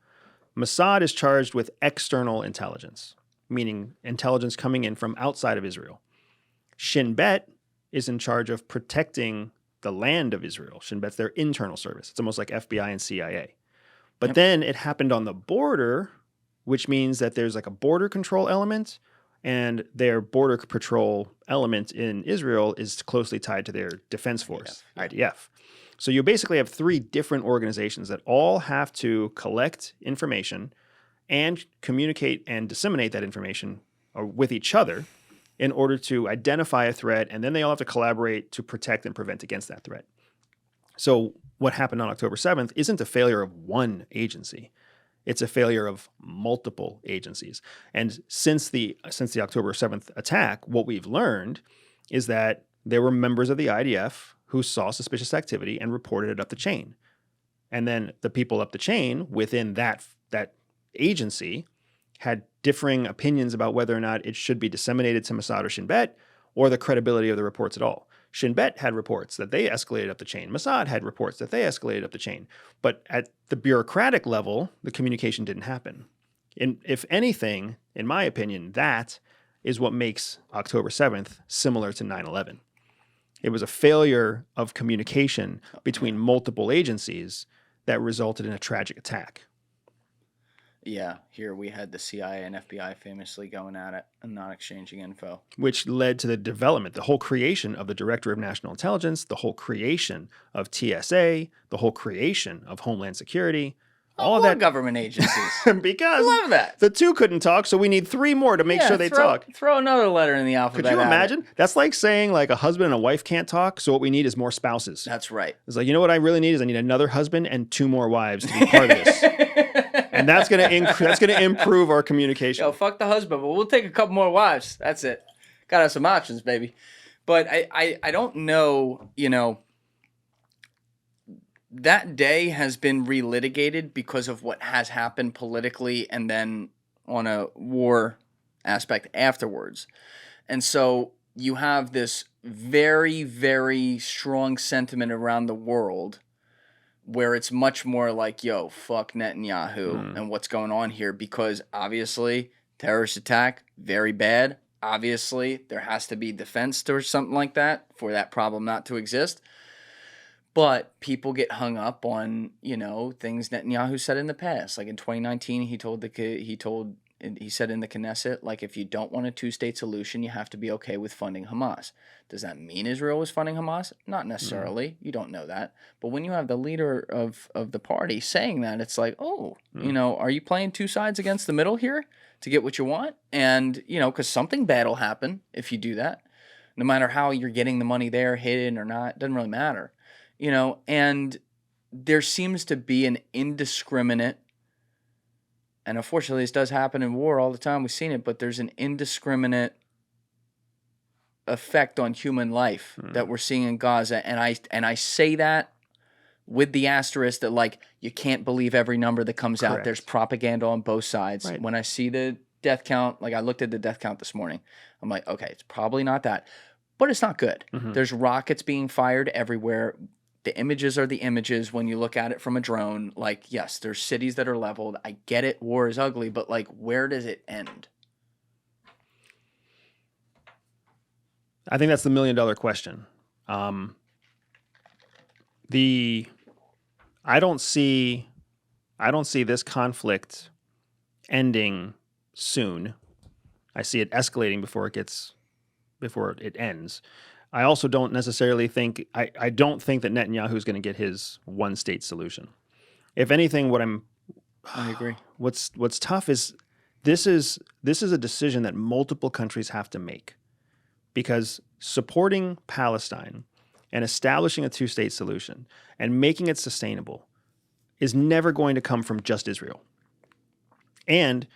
[SPEAKER 1] Mossad is charged with external intelligence, meaning intelligence coming in from outside of Israel. Shin Bet is in charge of protecting the land of Israel. Shin Bet's their internal service. It's almost like FBI and CIA. But then it happened on the border, which means that there's like a border control element, and their border patrol element in Israel is closely tied to their defense force, IDF. So you basically have three different organizations that all have to collect information and communicate and disseminate that information with each other in order to identify a threat, and then they all have to collaborate to protect and prevent against that threat. So what happened on October 7th isn't a failure of one agency. It's a failure of multiple agencies. And since the October 7th attack, what we've learned is that there were members of the IDF who saw suspicious activity and reported it up the chain. And then the people up the chain within that agency had differing opinions about whether or not it should be disseminated to Mossad or Shin Bet, or the credibility of the reports at all. Shin Bet had reports that they escalated up the chain. Mossad had reports that they escalated up the chain. But at the bureaucratic level, the communication didn't happen. And if anything, in my opinion, that is what makes October 7th similar to 9/11. It was a failure of communication between multiple agencies that resulted in a tragic attack.
[SPEAKER 2] Yeah, here we had the CIA and FBI famously going at it and not exchanging info.
[SPEAKER 1] Which led to the development, the whole creation of the Director of National Intelligence, the whole creation of TSA, the whole creation of Homeland Security. All of that
[SPEAKER 2] government agencies.
[SPEAKER 1] because
[SPEAKER 2] Love that.
[SPEAKER 1] the two couldn't talk, so we need three more to make sure they talk.
[SPEAKER 2] Throw another letter in the alphabet.
[SPEAKER 1] Could you
[SPEAKER 2] at
[SPEAKER 1] imagine?
[SPEAKER 2] it.
[SPEAKER 1] That's like saying like a husband and a wife can't talk, so what we need is more spouses.
[SPEAKER 2] That's right.
[SPEAKER 1] It's like, you know what I really need is I need another husband and 2 more wives to be part of this. And that's gonna improve our communication.
[SPEAKER 2] Yo, fuck the husband, but we'll take a couple more wives. That's it. Gotta have some options, baby. But I don't know, you know, that day has been relitigated because of what has happened politically and then on a war aspect afterwards. And so you have this very, very strong sentiment around the world where it's much more like, yo, fuck Netanyahu and what's going on here, because obviously terrorist attack, very bad. Obviously there has to be defense or something like that for that problem not to exist. But people get hung up on, you know, things Netanyahu said in the past. Like in 2019, he said in the Knesset, like, if you don't want a 2-state solution, you have to be okay with funding Hamas. Does that mean Israel was funding Hamas? Not necessarily. You don't know that. But when you have the leader of the party saying that, it's like, oh, you know, are you playing 2 sides against the middle here to get what you want? And, you know, because something bad will happen if you do that. No matter how you're getting the money there, hidden or not, doesn't really matter. You know, and there seems to be an indiscriminate, and unfortunately this does happen in war all the time, we've seen it, but there's an indiscriminate effect on human life that we're seeing in Gaza. And I say that with the asterisk that, like, you can't believe every number that comes out. There's propaganda on both sides.
[SPEAKER 1] Right.
[SPEAKER 2] When I see the death count, like I looked at the death count this morning, I'm like, okay, it's probably not that. But it's not good. There's rockets being fired everywhere. The images are the images when you look at it from a drone. Like, yes, there's cities that are leveled. I get it. War is ugly. But, like, where does it end?
[SPEAKER 1] I think that's the $1 million question. I don't see this conflict ending soon. I see it escalating before it ends. I also don't necessarily think I don't think that Netanyahu is going to get his 1-state solution. If anything,
[SPEAKER 2] I agree.
[SPEAKER 1] What's tough is this is a decision that multiple countries have to make, because supporting Palestine and establishing a 2-state solution and making it sustainable is never going to come from just Israel. And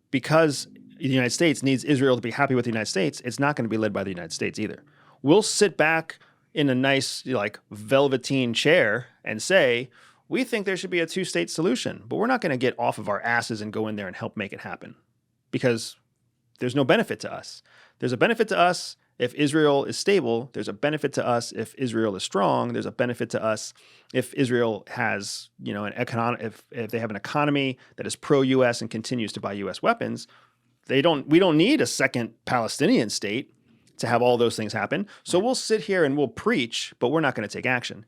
[SPEAKER 1] because the United States needs Israel to be happy with the United States, it's not going to be led by the United States either. We'll sit back in a nice, like, velveteen chair and say, we think there should be a 2-state solution, but we're not going to get off of our asses and go in there and help make it happen, because there's no benefit to us. There's a benefit to us if Israel is stable. There's a benefit to us if Israel is strong. There's a benefit to us if Israel has, you know, if they have an economy that is pro-U.S. and continues to buy U.S. weapons. We don't need a second Palestinian state to have all those things happen. So we'll sit here and we'll preach, but we're not going to take action.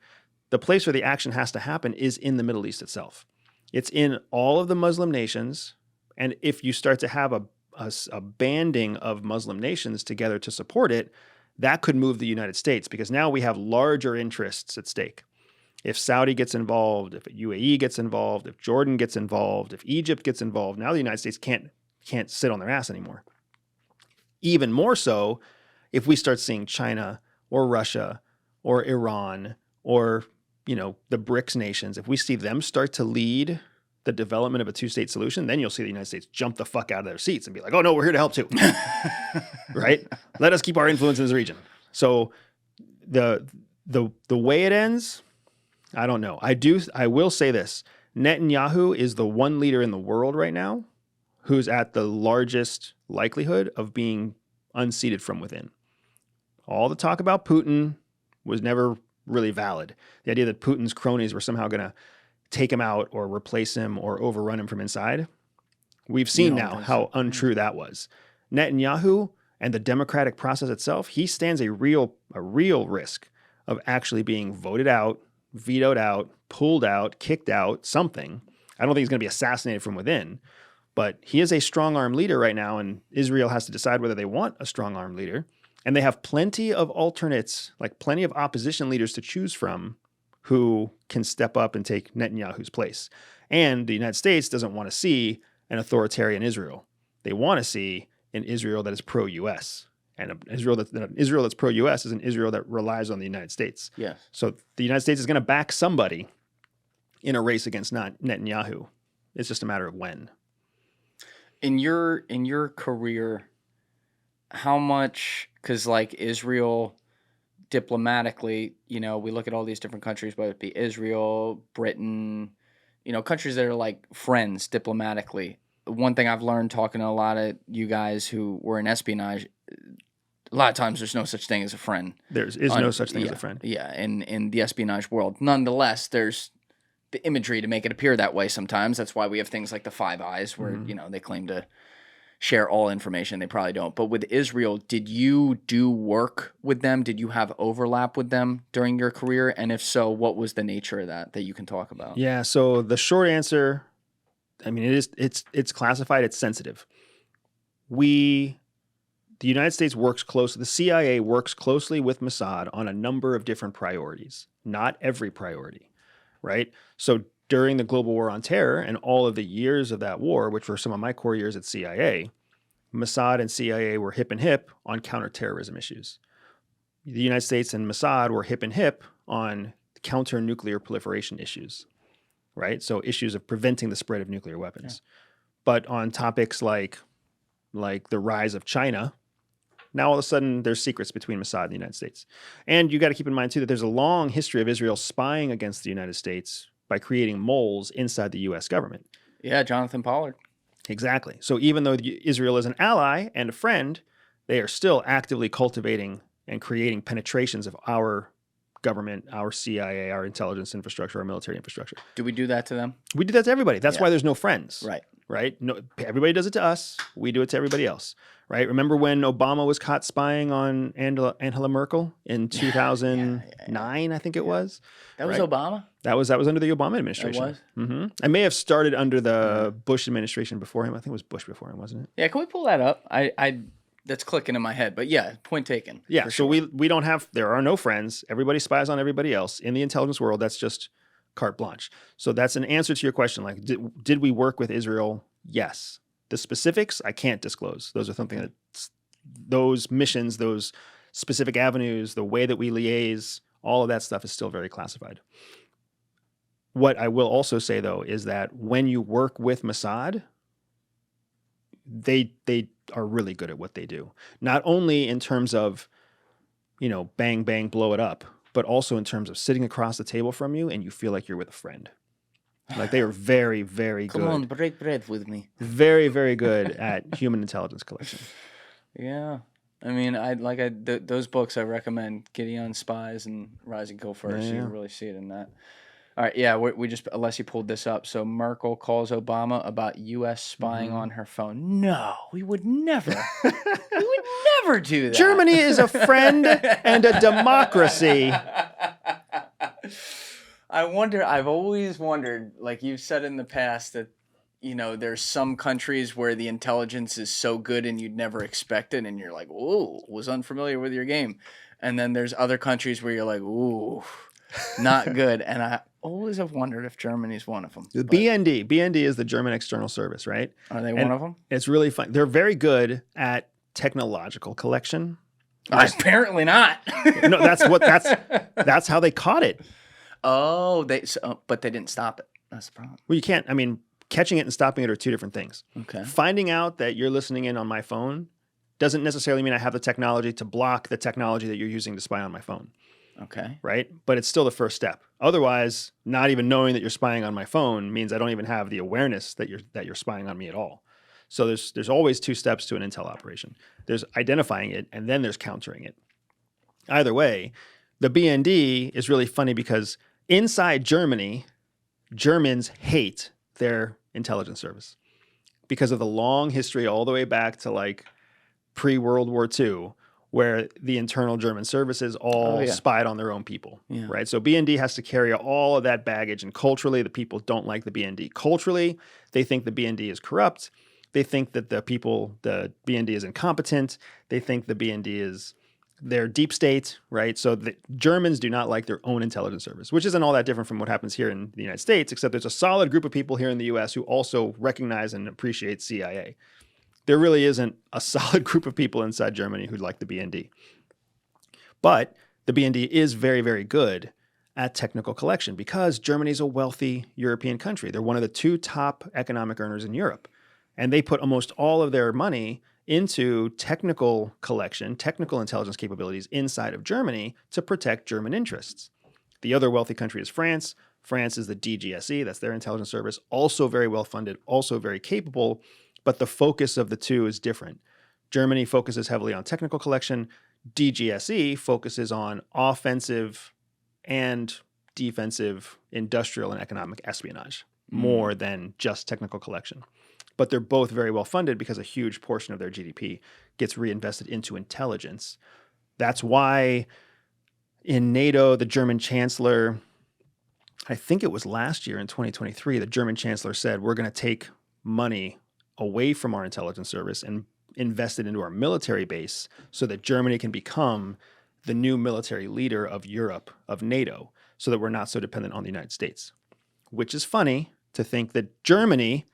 [SPEAKER 1] The place where the action has to happen is in the Middle East itself. It's in all of the Muslim nations. And if you start to have a banding of Muslim nations together to support it, that could move the United States, because now we have larger interests at stake. If Saudi gets involved, if UAE gets involved, if Jordan gets involved, if Egypt gets involved, now the United States can't sit on their ass anymore. Even more so if we start seeing China or Russia or Iran or, you know, the BRICS nations, if we see them start to lead the development of a 2-state solution, then you'll see the United States jump the fuck out of their seats and be like, oh no, we're here to help too. Right? Let us keep our influence in this region. So the way it ends, I don't know. I will say this. Netanyahu is the one leader in the world right now who's at the largest likelihood of being unseated from within. All the talk about Putin was never really valid. The idea that Putin's cronies were somehow going to take him out or replace him or overrun him from inside. We've seen now how untrue that was. Netanyahu and the democratic process itself, he stands a real risk of actually being voted out, vetoed out, pulled out, kicked out, something. I don't think he's going to be assassinated from within, but he is a strong-arm leader right now, and Israel has to decide whether they want a strong-arm leader. And they have plenty of alternates, like plenty of opposition leaders to choose from who can step up and take Netanyahu's place. And the United States doesn't want to see an authoritarian Israel. They want to see an Israel that is pro-U.S. And an Israel that's pro-U.S. is an Israel that relies on the United States.
[SPEAKER 2] Yes.
[SPEAKER 1] So the United States is going to back somebody in a race against Netanyahu. It's just a matter of when.
[SPEAKER 2] In your career, how much, because like Israel diplomatically, we look at all these different countries, whether it be Israel, Britain, countries that are like friends diplomatically. One thing I've learned talking to a lot of you guys who were in espionage, a lot of times there's no such thing as a friend.
[SPEAKER 1] There is no such thing as a friend.
[SPEAKER 2] Yeah, in the espionage world. Nonetheless, there's the imagery to make it appear that way sometimes. That's why we have things like the Five Eyes where, they claim to share all information. They probably don't. But with Israel, did you do work with them? Did you have overlap with them during your career? And if so, what was the nature of that you can talk about?
[SPEAKER 1] Yeah, so the short answer, I mean, it's classified, it's sensitive. The United States works closely, the CIA works closely with Mossad on a number of different priorities, not every priority, right? So during the global war on terror and all of the years of that war, which were some of my core years at CIA, Mossad and CIA were hip and hip on counterterrorism issues. The United States and Mossad were hip and hip on counter-nuclear proliferation issues, right? So issues of preventing the spread of nuclear weapons. Yeah. But on topics like the rise of China, now all of a sudden there's secrets between Mossad and the United States. And you got to keep in mind too that there's a long history of Israel spying against the United States by creating moles inside the U.S. government.
[SPEAKER 2] Yeah, Jonathan Pollard.
[SPEAKER 1] Exactly. So even though Israel is an ally and a friend, they are still actively cultivating and creating penetrations of our government, our CIA, our intelligence infrastructure, our military infrastructure.
[SPEAKER 2] Do we do that to them?
[SPEAKER 1] We do that to everybody. That's why there's no friends.
[SPEAKER 2] Right.
[SPEAKER 1] No, everybody does it to us. We do it to everybody else. Right. Remember when Obama was caught spying on Angela Merkel in 2009, I think it was?
[SPEAKER 2] That was Obama?
[SPEAKER 1] That was under the Obama administration.
[SPEAKER 2] It was?
[SPEAKER 1] Mm-hmm. I may have started under the Bush administration before him. I think it was Bush before him, wasn't it?
[SPEAKER 2] Yeah, can we pull that up? That's clicking in my head. But yeah, point taken.
[SPEAKER 1] Yeah, so we don't have, there are no friends. Everybody spies on everybody else. In the intelligence world, that's just carte blanche. So that's an answer to your question. Like, did we work with Israel? Yes. The specifics, I can't disclose. Those are something that, those missions, those specific avenues, the way that we liaise, all of that stuff is still very classified. What I will also say, though, is that when you work with Mossad, they are really good at what they do. Not only in terms of, bang, bang, blow it up, but also in terms of sitting across the table from you and you feel like you're with a friend. Like they are very, very good.
[SPEAKER 2] Come on, break bread with me.
[SPEAKER 1] Very, very good at human intelligence collection.
[SPEAKER 2] Yeah. I mean, those books I recommend, Gideon Spies and Rise and Go First. You can really see it in that. All right, yeah, we just, unless you pulled this up. So Merkel calls Obama about U.S. spying on her phone. No, we would never. We would never do that.
[SPEAKER 1] Germany is a friend and a democracy.
[SPEAKER 2] I've always wondered, like you've said in the past, that, there's some countries where the intelligence is so good and you'd never expect it. And you're like, ooh, was unfamiliar with your game. And then there's other countries where you're like, ooh, not good. And I always have wondered if Germany's one of them.
[SPEAKER 1] The BND is the German External Service, right?
[SPEAKER 2] Are they one of them?
[SPEAKER 1] It's really fun. They're very good at technological collection.
[SPEAKER 2] Apparently not.
[SPEAKER 1] No, that's how they caught it.
[SPEAKER 2] Oh, but they didn't stop it. That's the problem.
[SPEAKER 1] Well, you can't. I mean, catching it and stopping it are two different things.
[SPEAKER 2] Okay.
[SPEAKER 1] Finding out that you're listening in on my phone doesn't necessarily mean I have the technology to block the technology that you're using to spy on my phone.
[SPEAKER 2] Okay.
[SPEAKER 1] Right? But it's still the first step. Otherwise, not even knowing that you're spying on my phone means I don't even have the awareness that you're spying on me at all. So there's always two steps to an intel operation. There's identifying it, and then there's countering it. Either way, the BND is really funny because inside Germany, Germans hate their intelligence service because of the long history all the way back to like pre-World War II, where the internal German services all spied on their own people, right? So BND has to carry all of that baggage, and culturally, the people don't like the BND. Culturally, they think the BND is corrupt. They think that the BND is incompetent. They think the BND is their deep state, right? So the Germans do not like their own intelligence service, which isn't all that different from what happens here in the United States, except there's a solid group of people here in the US who also recognize and appreciate CIA. There really isn't a solid group of people inside Germany who like the BND. But the BND is very, very good at technical collection because Germany is a wealthy European country. They're one of the 2 top economic earners in Europe. And they put almost all of their money into technical collection, technical intelligence capabilities inside of Germany to protect German interests. The other wealthy country is France. France is the DGSE, that's their intelligence service, also very well funded, also very capable, but the focus of the 2 is different. Germany focuses heavily on technical collection. DGSE focuses on offensive and defensive industrial and economic espionage more than just technical collection. But they're both very well funded because a huge portion of their GDP gets reinvested into intelligence. That's why in NATO, the German chancellor, I think it was last year in 2023, the German chancellor said, we're going to take money away from our intelligence service and invest it into our military base so that Germany can become the new military leader of Europe, of NATO, so that we're not so dependent on the United States. Which is funny to think that Germany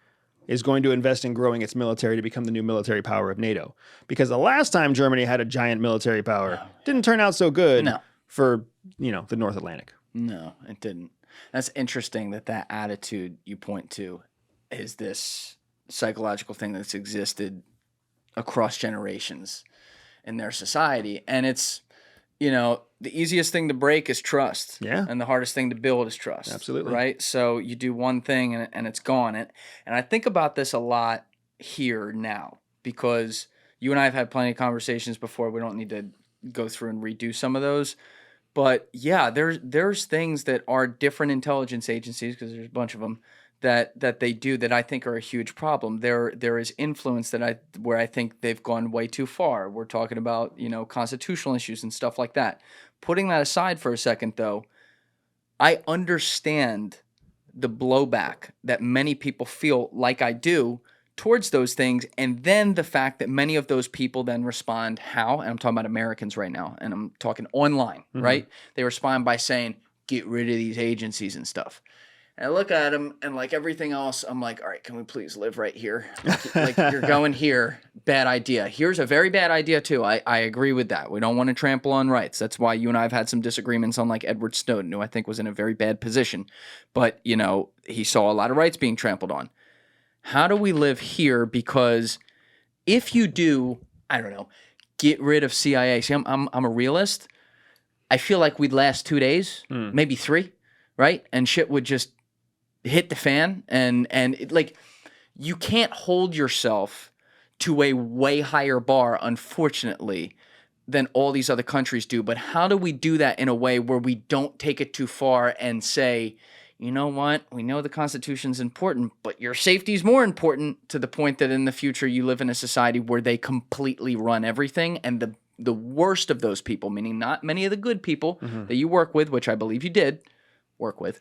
[SPEAKER 1] is going to invest in growing its military to become the new military power of NATO. Because the last time Germany had a giant military power, didn't turn out so good for, the North Atlantic.
[SPEAKER 2] No, it didn't. That's interesting that attitude you point to is this psychological thing that's existed across generations in their society. And it's, the easiest thing to break is trust.
[SPEAKER 1] Yeah.
[SPEAKER 2] And the hardest thing to build is trust.
[SPEAKER 1] Absolutely.
[SPEAKER 2] Right? So you do one thing and it's gone. And I think about this a lot here now because you and I have had plenty of conversations before. We don't need to go through and redo some of those. But yeah, there's things that are different intelligence agencies, because there's a bunch of them, that they do that I think are a huge problem. There is influence where I think they've gone way too far. We're talking about, constitutional issues and stuff like that. Putting that aside for a second though, I understand the blowback that many people feel like I do towards those things, and then the fact that many of those people then respond how, and I'm talking about Americans right now, and I'm talking online, right? They respond by saying, get rid of these agencies and stuff. And I look at them, and like everything else, I'm like, all right, can we please live right here? Like you're going here, bad idea. Here's a very bad idea too. I agree with that. We don't want to trample on rights. That's why you and I have had some disagreements on like Edward Snowden, who I think was in a very bad position. But, he saw a lot of rights being trampled on. How do we live here? Because if you do, I don't know, get rid of CIA. See, I'm a realist. I feel like we'd last 2 days, maybe 3, right? And shit would just hit the fan, and you can't hold yourself to a way higher bar, unfortunately, than all these other countries do. But how do we do that in a way where we don't take it too far and say, you know what, we know the Constitution's important, but your safety's more important, to the point that in the future you live in a society where they completely run everything, and the worst of those people, meaning not many of the good people that you work with, which I believe you did work with,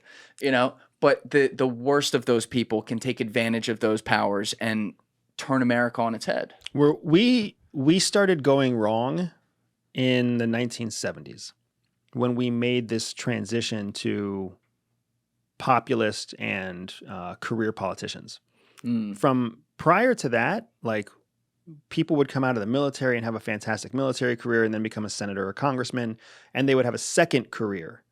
[SPEAKER 2] but the worst of those people can take advantage of those powers and turn America on its head.
[SPEAKER 1] We started going wrong in the 1970s when we made this transition to populist and career politicians. From prior to that, like, people would come out of the military and have a fantastic military career and then become a senator or congressman, and they would have a second career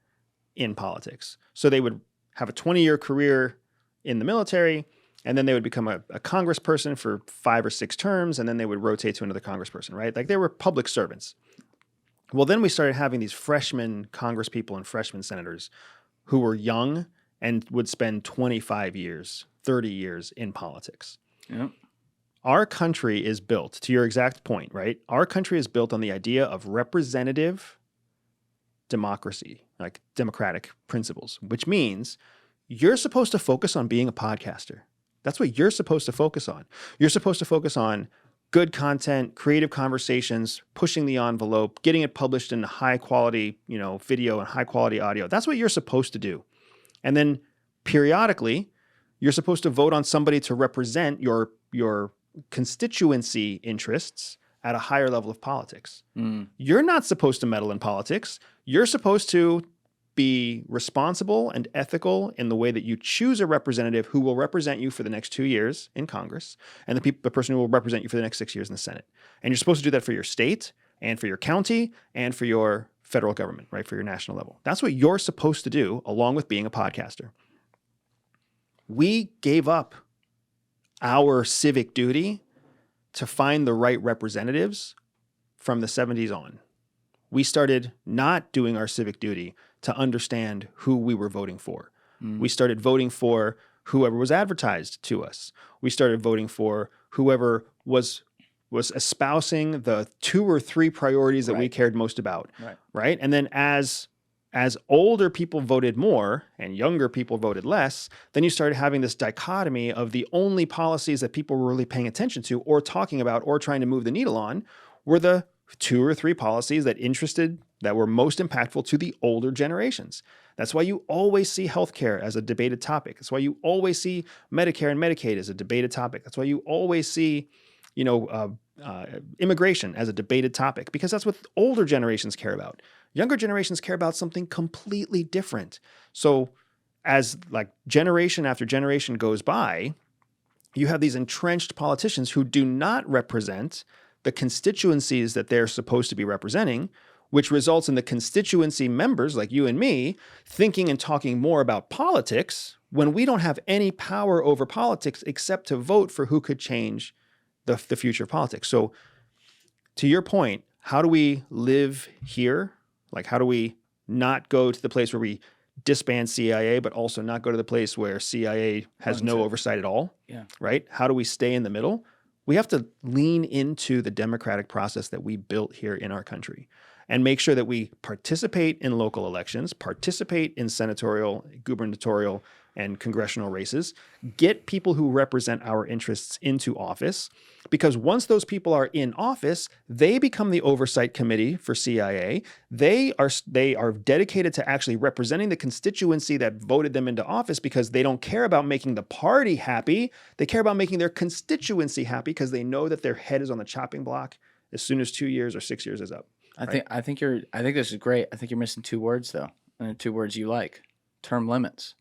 [SPEAKER 1] in politics. So they would have a 20-year career in the military, and then they would become a congressperson for 5 or 6 terms, and then they would rotate to another congressperson, right? Like, they were public servants. Well, then we started having these freshman congresspeople and freshman senators who were young and would spend 25 years, 30 years in politics.
[SPEAKER 2] Yep.
[SPEAKER 1] Our country is built, to your exact point, right? Our country is built on the idea of representative democracy, like democratic principles, which means you're supposed to focus on being a podcaster. That's what you're supposed to focus on. You're supposed to focus on good content, creative conversations, pushing the envelope, getting it published in high quality, video and high quality audio. That's what you're supposed to do. And then periodically, you're supposed to vote on somebody to represent your constituency interests at a higher level of politics. You're not supposed to meddle in politics. You're supposed to be responsible and ethical in the way that you choose a representative who will represent you for the next 2 years in Congress and the person who will represent you for the next 6 years in the Senate. And you're supposed to do that for your state and for your county and for your federal government, right? For your national level. That's what you're supposed to do along with being a podcaster. We gave up our civic duty to find the right representatives from the 70s on. We started not doing our civic duty to understand who we were voting for. We started voting for whoever was advertised to us. We started voting for whoever was espousing the 2 or 3 priorities that we cared most about, right? And then as older people voted more and younger people voted less, then you started having this dichotomy of the only policies that people were really paying attention to or talking about or trying to move the needle on were the 2 or 3 policies that were most impactful to the older generations. That's why you always see healthcare as a debated topic. That's why you always see Medicare and Medicaid as a debated topic. That's why you always see, immigration as a debated topic, because that's what older generations care about. Younger generations care about something completely different. So as generation after generation goes by, you have these entrenched politicians who do not represent the constituencies that they're supposed to be representing, which results in the constituency members like you and me thinking and talking more about politics when we don't have any power over politics except to vote for who could change the future of politics. So to your point, how do we live here? How do we not go to the place where we disband CIA, but also not go to the place where CIA has no oversight at all?
[SPEAKER 2] Yeah.
[SPEAKER 1] Right? How do we stay in the middle? We have to lean into the democratic process that we built here in our country and make sure that we participate in local elections, participate in senatorial, gubernatorial, and congressional races, get people who represent our interests into office, because once those people are in office, they become the oversight committee for CIA. They are dedicated to actually representing the constituency that voted them into office, because they don't care about making the party happy. They care about making their constituency happy, because they know that their head is on the chopping block as soon as 2 years or 6 years is up.
[SPEAKER 2] I think this is great. I think you're missing 2 words though, and the 2 words you like: term limits.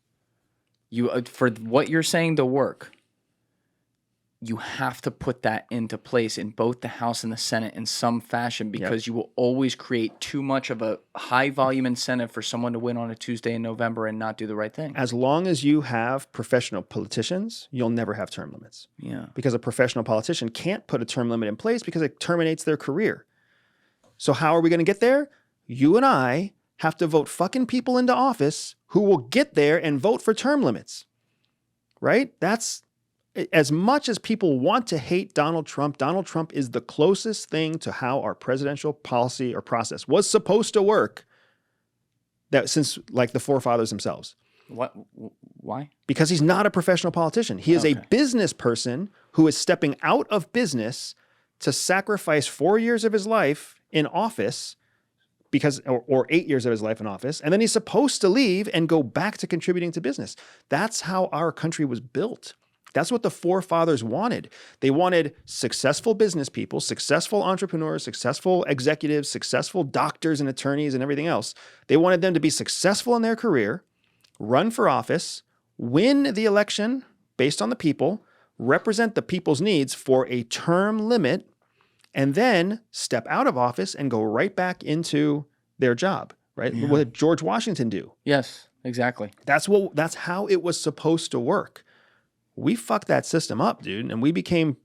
[SPEAKER 2] For what you're saying to work, you have to put that into place in both the House and the Senate in some fashion, because you will always create too much of a high volume incentive for someone to win on a Tuesday in November and not do the right thing.
[SPEAKER 1] As long as you have professional politicians, you'll never have term limits.
[SPEAKER 2] Yeah.
[SPEAKER 1] Because a professional politician can't put a term limit in place because it terminates their career. So how are we going to get there? You and I have to vote fucking people into office who will get there and vote for term limits, right? That's, as much as people want to hate Donald Trump is the closest thing to how our presidential policy or process was supposed to work that since the forefathers themselves.
[SPEAKER 2] What? Why?
[SPEAKER 1] Because he's not a professional politician. He is a business person who is stepping out of business to sacrifice 4 years of his life in office, or 8 years of his life in office, and then he's supposed to leave and go back to contributing to business. That's how our country was built. That's what the forefathers wanted. They wanted successful business people, successful entrepreneurs, successful executives, successful doctors and attorneys and everything else. They wanted them to be successful in their career, run for office, win the election based on the people, represent the people's needs for a term limit, and then step out of office and go right back into their job, right? Yeah. What did George Washington do?
[SPEAKER 2] Yes, exactly.
[SPEAKER 1] That's how it was supposed to work. We fucked that system up, dude, and we became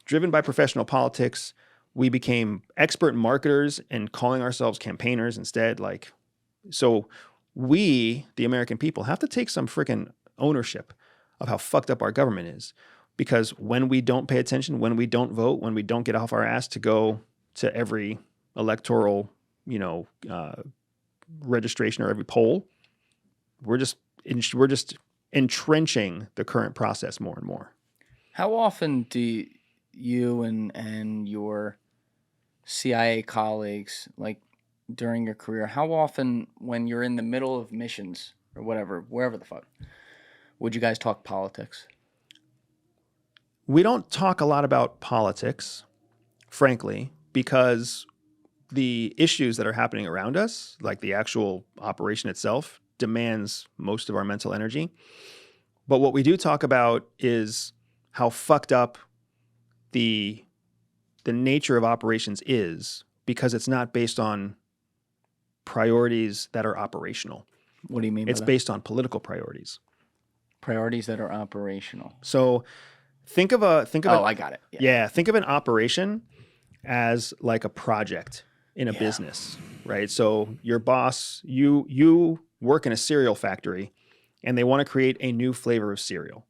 [SPEAKER 1] driven by professional politics. We became expert marketers and calling ourselves campaigners instead. So we, the American people, have to take some freaking ownership of how fucked up our government is. Because when we don't pay attention, when we don't vote, when we don't get off our ass to go to every electoral, registration or every poll, we're just entrenching the current process more and more.
[SPEAKER 2] How often do you and your CIA colleagues, like during your career, how often when you're in the middle of missions or whatever, wherever the fuck, would you guys talk politics?
[SPEAKER 1] We don't talk a lot about politics, frankly, because the issues that are happening around us, like the actual operation itself, demands most of our mental energy. But what we do talk about is how fucked up the nature of operations is, because it's not based on priorities that are operational.
[SPEAKER 2] What do you mean by
[SPEAKER 1] It's
[SPEAKER 2] that?
[SPEAKER 1] based on political priorities.
[SPEAKER 2] Priorities that are operational.
[SPEAKER 1] So think of
[SPEAKER 2] I got it.
[SPEAKER 1] yeah, think of an operation as like a project in a business, right? So your boss, you work in a cereal factory and they want to create a new flavor of cereal.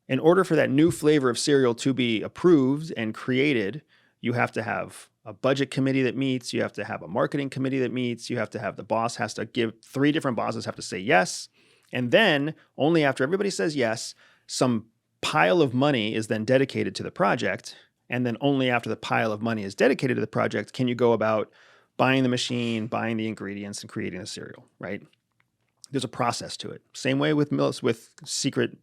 [SPEAKER 1] In order for that new flavor of cereal to be approved and created, you have to have a budget committee that meets, you have to have a marketing committee that meets, you have to have the boss has to give 3 different bosses have to say yes. And then only after everybody says yes, some pile of money is then dedicated to the project. And then only after the pile of money is dedicated to the project can you go about buying the machine, buying the ingredients, and creating the cereal, right? There's a process to it. Same way with secret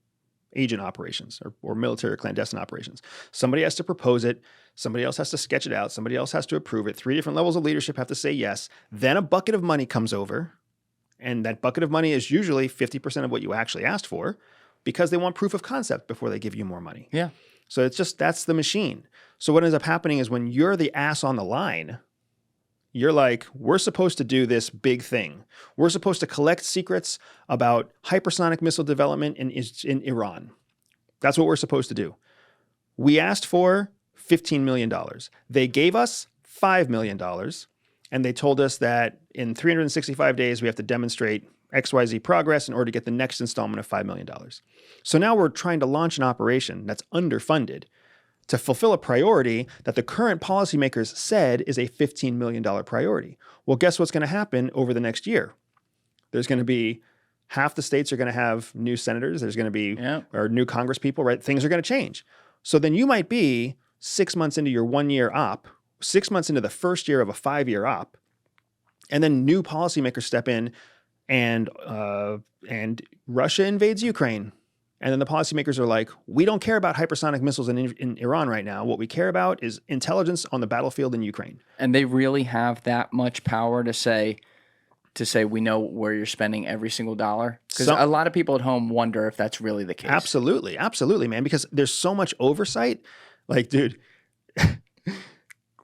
[SPEAKER 1] agent operations or military or clandestine operations. Somebody has to propose it. Somebody else has to sketch it out. Somebody else has to approve it. 3 different levels of leadership have to say yes. Then a bucket of money comes over. And that bucket of money is usually 50% of what you actually asked for, because they want proof of concept before they give you more money.
[SPEAKER 2] Yeah.
[SPEAKER 1] So it's just, that's the machine. So what ends up happening is when you're the ass on the line, you're like, we're supposed to do this big thing. We're supposed to collect secrets about hypersonic missile development in Iran. That's what we're supposed to do. We asked for $15 million. They gave us $5 million. And they told us that in 365 days, we have to demonstrate XYZ progress in order to get the next installment of $5 million. So now we're trying to launch an operation that's underfunded to fulfill a priority that the current policymakers said is a $15 million priority. Well, guess what's going to happen over the next year? There's going to be half the states are going to have new senators. There's going to be or new Congress people, right? Things are going to change. So then you might be 6 months into your 1-year op, 6 months into the first year of a 5-year op, and then new policymakers step in and Russia invades Ukraine. And then the policymakers are like, we don't care about hypersonic missiles in Iran right now. What we care about is intelligence on the battlefield in Ukraine.
[SPEAKER 2] And they really have that much power to say we know where you're spending every single dollar? Because a lot of people at home wonder if that's really the case.
[SPEAKER 1] Absolutely. Absolutely, man. Because there's so much oversight. Like, dude,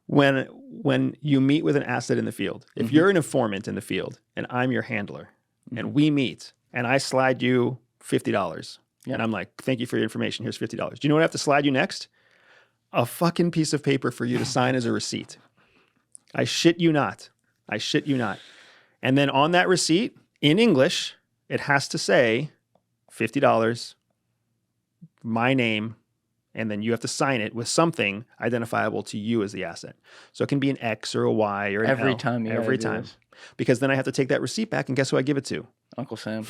[SPEAKER 1] when you meet with an asset in the field, if you're an informant in the field and I'm your handler and we meet and I slide you $50 and I'm like, thank you for your information. Here's $50. Do you know what I have to slide you next? A fucking piece of paper for you to sign as a receipt. I shit you not. I shit you not. And then on that receipt in English, it has to say $50, my name, and then you have to sign it with something identifiable to you as the asset. So it can be an X or a Y or an
[SPEAKER 2] every
[SPEAKER 1] L.
[SPEAKER 2] time.
[SPEAKER 1] Every time. Because then I have to take that receipt back and guess who I give it to?
[SPEAKER 2] Uncle Sam.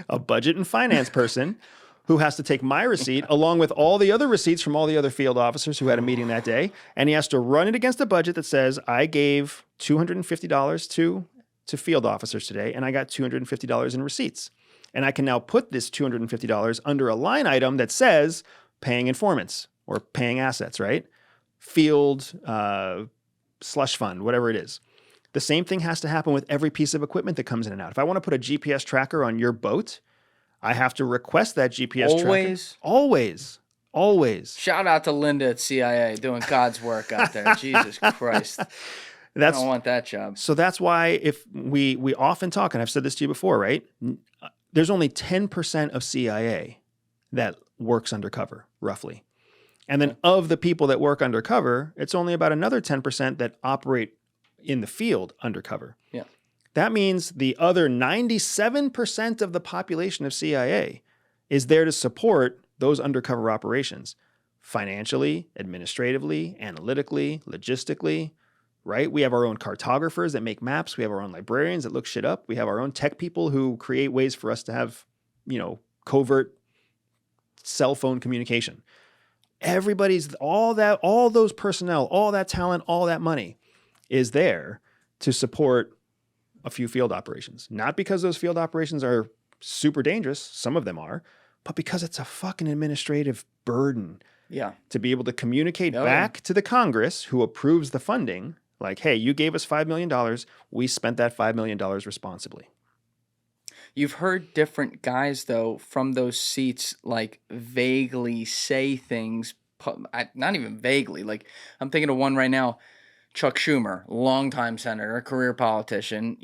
[SPEAKER 1] A budget and finance person who has to take my receipt along with all the other receipts from all the other field officers who had a meeting that day. And he has to run it against a budget that says, I gave $250 to field officers today, and I got $250 in receipts. And I can now put this $250 under a line item that says paying informants or paying assets, right? Field, slush fund, whatever it is. The same thing has to happen with every piece of equipment that comes in and out. If I want to put a GPS tracker on your boat, I have to request that GPS tracker. Always.
[SPEAKER 2] Shout out to Linda at CIA doing God's work out there. Jesus Christ. I don't want that job.
[SPEAKER 1] So that's why if we often talk, and I've said this to you before, right? There's only 10% of CIA that works undercover, roughly. And then of the people that work undercover, it's only about another 10% that operate in the field undercover.
[SPEAKER 2] Yeah.
[SPEAKER 1] That means the other 97% of the population of CIA is there to support those undercover operations financially, administratively, analytically, logistically, right? We have our own cartographers that make maps. We have our own librarians that look shit up. We have our own tech people who create ways for us to have, covert cell phone communication. all those personnel, all that talent, all that money is there to support a few field operations. Not because those field operations are super dangerous, some of them are, but because it's a fucking administrative burden.
[SPEAKER 2] Yeah.
[SPEAKER 1] To be able to communicate back to the Congress who approves the funding, like, hey, you gave us $5 million. We spent that $5 million responsibly.
[SPEAKER 2] You've heard different guys, though, from those seats, like, vaguely say things, not even vaguely. Like, I'm thinking of one right now, Chuck Schumer, longtime senator, career politician,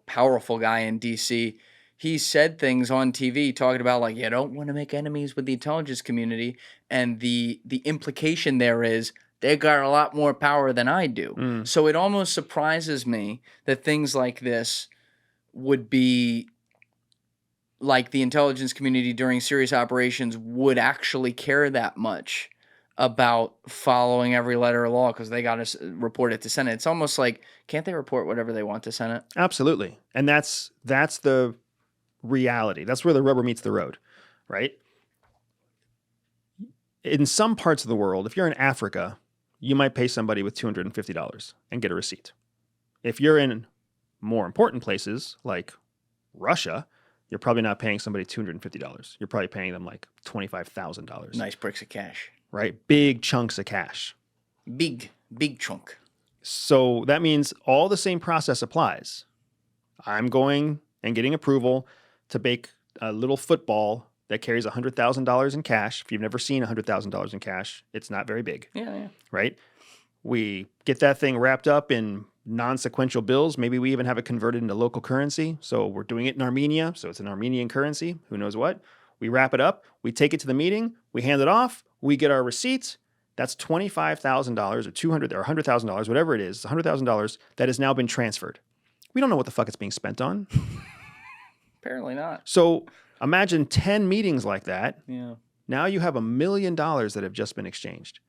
[SPEAKER 2] powerful guy in D.C., he said things on TV talking about, like, you don't want to make enemies with the intelligence community. And the implication there is they got a lot more power than I do. So it almost surprises me that things like this would be like the intelligence community during serious operations would actually care that much about following every letter of law because they got to report it to Senate. It's almost like, can't they report whatever they want to Senate?
[SPEAKER 1] Absolutely. And that's the reality. That's where the rubber meets the road, right? In some parts of the world, if you're in Africa, you might pay somebody with $250 and get a receipt. If you're in more important places like Russia, you're probably not paying somebody $250. You're probably paying them like $25,000.
[SPEAKER 2] Nice bricks of cash.
[SPEAKER 1] Right? Big chunks of cash.
[SPEAKER 2] Big chunk.
[SPEAKER 1] So that means all the same process applies. I'm going and getting approval to bake a little football that carries $100,000 in cash. If you've never seen $100,000 in cash, it's not very big.
[SPEAKER 2] Yeah.
[SPEAKER 1] Right? We get that thing wrapped up in non-sequential bills. Maybe we even have it converted into local currency. So we're doing it in Armenia. So it's an Armenian currency. Who knows what? We wrap it up. We take it to the meeting. We hand it off. We get our receipts. That's $25,000 or $200,000 or $100,000, whatever it is, $100,000 that has now been transferred. We don't know what the fuck it's being spent on.
[SPEAKER 2] Apparently not.
[SPEAKER 1] So imagine 10 meetings like that.
[SPEAKER 2] Yeah.
[SPEAKER 1] Now you have $1 million that have just been exchanged.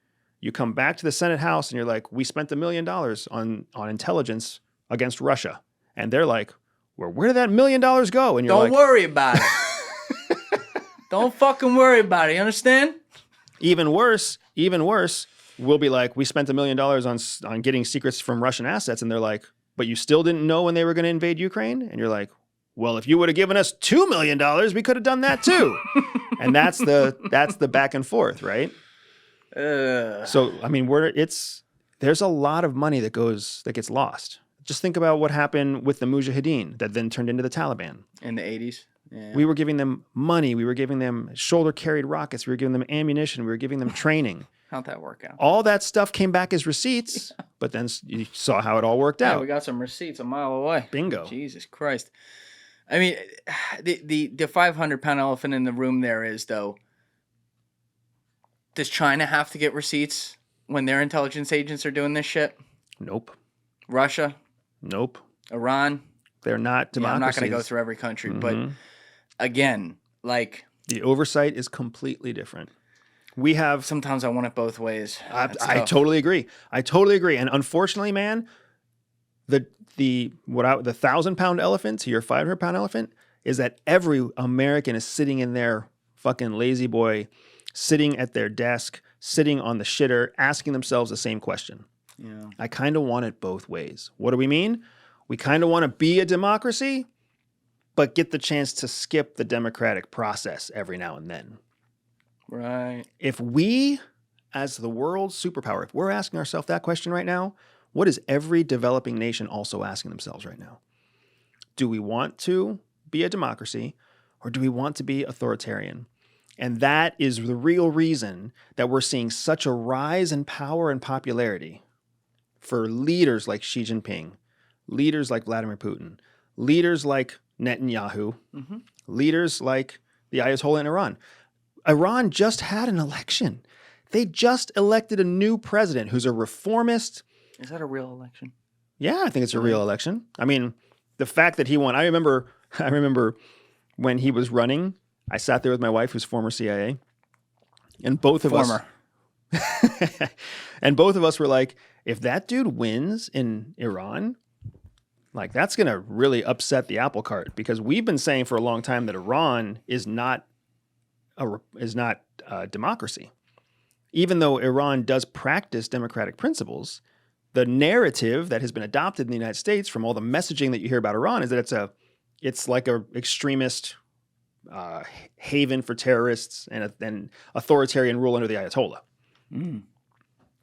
[SPEAKER 1] You come back to the Senate House and you're like, we spent $1 million on intelligence against Russia. And they're like, well, where did that $1 million go? And you're
[SPEAKER 2] Don't worry about it. Don't fucking worry about it. You understand?
[SPEAKER 1] Even worse, we'll be like, we spent $1 million on getting secrets from Russian assets. And they're like, but you still didn't know when they were going to invade Ukraine? And you're like, well, if you would have given us $2 million, we could have done that too. And that's the back and forth, right? So, I mean, there's a lot of money that gets lost. Just think about what happened with the Mujahideen that then turned into the Taliban.
[SPEAKER 2] In the 80s? Yeah.
[SPEAKER 1] We were giving them money. We were giving them shoulder-carried rockets. We were giving them ammunition. We were giving them training.
[SPEAKER 2] How'd that work out?
[SPEAKER 1] All that stuff came back as receipts, but then you saw how it all worked out.
[SPEAKER 2] We got some receipts a mile away.
[SPEAKER 1] Bingo.
[SPEAKER 2] Jesus Christ. I mean, the 500-pound elephant in the room there is, though, does China have to get receipts when their intelligence agents are doing this shit?
[SPEAKER 1] Nope.
[SPEAKER 2] Russia?
[SPEAKER 1] Nope.
[SPEAKER 2] Iran?
[SPEAKER 1] They're not democracies.
[SPEAKER 2] I'm not going to go through every country, but again, like...
[SPEAKER 1] The oversight is completely different. We have...
[SPEAKER 2] Sometimes I want it both ways.
[SPEAKER 1] I totally agree. And unfortunately, man, the 1,000-pound elephant to your 500-pound elephant is that every American is sitting in their fucking lazy boy, sitting at their desk, sitting on the shitter, asking themselves the same question.
[SPEAKER 2] Yeah.
[SPEAKER 1] I kind of want it both ways. What do we mean? We kind of want to be a democracy, but get the chance to skip the democratic process every now and then.
[SPEAKER 2] Right.
[SPEAKER 1] If we, as the world's superpower, if we're asking ourselves that question right now, what is every developing nation also asking themselves right now? Do we want to be a democracy or do we want to be authoritarian? And that is the real reason that we're seeing such a rise in power and popularity for leaders like Xi Jinping, leaders like Vladimir Putin, leaders like Netanyahu, leaders like the Ayatollah in Iran. Iran just had an election. They just elected a new president who's a reformist.
[SPEAKER 2] Is that a real election?
[SPEAKER 1] Yeah, I think it's a real election. I mean, the fact that he won, I remember when he was running, I sat there with my wife who's former CIA, and both of us were like, if that dude wins in Iran, like that's going to really upset the apple cart, because we've been saying for a long time that Iran is not a democracy. even though Iran does practice democratic principles, the narrative that has been adopted in the United States from all the messaging that you hear about Iran is that it's like a extremist haven for terrorists and authoritarian rule under the Ayatollah.
[SPEAKER 2] Mm.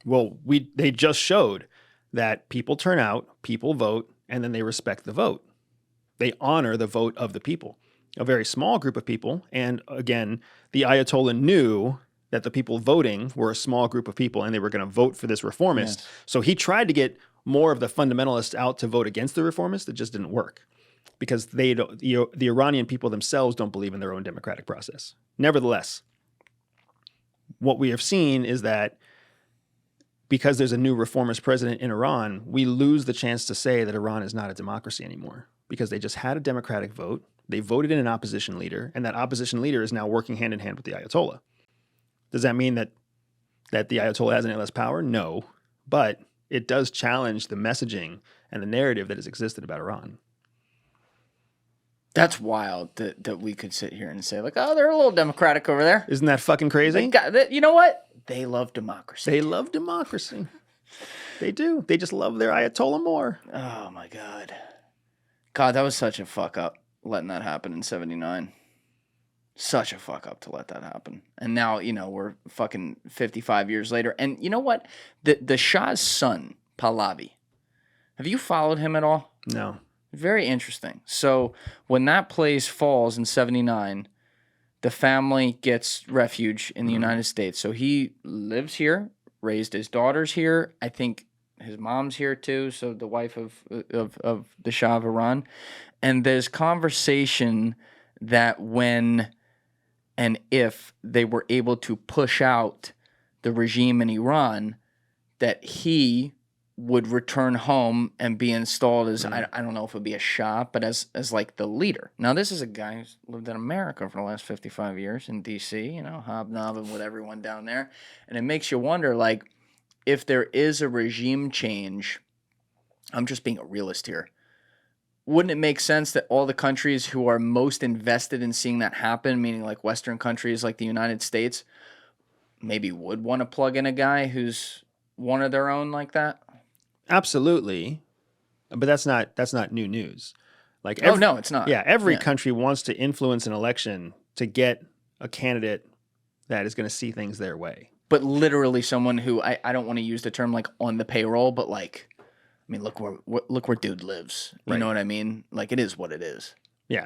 [SPEAKER 1] Well, they just showed that people turn out, people vote, and then they respect the vote. They honor the vote of the people. A very small group of people, and again, the Ayatollah knew that the people voting were a small group of people and they were going to vote for this reformist.
[SPEAKER 2] Yes.
[SPEAKER 1] So he tried to get more of the fundamentalists out to vote against the reformist. It just didn't work because the Iranian people themselves don't believe in their own democratic process. Nevertheless, what we have seen is that because there's a new reformist president in Iran, we lose the chance to say that Iran is not a democracy anymore because they just had a democratic vote. They voted in an opposition leader, and that opposition leader is now working hand in hand with the Ayatollah. Does that mean that the Ayatollah has any less power? No, but it does challenge the messaging and the narrative that has existed about Iran.
[SPEAKER 2] That's wild that we could sit here and say, like, oh, they're a little democratic over there.
[SPEAKER 1] Isn't that fucking crazy?
[SPEAKER 2] You know what? They love democracy.
[SPEAKER 1] They love democracy. They do. They just love their Ayatollah more.
[SPEAKER 2] Oh, my God. God, that was such a fuck up, letting that happen in 79. Such a fuck up to let that happen. And now, we're fucking 55 years later. And you know what? The Shah's son, Pahlavi, have you followed him at all?
[SPEAKER 1] No.
[SPEAKER 2] Very interesting. So when that place falls in 79, the family gets refuge in the United States. So he lives here, raised his daughters here. I think his mom's here too. So the wife of the Shah of Iran. And there's conversation that when and if they were able to push out the regime in Iran, that he would return home and be installed as, I don't know if it would be a Shah, but as like the leader. Now, this is a guy who's lived in America for the last 55 years in D.C., hobnobbing with everyone down there. And it makes you wonder, like, if there is a regime change, I'm just being a realist here, wouldn't it make sense that all the countries who are most invested in seeing that happen, meaning like Western countries like the United States, maybe would want to plug in a guy who's one of their own like that?
[SPEAKER 1] Absolutely. But that's not new news. Like
[SPEAKER 2] no, it's not.
[SPEAKER 1] Yeah, every country wants to influence an election to get a candidate that is going to see things their way.
[SPEAKER 2] But literally someone who, I don't want to use the term like on the payroll, but like, I mean, look where dude lives. You know what I mean? Like, it is what it is.
[SPEAKER 1] Yeah,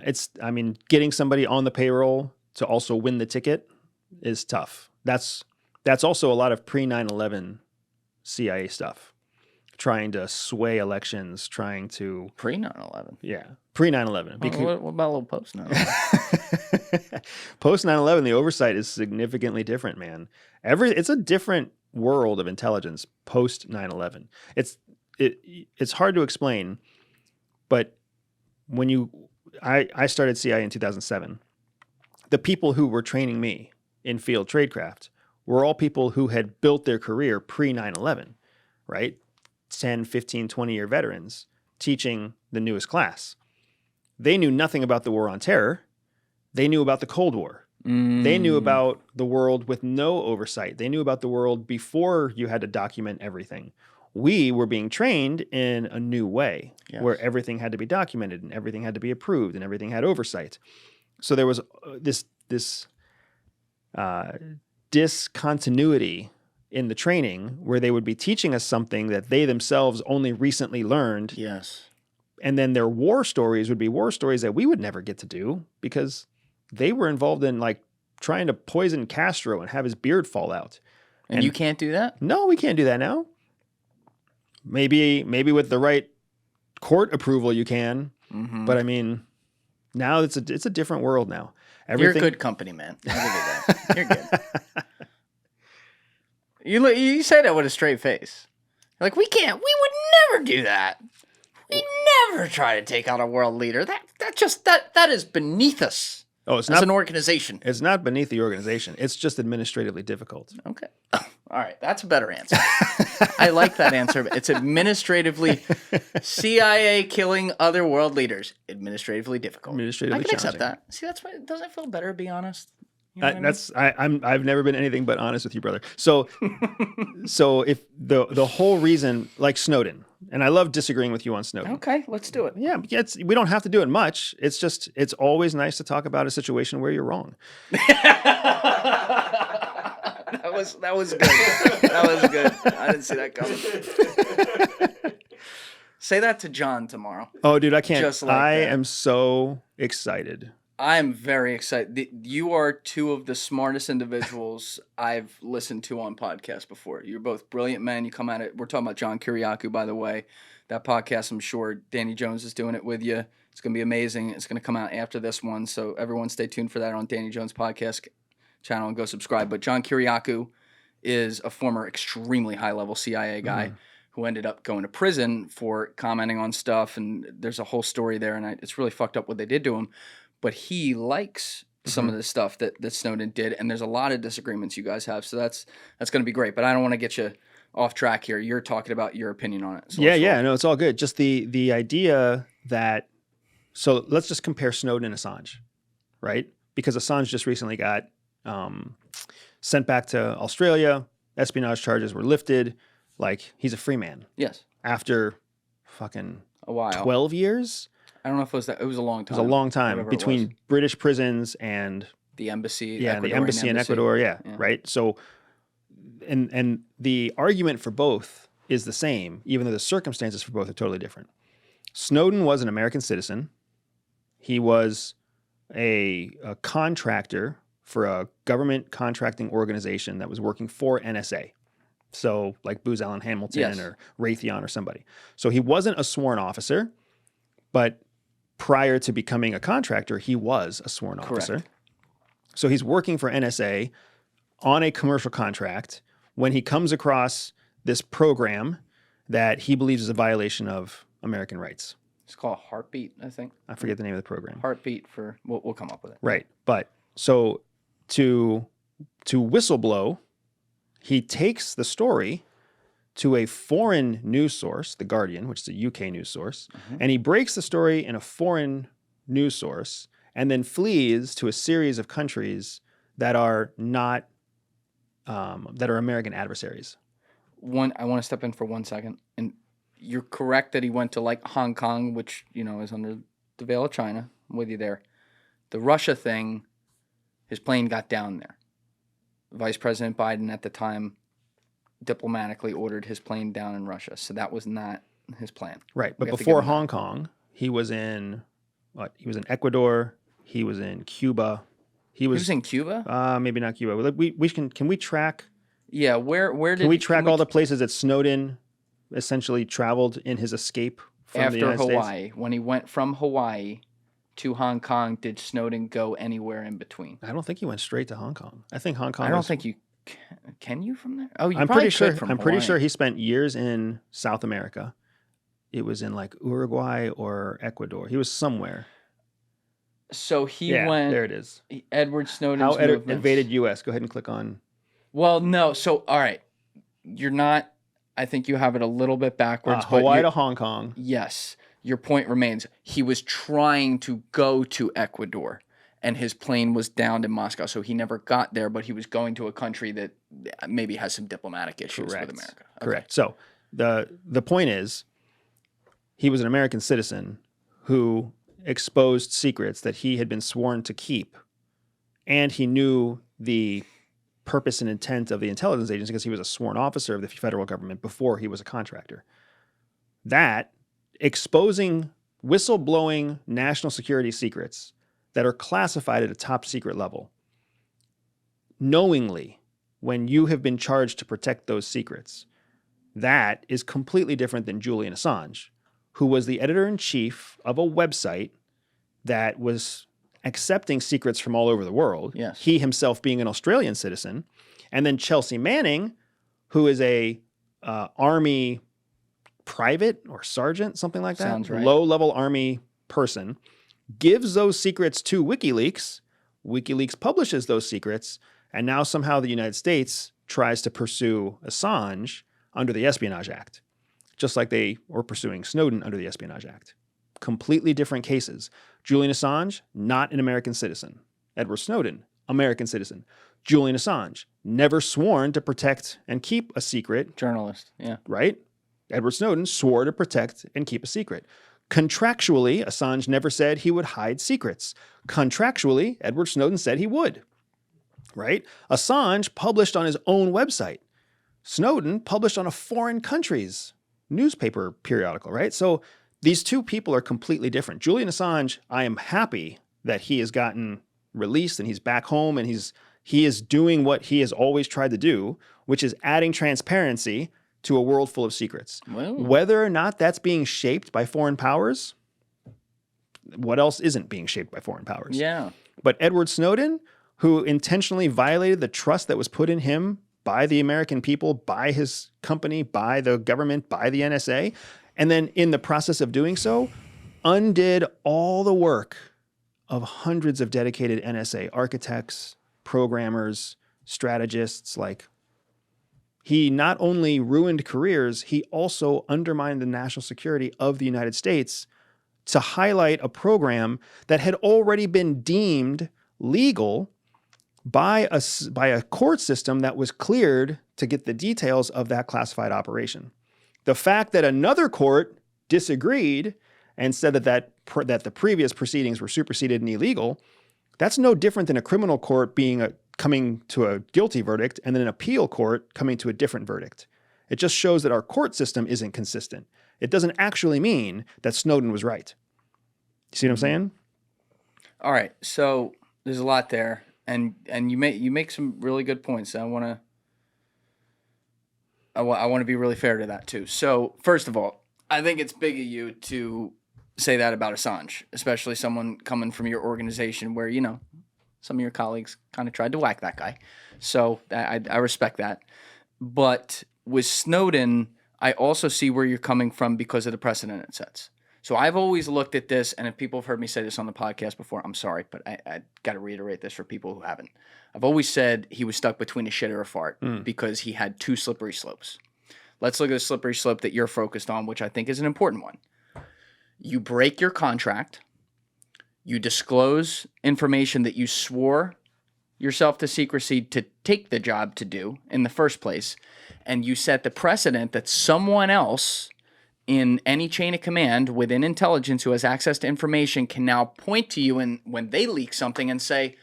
[SPEAKER 1] getting somebody on the payroll to also win the ticket is tough. That's also a lot of pre-9/11 CIA stuff. Trying to sway elections, trying to...
[SPEAKER 2] Pre-9/11?
[SPEAKER 1] Yeah, pre-9/11.
[SPEAKER 2] What about a little post-9/11?
[SPEAKER 1] Post-9/11, the oversight is significantly different, man. It's a different world of intelligence post-9/11. It's hard to explain, but when I started CIA in 2007, the people who were training me in field tradecraft were all people who had built their career pre-9/11, right? 10, 15, 20-year veterans teaching the newest class. They knew nothing about the war on terror. They knew about the Cold War. They knew about the world with no oversight. They knew about the world before you had to document everything. We were being trained in a new way where everything had to be documented and everything had to be approved and everything had oversight. So there was this discontinuity in the training where they would be teaching us something that they themselves only recently learned.
[SPEAKER 2] Yes. And
[SPEAKER 1] then their war stories would be war stories that we would never get to do because they were involved in like trying to poison Castro and have his beard fall out.
[SPEAKER 2] And you can't do that?
[SPEAKER 1] No, we can't do that now. Maybe with the right court approval you can. Mm-hmm. But I mean, now it's a different world now.
[SPEAKER 2] You're a good company, man. I'll give you that. You're good. You say that with a straight face. Like, we would never do that. We never try to take out a world leader. That is beneath us.
[SPEAKER 1] Oh, it's
[SPEAKER 2] as an organization.
[SPEAKER 1] It's not beneath the organization. It's just administratively difficult.
[SPEAKER 2] Okay. All right. That's a better answer. I like that answer. It's administratively CIA killing other world leaders. Administratively difficult.
[SPEAKER 1] Administratively
[SPEAKER 2] I can accept
[SPEAKER 1] challenging.
[SPEAKER 2] that. See, that's why doesn't it feel better to be honest? You know what I mean?
[SPEAKER 1] I've never been anything but honest with you, brother. So if the whole reason, like Snowden, and I love disagreeing with you on Snowden.
[SPEAKER 2] Okay, let's do it.
[SPEAKER 1] Yeah, we don't have to do it much. It's just it's always nice to talk about a situation where you're wrong.
[SPEAKER 2] That was good. That was good. I didn't see that coming. Say that to John tomorrow.
[SPEAKER 1] Oh, dude, I can't.
[SPEAKER 2] Just like
[SPEAKER 1] I
[SPEAKER 2] that.
[SPEAKER 1] am so excited.
[SPEAKER 2] I'm very excited. You are two of the smartest individuals I've listened to on podcasts before. You're both brilliant men. You come at it. We're talking about John Kiriakou, by the way. That podcast, I'm sure Danny Jones is doing it with you. It's going to be amazing. It's going to come out after this one. So everyone stay tuned for that on Danny Jones' podcast channel and go subscribe. But John Kiriakou is a former extremely high-level CIA guy who ended up going to prison for commenting on stuff. And there's a whole story there, and it's really fucked up what they did to him. But he likes some of the stuff that Snowden did, and there's a lot of disagreements you guys have. So that's going to be great. But I don't want to get you off track here. You're talking about your opinion on it. So
[SPEAKER 1] No, it's all good. Just the idea that, so let's just compare Snowden and Assange, right? Because Assange just recently got sent back to Australia. Espionage charges were lifted. Like, he's a free man.
[SPEAKER 2] Yes.
[SPEAKER 1] After fucking
[SPEAKER 2] A while.
[SPEAKER 1] 12 years?
[SPEAKER 2] I don't know if it was that. It was a long time.
[SPEAKER 1] It was a long time
[SPEAKER 2] whatever it
[SPEAKER 1] between
[SPEAKER 2] was.
[SPEAKER 1] British prisons and
[SPEAKER 2] The embassy.
[SPEAKER 1] the embassy in Ecuador, right? So, and the argument for both is the same, even though the circumstances for both are totally different. Snowden was an American citizen. He was a contractor for a government contracting organization that was working for NSA. So like Booz Allen Hamilton or Raytheon or somebody. So he wasn't a sworn officer, but prior to becoming a contractor, he was a sworn officer. So he's working for NSA on a commercial contract when he comes across this program that he believes is a violation of American rights.
[SPEAKER 2] It's called Heartbeat, I think.
[SPEAKER 1] I forget the name of the program.
[SPEAKER 2] Heartbeat for, we'll come up with it.
[SPEAKER 1] Right. But so to whistleblow, he takes the story to a foreign news source, The Guardian, which is a UK news source, and he breaks the story in a foreign news source and then flees to a series of countries that are not, that are American adversaries.
[SPEAKER 2] I want to step in for 1 second. And you're correct that he went to like Hong Kong, which, is under the veil of China. I'm with you there. The Russia thing, his plane got down there. Vice President Biden at the time diplomatically ordered his plane down in Russia. So that was not his plan.
[SPEAKER 1] But before Hong Kong, he was in He was in Ecuador. He was in Cuba.
[SPEAKER 2] He was in Cuba?
[SPEAKER 1] Maybe not Cuba. Can we track?
[SPEAKER 2] Yeah, where did
[SPEAKER 1] Can we track all the places that Snowden essentially traveled in his escape from the United
[SPEAKER 2] Hawaii?
[SPEAKER 1] States?
[SPEAKER 2] When he went from Hawaii to Hong Kong, did Snowden go anywhere in between?
[SPEAKER 1] I don't think he went straight to Hong Kong. I think Hong Kong.
[SPEAKER 2] I don't think you can you from there. Oh, you
[SPEAKER 1] I'm
[SPEAKER 2] probably
[SPEAKER 1] pretty sure.
[SPEAKER 2] could from
[SPEAKER 1] I'm pretty
[SPEAKER 2] Hawaii.
[SPEAKER 1] sure he spent years in South America. It was in like Uruguay or Ecuador. He was somewhere.
[SPEAKER 2] So he
[SPEAKER 1] Yeah,
[SPEAKER 2] went.
[SPEAKER 1] there it is.
[SPEAKER 2] Edward Snowden's
[SPEAKER 1] How
[SPEAKER 2] movements.
[SPEAKER 1] invaded U.S. Go ahead and click on.
[SPEAKER 2] Well, no. So all right, you're not. I think you have it a little bit backwards. but
[SPEAKER 1] Hawaii to Hong Kong.
[SPEAKER 2] Yes, your point remains. He was trying to go to Ecuador, and his plane was downed in Moscow, so he never got there. But he was going to a country that maybe has some diplomatic issues with America. Okay.
[SPEAKER 1] Correct. So the point is, he was an American citizen who exposed secrets that he had been sworn to keep, and he knew the purpose and intent of the intelligence agency because he was a sworn officer of the federal government before he was a contractor. That exposing whistleblowing national security secrets that are classified at a top secret level, knowingly, when you have been charged to protect those secrets, that is completely different than Julian Assange, who was the editor-in-chief of a website that was accepting secrets from all over the world.
[SPEAKER 2] Yes.
[SPEAKER 1] He himself being an Australian citizen. And then Chelsea Manning, who is a Army private or sergeant, something like that.
[SPEAKER 2] Sounds right.
[SPEAKER 1] Low-level Army person, gives those secrets to WikiLeaks. WikiLeaks publishes those secrets. And now somehow the United States tries to pursue Assange under the Espionage Act, just like they were pursuing Snowden under the Espionage Act. Completely different cases. Julian Assange, not an American citizen. Edward Snowden, American citizen. Julian Assange, never sworn to protect and keep a secret,
[SPEAKER 2] Journalist. Yeah.
[SPEAKER 1] right? Edward Snowden swore to protect and keep a secret. Contractually, Assange never said he would hide secrets. Contractually, Edward Snowden said he would, right? Assange published on his own website. Snowden published on a foreign country's newspaper periodical, right? So these two people are completely different. Julian Assange, I am happy that he has gotten released and he's back home and he is doing what he has always tried to do, which is adding transparency to a world full of secrets.
[SPEAKER 2] Well.
[SPEAKER 1] Whether or not that's being shaped by foreign powers, what else isn't being shaped by foreign powers?
[SPEAKER 2] Yeah.
[SPEAKER 1] But Edward Snowden, who intentionally violated the trust that was put in him by the American people, by his company, by the government, by the NSA, and then in the process of doing so, undid all the work of hundreds of dedicated NSA architects, programmers, strategists. Like, he not only ruined careers, he also undermined the national security of the United States to highlight a program that had already been deemed legal by a court system that was cleared to get the details of that classified operation. The fact that another court disagreed and said that the previous proceedings were superseded and illegal, that's no different than a criminal court coming to a guilty verdict and then an appeal court coming to a different verdict. It just shows that our court system isn't consistent. It doesn't actually mean that Snowden was right. You see what I'm saying?
[SPEAKER 2] All right. So there's a lot there, and you make some really good points. I want to be really fair to that too. So first of all, I think it's big of you to say that about Assange, especially someone coming from your organization where, you know, some of your colleagues kind of tried to whack that guy. So I respect that. But with Snowden, I also see where you're coming from because of the precedent it sets. So I've always looked at this, and if people have heard me say this on the podcast before, I'm sorry, but I got to reiterate this for people who haven't. I've always said he was stuck between a shit or a fart because he had two slippery slopes. Let's look at the slippery slope that you're focused on, which I think is an important one. You break your contract. You disclose information that you swore yourself to secrecy to take the job to do in the first place, and you set the precedent that someone else in any chain of command within intelligence who has access to information can now point to you and when they leak something and say,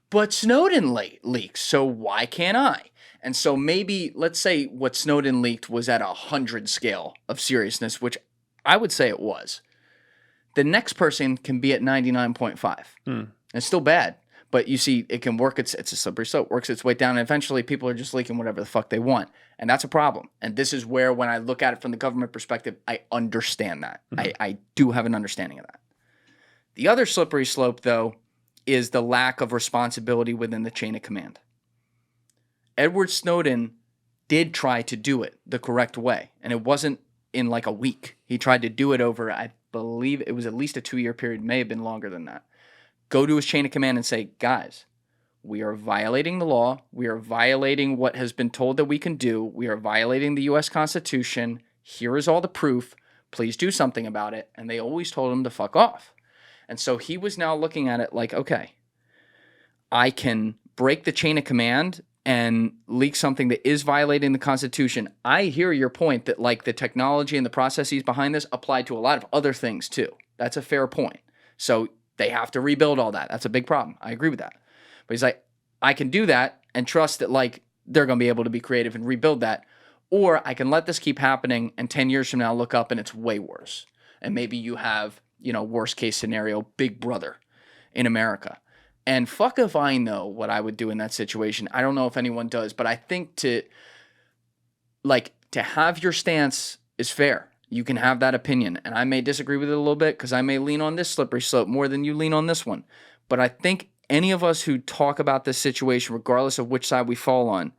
[SPEAKER 2] but Snowden leaks, so why can't I? And so maybe, let's say what Snowden leaked was at 100 scale of seriousness, which I would say it was. The next person can be at 99.5. It's still bad, but you see, it can work. It's a slippery slope, works its way down, and eventually people are just leaking whatever the fuck they want. And that's a problem. And this is where, when I look at it from the government perspective, I understand that. I do have an understanding of that. The other slippery slope, though, is the lack of responsibility within the chain of command. Edward Snowden did try to do it the correct way, and it wasn't in like a week. He tried to do it over, I believe it was at least a 2-year period, may have been longer than that. Go to his chain of command and say, guys, we are violating the law. We are violating what has been told that we can do. We are violating the U.S. Constitution. Here is all the proof. Please do something about it. And they always told him to fuck off. And so he was now looking at it like, okay, I can break the chain of command and leak something that is violating the Constitution. I hear your point that like the technology and the processes behind this apply to a lot of other things too. That's a fair point. So they have to rebuild all that. That's a big problem. I agree with that. But he's like, I can do that and trust that like they're going to be able to be creative and rebuild that. Or I can let this keep happening and 10 years from now look up and it's way worse. And maybe you have, you know, worst case scenario, Big Brother in America. And fuck if I know what I would do in that situation. I don't know if anyone does, but I think to have your stance is fair. You can have that opinion. And I may disagree with it a little bit because I may lean on this slippery slope more than you lean on this one. But I think any of us who talk about this situation, regardless of which side we fall on,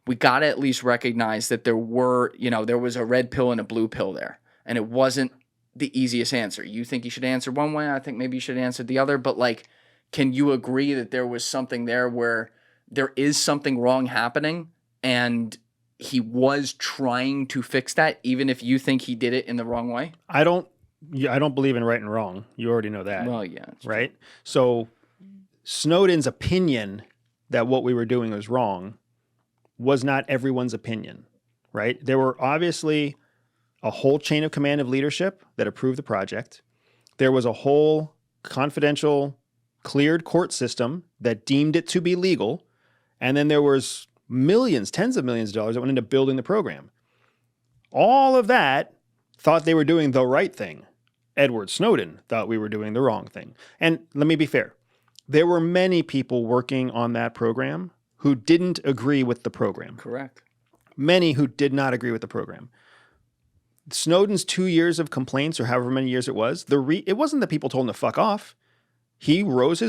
[SPEAKER 2] we got to at least recognize that there was a red pill and a blue pill there. And it wasn't the easiest answer. You think you should answer one way. I think maybe you should answer the other. But like, can you agree that there was something there where there is something wrong happening and he was trying to fix that, even if you think he did it in the wrong way?
[SPEAKER 1] I don't believe in right and wrong. You already know that.
[SPEAKER 2] Well, yeah.
[SPEAKER 1] Right? So Snowden's opinion that what we were doing was wrong was not everyone's opinion, right? There were obviously a whole chain of command of leadership that approved the project. There was a whole confidential, cleared court system that deemed it to be legal. And then there was millions, tens of millions of dollars that went into building the program. All of that thought they were doing the right thing. Edward Snowden thought we were doing the wrong thing. And let me be fair. There were many people working on that program who didn't agree with the program.
[SPEAKER 2] Correct.
[SPEAKER 1] Many who did not agree with the program. Snowden's 2 years of complaints, or however many years it was, it wasn't that people told him to fuck off. He raised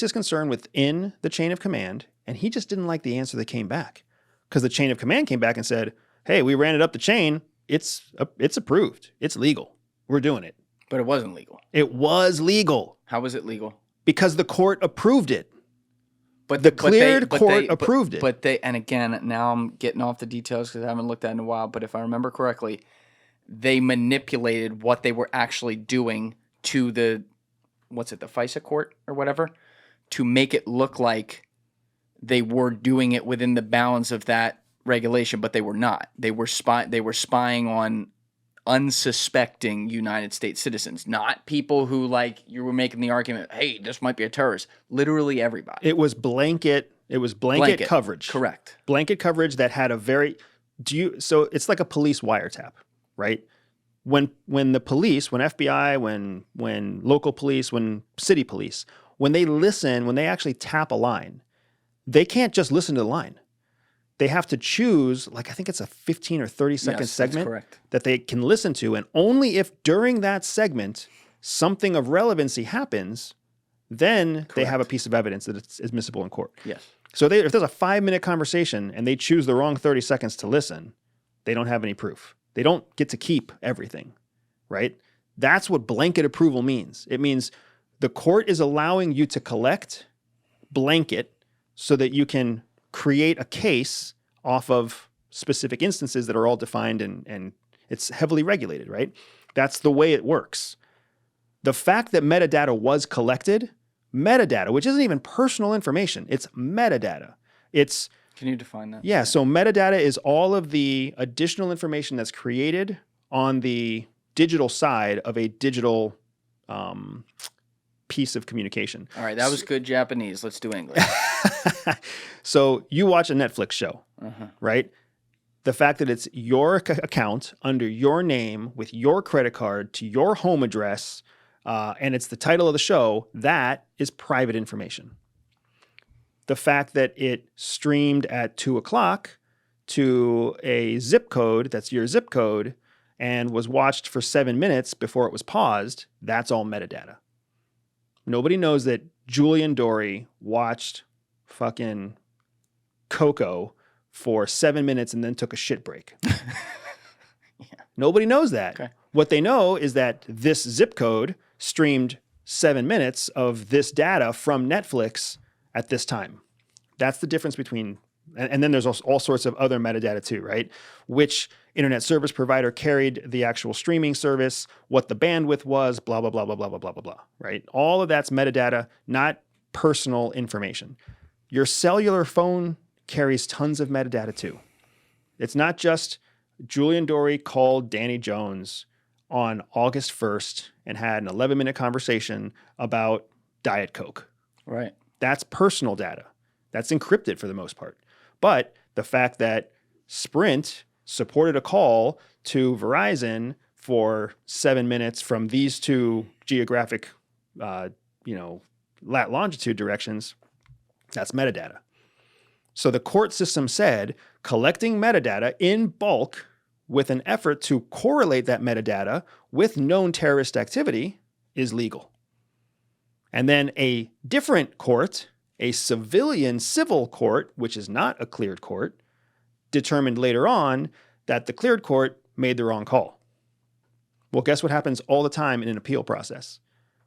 [SPEAKER 1] his concern within the chain of command, and he just didn't like the answer that came back. Because the chain of command came back and said, hey, we ran it up the chain. It's approved. It's legal. We're doing it.
[SPEAKER 2] But it wasn't legal.
[SPEAKER 1] It was legal.
[SPEAKER 2] How was it legal?
[SPEAKER 1] Because the court approved it.
[SPEAKER 2] But
[SPEAKER 1] The cleared court approved it.
[SPEAKER 2] But and again, now I'm getting off the details because I haven't looked at it in a while. But if I remember correctly, they manipulated what they were actually doing to the FISA court or whatever, to make it look like they were doing it within the bounds of that regulation, but they were not. They were spying on unsuspecting United States citizens, not people who, like you were making the argument, hey, this might be a terrorist. Literally everybody.
[SPEAKER 1] It was blanket coverage.
[SPEAKER 2] Correct.
[SPEAKER 1] Blanket coverage that had a very so it's like a police wiretap, right? When the police, when FBI, when local police, when city police, when they actually tap a line, they can't just listen to the line. They have to choose, like I think it's a 15 or 30-second segment that they can listen to. And only if during that segment something of relevancy happens, then they have a piece of evidence that it's admissible in court.
[SPEAKER 2] Yes.
[SPEAKER 1] So if there's a 5-minute conversation and they choose the wrong 30 seconds to listen, they don't have any proof. They don't get to keep everything, right? That's what blanket approval means. It means the court is allowing you to collect blanket so that you can create a case off of specific instances that are all defined and it's heavily regulated, right? That's the way it works. The fact that metadata was collected, which isn't even personal information, it's metadata.
[SPEAKER 2] Can you define that?
[SPEAKER 1] Yeah, so metadata is all of the additional information that's created on the digital side of a digital piece of communication.
[SPEAKER 2] All right, that was good Japanese. Let's do English.
[SPEAKER 1] So you watch a Netflix show, right? The fact that it's your account under your name with your credit card to your home address, and it's the title of the show, that is private information. The fact that it streamed at 2:00 to a zip code, that's your zip code, and was watched for 7 minutes before it was paused, that's all metadata. Nobody knows that Julian Dorey watched fucking Coco for 7 minutes and then took a shit break. Nobody knows that.
[SPEAKER 2] Okay.
[SPEAKER 1] What they know is that this zip code streamed 7 minutes of this data from Netflix at this time. That's the difference between, and then there's all sorts of other metadata too, right? Which internet service provider carried the actual streaming service, what the bandwidth was, blah, blah, blah, blah, blah, blah, blah, blah, blah, right? All of that's metadata, not personal information. Your cellular phone carries tons of metadata too. It's not just Julian Dorey called Danny Jones on August 1st and had an 11-minute conversation about Diet Coke.
[SPEAKER 2] Right.
[SPEAKER 1] That's personal data. That's encrypted for the most part. But the fact that Sprint supported a call to Verizon for 7 minutes from these two geographic, longitude directions, that's metadata. So the court system said collecting metadata in bulk with an effort to correlate that metadata with known terrorist activity is legal. And then a different court, a civil court, which is not a cleared court, determined later on that the cleared court made the wrong call. Well, guess what happens all the time in an appeal process?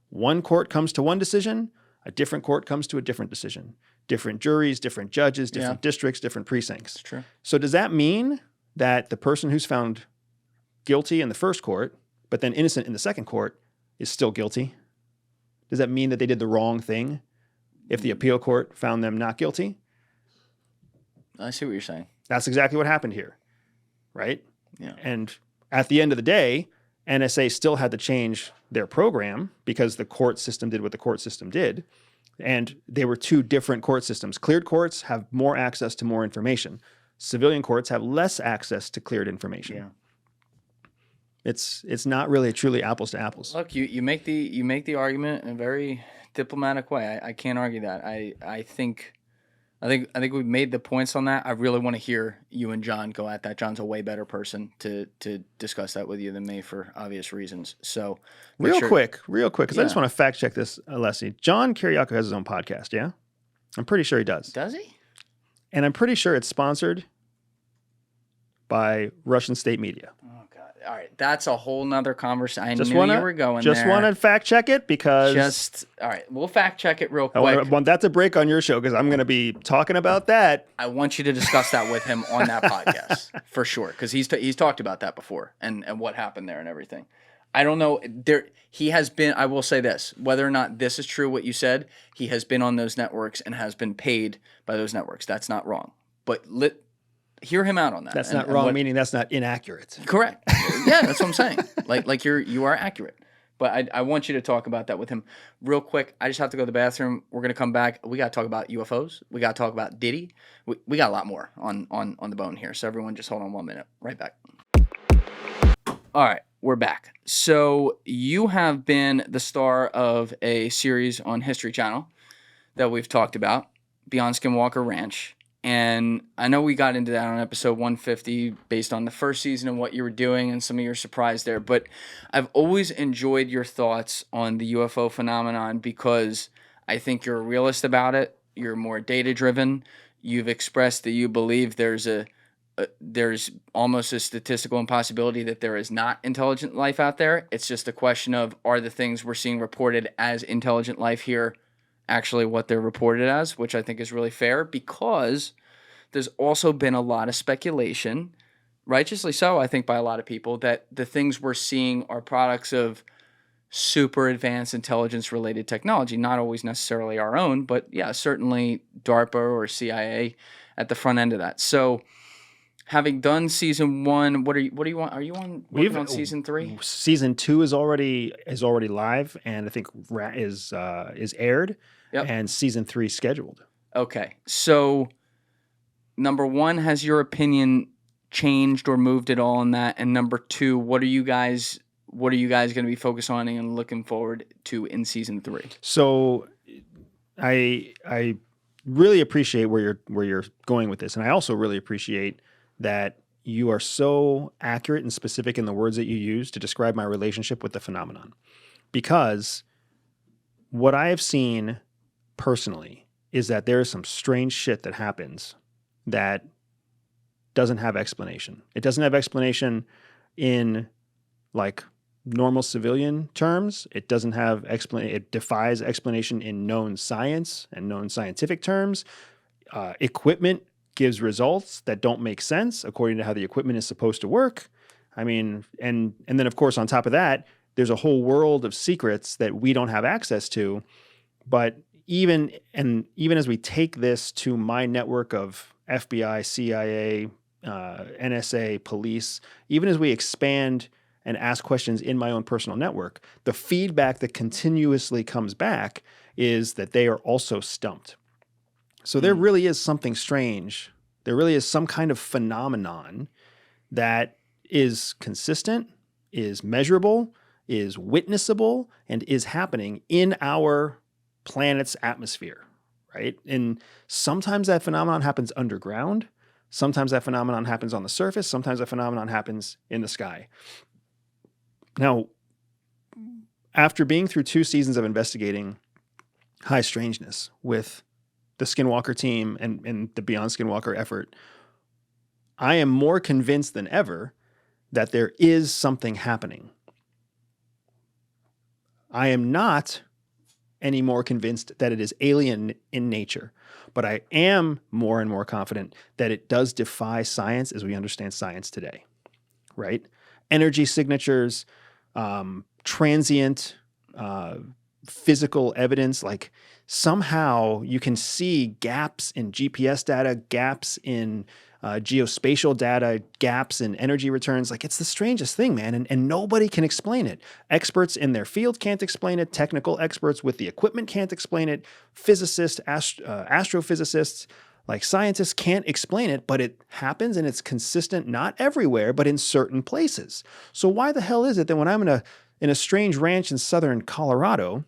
[SPEAKER 1] One court comes to one decision, a different court comes to a different decision. Different juries, different judges, different districts, different precincts.
[SPEAKER 2] That's true.
[SPEAKER 1] So does that mean that the person who's found guilty in the first court, but then innocent in the second court, is still guilty? Does that mean that they did the wrong thing? if the appeal court found them not guilty.
[SPEAKER 2] I see what you're saying.
[SPEAKER 1] That's exactly what happened here, right?
[SPEAKER 2] Yeah.
[SPEAKER 1] And at the end of the day, NSA still had to change their program because the court system did what the court system did. And they were two different court systems. Cleared courts have more access to more information. Civilian courts have less access to cleared information.
[SPEAKER 2] Yeah.
[SPEAKER 1] It's not really truly apples to apples.
[SPEAKER 2] Look, you make the argument in a very diplomatic way. I can't argue that. I think we've made the points on that. I really want to hear you and John go at that. John's a way better person to discuss that with you than me for obvious reasons. So
[SPEAKER 1] Real quick, because I just
[SPEAKER 2] Yeah.
[SPEAKER 1] want to fact check this, Alessi. John Kiriakou has his own podcast, yeah? I'm pretty sure he does.
[SPEAKER 2] Does he?
[SPEAKER 1] And I'm pretty sure it's sponsored by Russian state media.
[SPEAKER 2] Oh God! All right, that's a whole nother conversation. I
[SPEAKER 1] Just
[SPEAKER 2] knew
[SPEAKER 1] wanna,
[SPEAKER 2] you were going
[SPEAKER 1] just
[SPEAKER 2] there.
[SPEAKER 1] want to fact check it because
[SPEAKER 2] All right, we'll fact check it real
[SPEAKER 1] I
[SPEAKER 2] quick.
[SPEAKER 1] want that to break on your show because I'm going to be talking about that.
[SPEAKER 2] I want you to discuss that with him on that podcast for sure, because he's talked about that before and what happened there and everything. I don't know. He has been. I will say this: whether or not this is true, what you said, he has been on those networks and has been paid by those networks. That's not wrong. But hear him out on that.
[SPEAKER 1] That's
[SPEAKER 2] and-
[SPEAKER 1] not
[SPEAKER 2] and
[SPEAKER 1] wrong,
[SPEAKER 2] what-
[SPEAKER 1] meaning that's not inaccurate.
[SPEAKER 2] Correct. Yeah, that's what I'm saying. Like you are accurate. But I want you to talk about that with him real quick. I just have to go to the bathroom. We're gonna come back. We gotta talk about UFOs. We gotta talk about Diddy. We got a lot more on the bone here. So everyone just hold on 1 minute. Right back. All right, we're back. So you have been the star of a series on History Channel that we've talked about, Beyond Skinwalker Ranch. And I know we got into that on episode 150 based on the first season and what you were doing and some of your surprise there. But I've always enjoyed your thoughts on the UFO phenomenon because I think you're a realist about it. You're more data driven. You've expressed that you believe there's almost a statistical impossibility that there is not intelligent life out there. It's just a question of, are the things we're seeing reported as intelligent life here actually what they're reported as, which I think is really fair, because there's also been a lot of speculation, righteously so, I think, by a lot of people, that the things we're seeing are products of super advanced intelligence-related technology, not always necessarily our own, but yeah, certainly DARPA or CIA at the front end of that. So having done season 1, what do you want? Are you working on season 3?
[SPEAKER 1] Season 2 is already live, and I think is aired,
[SPEAKER 2] Yep.
[SPEAKER 1] and season 3 scheduled.
[SPEAKER 2] Okay, so number 1, has your opinion changed or moved at all on that? And number 2, what are you guys going to be focused on and looking forward to in season 3?
[SPEAKER 1] So, I really appreciate where you're going with this, and I also really appreciate that you are so accurate and specific in the words that you use to describe my relationship with the phenomenon. Because what I have seen personally is that there is some strange shit that happens that doesn't have explanation. It doesn't have explanation in like normal civilian terms. It doesn't have it defies explanation in known science and known scientific terms. Equipment gives results that don't make sense according to how the equipment is supposed to work. I mean, and then of course on top of that, there's a whole world of secrets that we don't have access to. But even as we take this to my network of FBI, CIA, NSA, police, even as we expand and ask questions in my own personal network, the feedback that continuously comes back is that they are also stumped. So there really is something strange. There really is some kind of phenomenon that is consistent, is measurable, is witnessable, and is happening in our planet's atmosphere, right? And sometimes that phenomenon happens underground. Sometimes that phenomenon happens on the surface. Sometimes that phenomenon happens in the sky. Now, after being through 2 seasons of investigating high strangeness with the Skinwalker team and the Beyond Skinwalker effort, I am more convinced than ever that there is something happening. I am not any more convinced that it is alien in nature, but I am more and more confident that it does defy science as we understand science today, right? Energy signatures, transient physical evidence. Like somehow you can see gaps in GPS data, gaps in geospatial data, gaps in energy returns. Like it's the strangest thing, man. And nobody can explain it. Experts in their field can't explain it. Technical experts with the equipment can't explain it. Physicists, astrophysicists, like scientists can't explain it, but it happens and it's consistent, not everywhere, but in certain places. So why the hell is it that when I'm in a strange ranch in southern Colorado,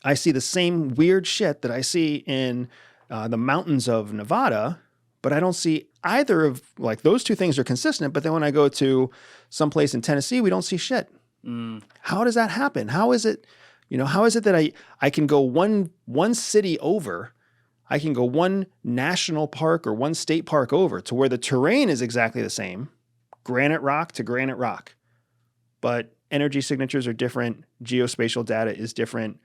[SPEAKER 1] I see the same weird shit that I see in the mountains of Nevada, but I don't see either of, like, those two things are consistent. But then when I go to someplace in Tennessee, we don't see shit. How does that happen? How is it, how is it that I can go one city over, I can go one national park or one state park over to where the terrain is exactly the same, granite rock to granite rock, but energy signatures are different, geospatial data is different,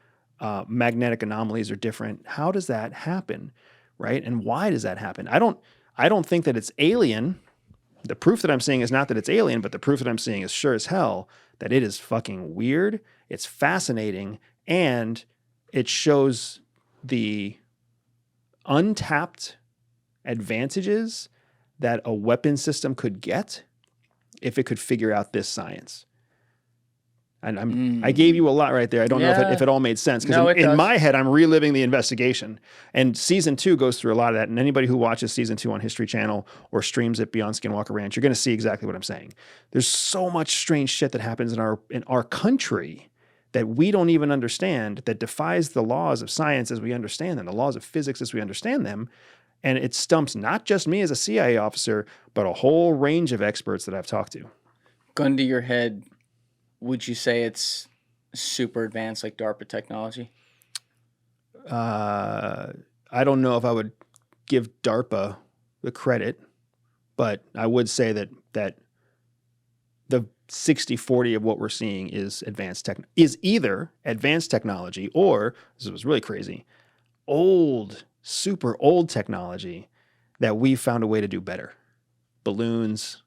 [SPEAKER 1] magnetic anomalies are different. How does that happen, right? And why does that happen? I don't think that it's alien. The proof that I'm seeing is not that it's alien, but the proof that I'm seeing is sure as hell that it is fucking weird. It's fascinating, and it shows the untapped advantages that a weapon system could get if it could figure out this science. And I gave you a lot right there. I don't know if it all made sense. Because in my head, I'm reliving the investigation. And season 2 goes through a lot of that. And anybody who watches season 2 on History Channel or streams it beyond Skinwalker Ranch, you're going to see exactly what I'm saying. There's so much strange shit that happens in our country that we don't even understand, that defies the laws of science as we understand them, the laws of physics as we understand them. And it stumps not just me as a CIA officer, but a whole range of experts that I've talked to.
[SPEAKER 2] Gun to your head, would you say it's super advanced like DARPA technology?
[SPEAKER 1] I don't know if I would give DARPA the credit, but I would say that the 60-40 of what we're seeing is either advanced technology or, this was really crazy, super old technology that we found a way to do better. Balloons,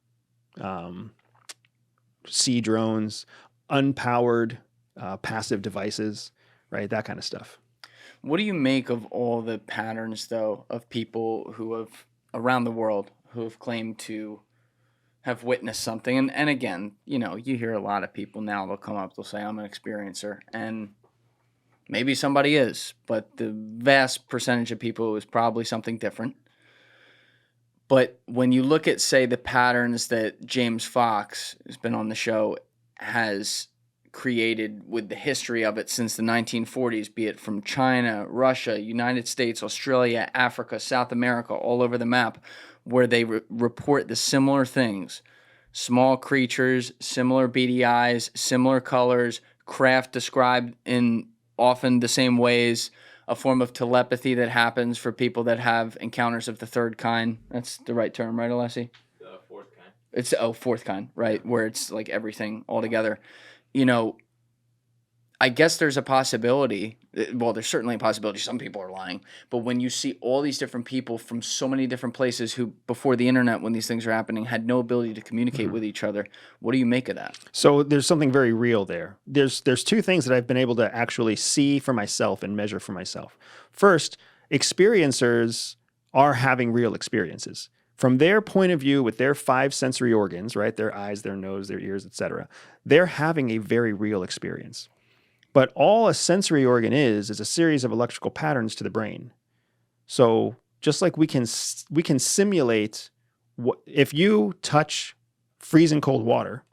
[SPEAKER 1] sea drones, unpowered passive devices, right? That kind of stuff.
[SPEAKER 2] What do you make of all the patterns, though, of people who have, around the world, who have claimed to have witnessed something? And again, you hear a lot of people now, they'll come up, they'll say, I'm an experiencer. And maybe somebody is, but the vast percentage of people is probably something different. But when you look at, say, the patterns that James Fox, who's been on the show, has created with the history of it since the 1940s, be it from China, Russia, United States, Australia, Africa, South America, all over the map, where they report the similar things. Small creatures, similar beady eyes, similar colors, craft described in often the same ways, a form of telepathy that happens for people that have encounters of the third kind. That's the right term, right, Alessi?
[SPEAKER 4] The fourth kind.
[SPEAKER 2] It's fourth kind, right? Where it's like everything all together. I guess there's a possibility. Well, there's certainly a possibility some people are lying. But when you see all these different people from so many different places who, before the internet, when these things are happening, had no ability to communicate with each other, what do you make of that?
[SPEAKER 1] So there's something very real there. There's two things that I've been able to actually see for myself and measure for myself. First, experiencers are having real experiences. From their point of view, with their 5 sensory organs, right? Their eyes, their nose, their ears, etc., they're having a very real experience. But all a sensory organ is a series of electrical patterns to the brain. So just like we can simulate, if you touch freezing cold water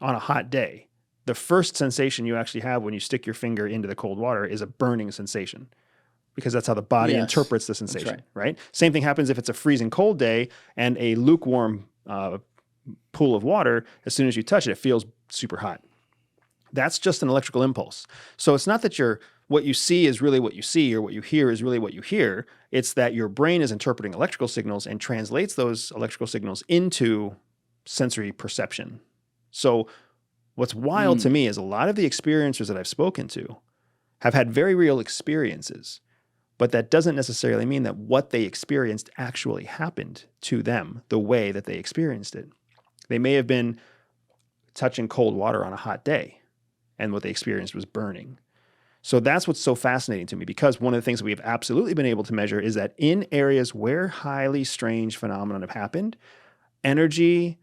[SPEAKER 1] on a hot day, the first sensation you actually have when you stick your finger into the cold water is a burning sensation, because that's how the body interprets the sensation, right? Same thing happens if it's a freezing cold day and a lukewarm pool of water. As soon as you touch it, it feels super hot. That's just an electrical impulse. So it's not that what you see is really what you see, or what you hear is really what you hear. It's that your brain is interpreting electrical signals and translates those electrical signals into sensory perception. So what's wild to me is a lot of the experiencers that I've spoken to have had very real experiences, but that doesn't necessarily mean that what they experienced actually happened to them the way that they experienced it. They may have been touching cold water on a hot day, and what they experienced was burning. So that's what's so fascinating to me, because one of the things we have absolutely been able to measure is that in areas where highly strange phenomena have happened, energy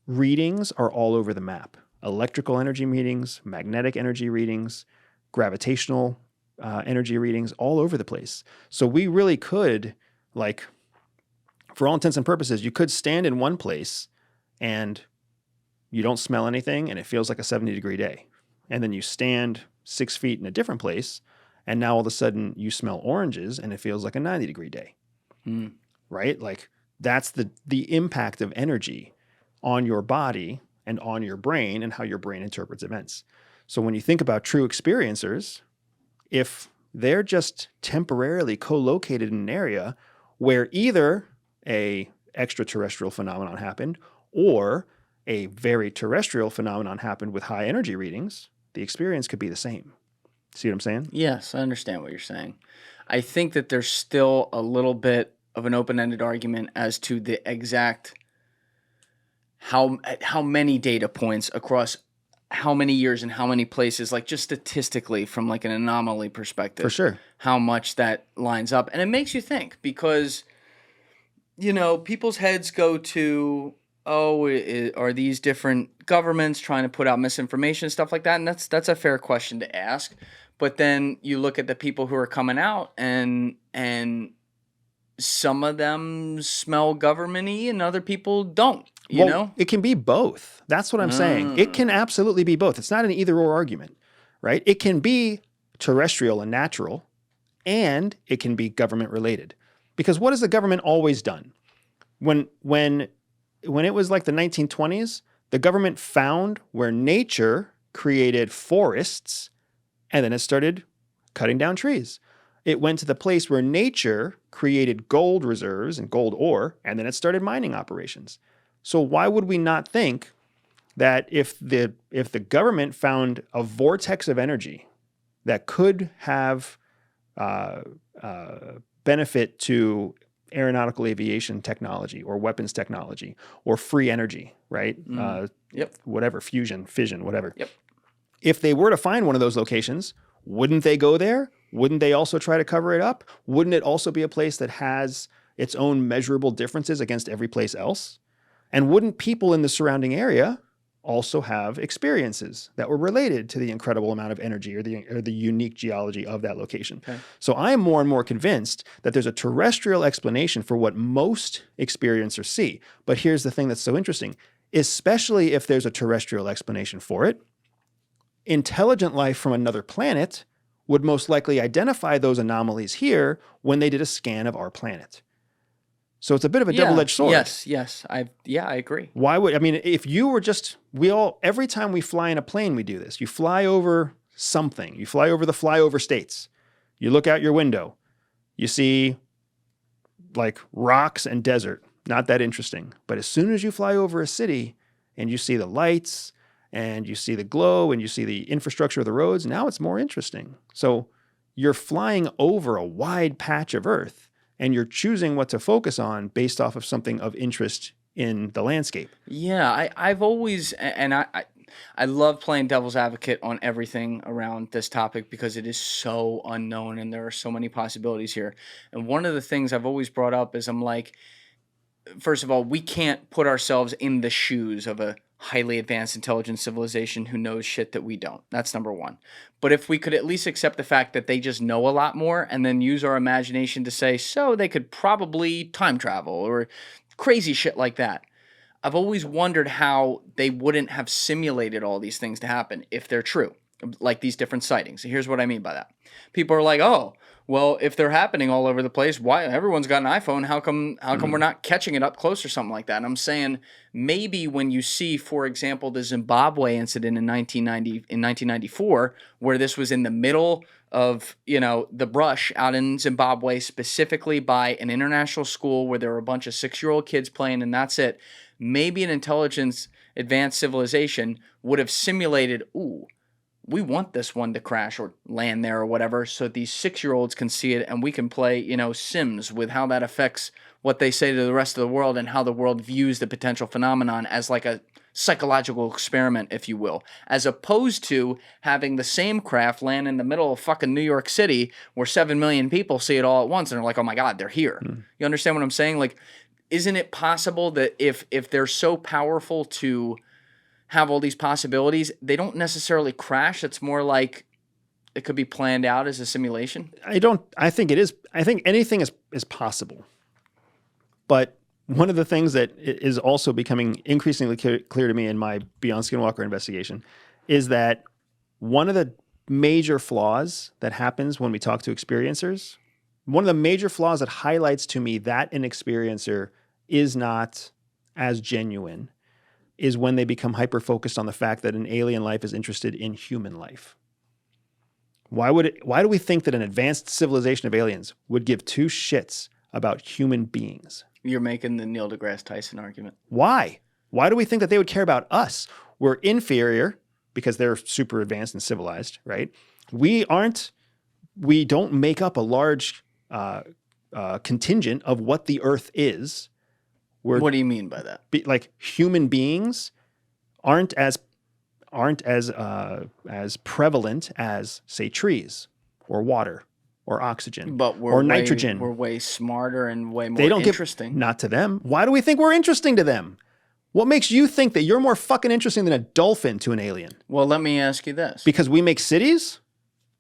[SPEAKER 1] readings are all over the map. Electrical energy readings, magnetic energy readings, gravitational energy readings, all over the place. So we really could, like, for all intents and purposes, you could stand in one place and you don't smell anything and it feels like a 70-degree day. And then you stand 6 feet in a different place and now all of a sudden you smell oranges and it feels like a 90-degree day. Right? Like, that's the impact of energy on your body and on your brain and how your brain interprets events. So when you think about true experiencers, if they're just temporarily co-located in an area where either a extraterrestrial phenomenon happened or a very terrestrial phenomenon happened with high energy readings, the experience could be the same. See what I'm saying?
[SPEAKER 2] Yes, I understand what you're saying. I think that there's still a little bit of an open-ended argument as to the exact how many data points across how many years and how many places, like just statistically from like an anomaly perspective.
[SPEAKER 1] For sure.
[SPEAKER 2] How much that lines up. And it makes you think, because, you know, people's heads go to, are these different governments trying to put out misinformation and stuff like that? And that's a fair question to ask. But then you look at the people who are coming out and some of them smell government-y and other people don't, you know?
[SPEAKER 1] It can be both. That's what I'm saying. It can absolutely be both. It's not an either-or argument, right? It can be terrestrial and natural, and it can be government-related. Because what has the government always done? When it was like the 1920s, the government found where nature created forests, and then it started cutting down trees. It went to the place where nature created gold reserves and gold ore, and then it started mining operations. So why would we not think that if the government found a vortex of energy that could have benefit to aeronautical aviation technology or weapons technology or free energy, right? Whatever, fusion, fission, whatever.
[SPEAKER 2] Yep.
[SPEAKER 1] If they were to find one of those locations, wouldn't they go there? Wouldn't they also try to cover it up? Wouldn't it also be a place that has its own measurable differences against every place else? And wouldn't people in the surrounding area also have experiences that were related to the incredible amount of energy or the unique geology of that location? Okay. So I am more and more convinced that there's a terrestrial explanation for what most experiencers see. But here's the thing that's so interesting, especially if there's a terrestrial explanation for it, intelligent life from another planet would most likely identify those anomalies here when they did a scan of our planet. So it's a bit of a double-edged sword.
[SPEAKER 2] Yes. I agree.
[SPEAKER 1] Why would, I mean, if you were just, every time we fly in a plane, we do this. You fly over something. You fly over the flyover states. You look out your window. You see like rocks and desert. Not that interesting. But as soon as you fly over a city and you see the lights and you see the glow and you see the infrastructure of the roads, now it's more interesting. So you're flying over a wide patch of Earth and you're choosing what to focus on based off of something of interest in the landscape.
[SPEAKER 2] Yeah, I've always, and I love playing devil's advocate on everything around this topic because it is so unknown and there are so many possibilities here. And one of the things I've always brought up is I'm like, first of all, we can't put ourselves in the shoes of a highly advanced intelligent civilization who knows shit that we don't. That's number one. But if we could at least accept the fact that they just know a lot more and then use our imagination to say, so they could probably time travel or crazy shit like that. I've always wondered how they wouldn't have simulated all these things to happen if they're true, like these different sightings. Here's what I mean by that. People are like, oh, well, if they're happening all over the place, why everyone's got an iPhone? How come we're not catching it up close or something like that? And I'm saying maybe when you see, for example, the Zimbabwe incident in 1994, where this was in the middle of, the brush out in Zimbabwe, specifically by an international school where there were a bunch of 6-year-old kids playing, and that's it. Maybe an intelligence advanced civilization would have simulated, we want this one to crash or land there or whatever so these 6-year-olds can see it and we can play, Sims with how that affects what they say to the rest of the world and how the world views the potential phenomenon as like a psychological experiment, if you will, as opposed to having the same craft land in the middle of fucking New York City where 7 million people see it all at once and are like, oh my God, they're here. You understand what I'm saying? Like, isn't it possible that if they're so powerful to have all these possibilities, they don't necessarily crash? It's more like it could be planned out as a simulation.
[SPEAKER 1] I think it is. I think anything is possible. But one of the things that is also becoming increasingly clear to me in my Beyond Skinwalker investigation is that one of the major flaws that happens when we talk to experiencers, one of the major flaws that highlights to me that an experiencer is not as genuine is when they become hyper-focused on the fact that an alien life is interested in human life. Why do we think that an advanced civilization of aliens would give two shits about human beings?
[SPEAKER 2] You're making the Neil deGrasse Tyson argument.
[SPEAKER 1] Why? Why do we think that they would care about us? We're inferior because they're super advanced and civilized, right? We don't make up a large contingent of what the Earth is.
[SPEAKER 2] What do you mean by that?
[SPEAKER 1] Like human beings aren't as prevalent as, say, trees or water or oxygen or nitrogen.
[SPEAKER 2] We're way smarter and way more interesting.
[SPEAKER 1] Not to them. Why do we think we're interesting to them? What makes you think that you're more fucking interesting than a dolphin to an alien?
[SPEAKER 2] Well, let me ask you this.
[SPEAKER 1] Because we make cities?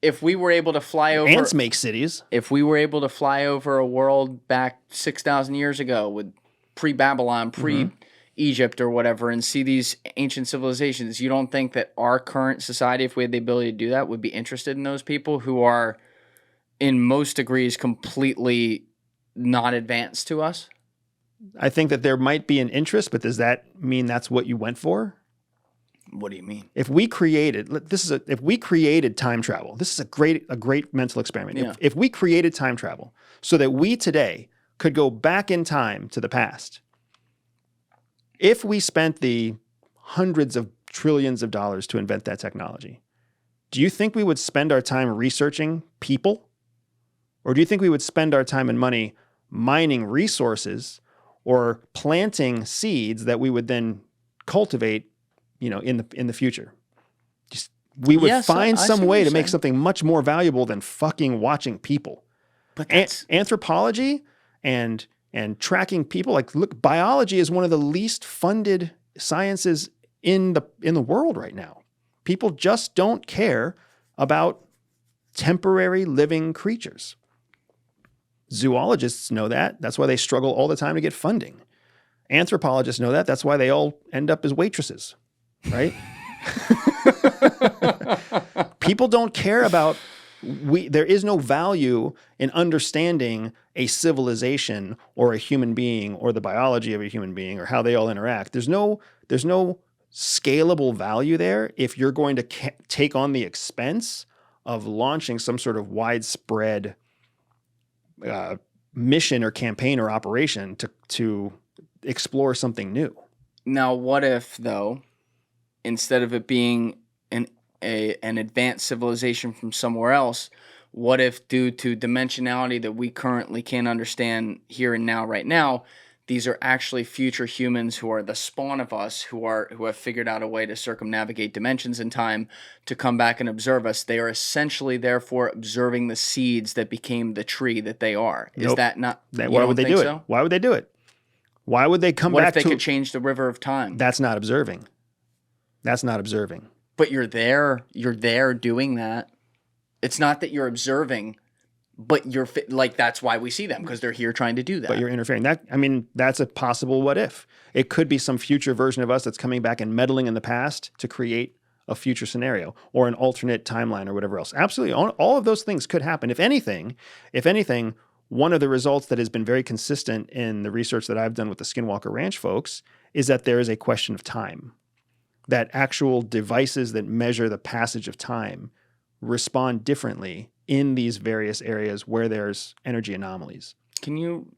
[SPEAKER 2] If we were able to fly over...
[SPEAKER 1] Ants make cities.
[SPEAKER 2] If we were able to fly over a world back 6,000 years ago with pre-Babylon, pre-Egypt or whatever, and see these ancient civilizations, you don't think that our current society, if we had the ability to do that, would be interested in those people who are, in most degrees, completely not advanced to us?
[SPEAKER 1] I think that there might be an interest, but does that mean that's what you went for?
[SPEAKER 2] What do you mean?
[SPEAKER 1] If we created time travel, this is a great mental experiment.
[SPEAKER 2] Yeah.
[SPEAKER 1] If we created time travel so that we today could go back in time to the past, if we spent the hundreds of trillions of dollars to invent that technology, do you think we would spend our time researching people? Or do you think we would spend our time and money mining resources or planting seeds that we would then cultivate, in the future? We would find some way to make something much more valuable than fucking watching people.
[SPEAKER 2] But that's...
[SPEAKER 1] Anthropology and tracking people, look, biology is one of the least funded sciences in the world right now. People just don't care about temporary living creatures. Zoologists know that. That's why they struggle all the time to get funding. Anthropologists know that. That's why they all end up as waitresses, right? People don't care about... there is no value in understanding a civilization or a human being or the biology of a human being or how they all interact. There's no scalable value there if you're going to take on the expense of launching some sort of widespread mission or campaign or operation to explore something new.
[SPEAKER 2] Now, what if, though, instead of it being an advanced civilization from somewhere else, what if, due to dimensionality that we currently can't understand here and now, right now, these are actually future humans who are the spawn of us, who have figured out a way to circumnavigate dimensions and time to come back and observe us? They are essentially, therefore, observing the seeds that became the tree that they are. Is that not?
[SPEAKER 1] Why would they do it? Why would they do it? Why would they come back?
[SPEAKER 2] What if they could change the river of time?
[SPEAKER 1] That's not observing. That's not observing.
[SPEAKER 2] But you're there doing that. It's not that you're observing, but that's why we see them, because they're here trying to do that.
[SPEAKER 1] But you're interfering. That's a possible what if. It could be some future version of us that's coming back and meddling in the past to create a future scenario or an alternate timeline or whatever else. Absolutely. All of those things could happen. If anything, one of the results that has been very consistent in the research that I've done with the Skinwalker Ranch folks is that there is a question of time. That actual devices that measure the passage of time respond differently in these various areas where there's energy anomalies.
[SPEAKER 2] Can you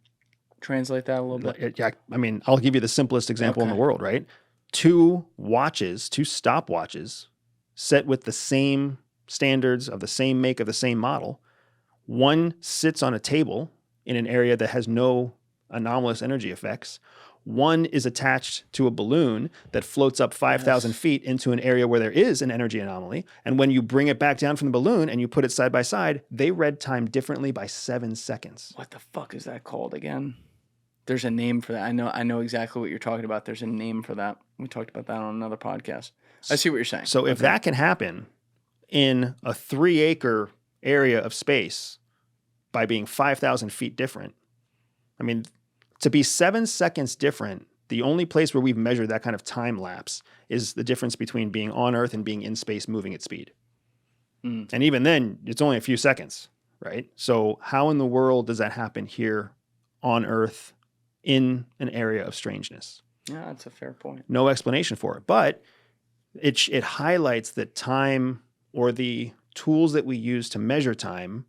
[SPEAKER 2] translate that a little bit?
[SPEAKER 1] Yeah, I'll give you the simplest example in the world, right? Two stopwatches set with the same standards of the same make of the same model. One sits on a table in an area that has no anomalous energy effects. One is attached to a balloon that floats up 5,000 feet into an area where there is an energy anomaly. And when you bring it back down from the balloon and you put it side by side, they read time differently by 7 seconds.
[SPEAKER 2] What the fuck is that called again? There's a name for that. I know exactly what you're talking about. There's a name for that. We talked about that on another podcast. I see what you're saying.
[SPEAKER 1] So if that can happen in a 3-acre area of space by being 5,000 feet different, I mean, to be 7 seconds different, the only place where we've measured that kind of time lapse is the difference between being on Earth and being in space moving at speed. And even then, it's only a few seconds, right? So how in the world does that happen here on Earth in an area of strangeness?
[SPEAKER 2] Yeah, that's a fair point.
[SPEAKER 1] No explanation for it. But it highlights that time, or the tools that we use to measure time,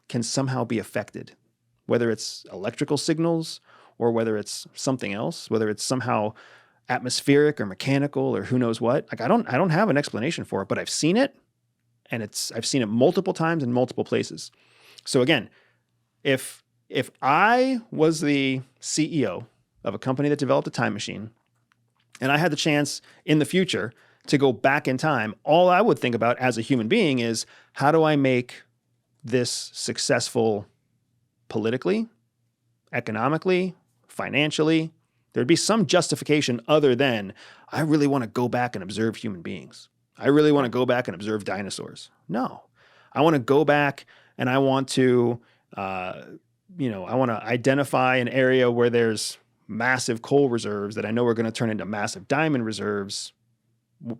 [SPEAKER 1] can somehow be affected, whether it's electrical signals or whether it's something else, whether it's somehow atmospheric or mechanical or who knows what. Like I don't have an explanation for it, but I've seen it, and I've seen it multiple times in multiple places. So again, if I was the CEO of a company that developed a time machine and I had the chance in the future to go back in time, all I would think about as a human being is, how do I make this successful politically, economically, financially? There'd be some justification other than, I really want to go back and observe human beings. I really want to go back and observe dinosaurs. No, I want to go back and I want to, I want to identify an area where there's massive coal reserves that I know are going to turn into massive diamond reserves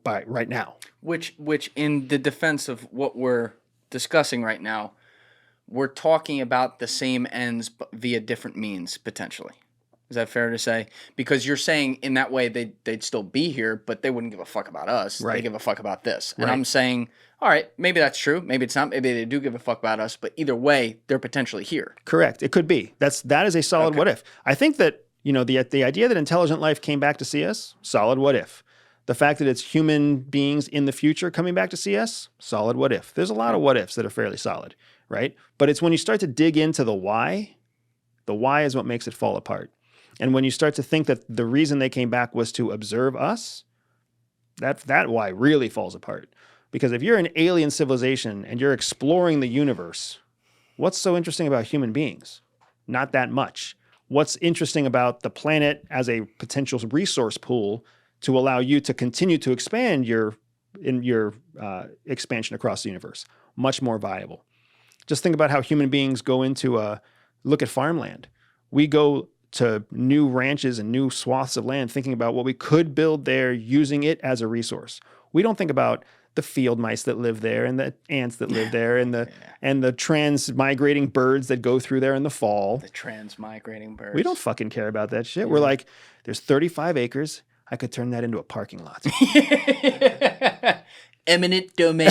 [SPEAKER 1] by right now.
[SPEAKER 2] Which in the defense of what we're discussing right now, we're talking about the same ends but via different means, potentially. Is that fair to say? Because you're saying in that way they'd still be here, but they wouldn't give a fuck about us.
[SPEAKER 1] Right.
[SPEAKER 2] They give a fuck about this. And
[SPEAKER 1] Right.
[SPEAKER 2] I'm saying, all right, maybe that's true. Maybe it's not. Maybe they do give a fuck about us. But either way, they're potentially here.
[SPEAKER 1] Correct. It could be. That is a solid what if. I think that, the idea that intelligent life came back to see us, solid what if. The fact that it's human beings in the future coming back to see us, solid what if. There's a lot of what ifs that are fairly solid, right? But it's when you start to dig into the why is what makes it fall apart. And when you start to think that the reason they came back was to observe us, that why really falls apart. Because if you're an alien civilization and you're exploring the universe, what's so interesting about human beings? Not that much. What's interesting about the planet as a potential resource pool to allow you to continue to expand your expansion across the universe? Much more viable. Just think about how human beings go into look at farmland. We go to new ranches and new swaths of land thinking about what we could build there, using it as a resource. We don't think about the field mice that live there and the ants that live there and the trans-migrating birds that go through there in the fall.
[SPEAKER 2] The trans-migrating birds.
[SPEAKER 1] We don't fucking care about that shit. We're like, there's 35 acres. I could turn that into a parking lot.
[SPEAKER 2] Eminent domain.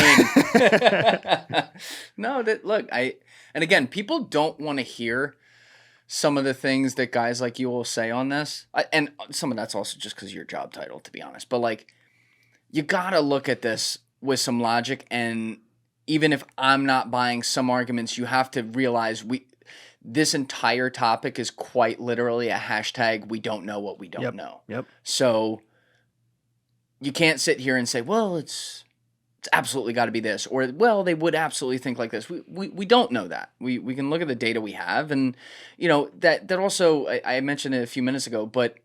[SPEAKER 2] No, and again, people don't want to hear some of the things that guys like you will say on this. And some of that's also just because of your job title, to be honest. But like, you gotta look at this with some logic, and even if I'm not buying some arguments, you have to realize this entire topic is quite literally a hashtag we don't know what we don't know.
[SPEAKER 1] Yep.
[SPEAKER 2] So you can't sit here and say, well, it's absolutely got to be this, or, well, they would absolutely think like this. We don't know that. We can look at the data we have, and that also, I mentioned it a few minutes ago, but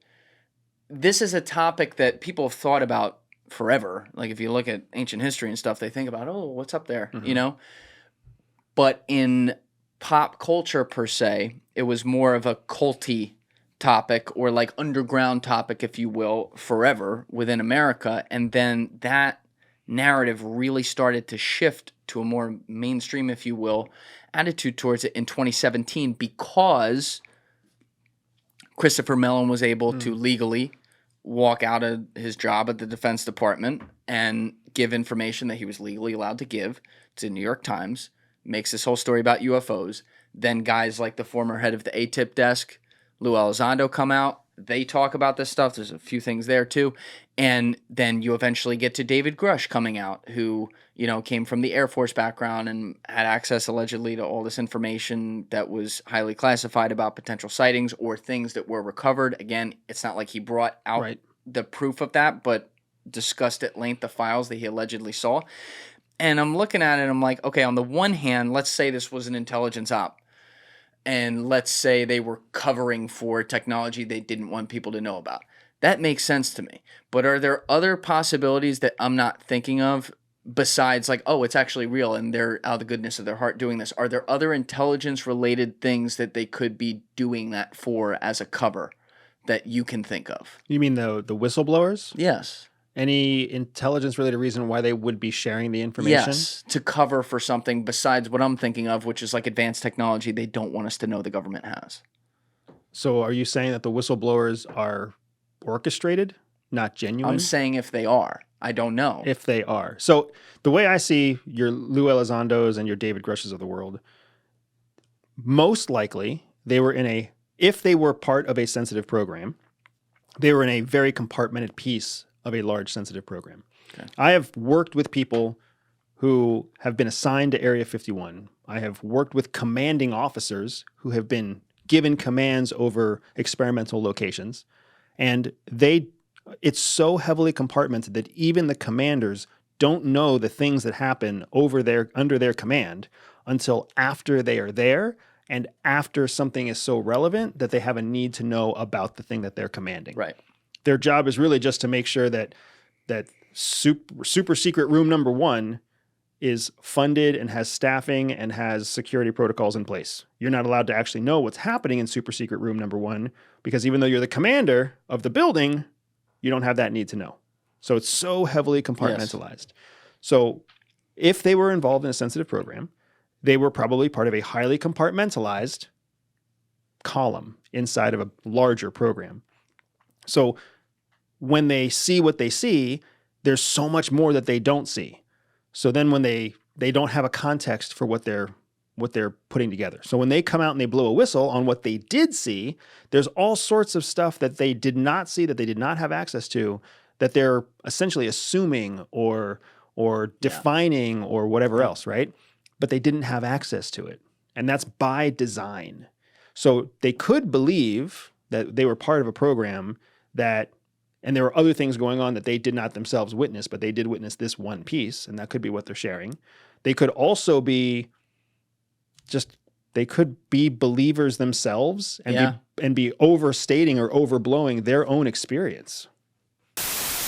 [SPEAKER 2] this is a topic that people have thought about forever. Like if you look at ancient history and stuff, they think about, oh, what's up there, But in pop culture per se, it was more of a culty topic, or like underground topic, if you will, forever within America. And then that narrative really started to shift to a more mainstream, if you will, attitude towards it in 2017, because Christopher Mellon was able to legally walk out of his job at the Defense Department and give information that he was legally allowed to give to the New York Times, makes this whole story about UFOs. Then guys like the former head of the ATIP desk, Lou Elizondo, come out they talk about this stuff. There's a few things there too. And then you eventually get to David Grusch coming out, who, came from the Air Force background and had access allegedly to all this information that was highly classified about potential sightings or things that were recovered. Again, it's not like he brought out the proof of that, but discussed at length the files that he allegedly saw. And I'm looking at it and I'm like, okay, on the one hand, let's say this was an intelligence op. And let's say they were covering for technology they didn't want people to know about. That makes sense to me. But are there other possibilities that I'm not thinking of besides like, oh, it's actually real and they're out of the goodness of their heart doing this? Are there other intelligence-related things that they could be doing that for as a cover that you can think of?
[SPEAKER 1] You mean the whistleblowers?
[SPEAKER 2] Yes.
[SPEAKER 1] Any intelligence-related reason why they would be sharing the information?
[SPEAKER 2] Yes, to cover for something besides what I'm thinking of, which is like advanced technology they don't want us to know the government has.
[SPEAKER 1] So are you saying that the whistleblowers are orchestrated, not genuine?
[SPEAKER 2] I'm saying if they are. I don't know.
[SPEAKER 1] If they are. So the way I see your Lou Elizondos and your David Grushes of the world, most likely if they were part of a sensitive program, they were in a very compartmented piece of a large sensitive program. Okay. I have worked with people who have been assigned to Area 51. I have worked with commanding officers who have been given commands over experimental locations. And it's so heavily compartmented that even the commanders don't know the things that happen under their command until after they are there and after something is so relevant that they have a need to know about the thing that they're commanding.
[SPEAKER 2] Right.
[SPEAKER 1] Their job is really just to make sure that super secret room number 1 is funded and has staffing and has security protocols in place. You're not allowed to actually know what's happening in super secret room number 1 because even though you're the commander of the building, you don't have that need to know. So it's so heavily compartmentalized. Yes. So if they were involved in a sensitive program, they were probably part of a highly compartmentalized column inside of a larger program. So when they see what they see, there's so much more that they don't see. So then when they don't have a context for what they're putting together. So when they come out and they blow a whistle on what they did see, there's all sorts of stuff that they did not see, that they did not have access to, that they're essentially assuming or defining or whatever else, right? But they didn't have access to it. And that's by design. So they could believe that they were part of a program and there were other things going on that they did not themselves witness, but they did witness this one piece, and that could be what they're sharing. They could also be they could be believers themselves and be overstating or overblowing their own experience.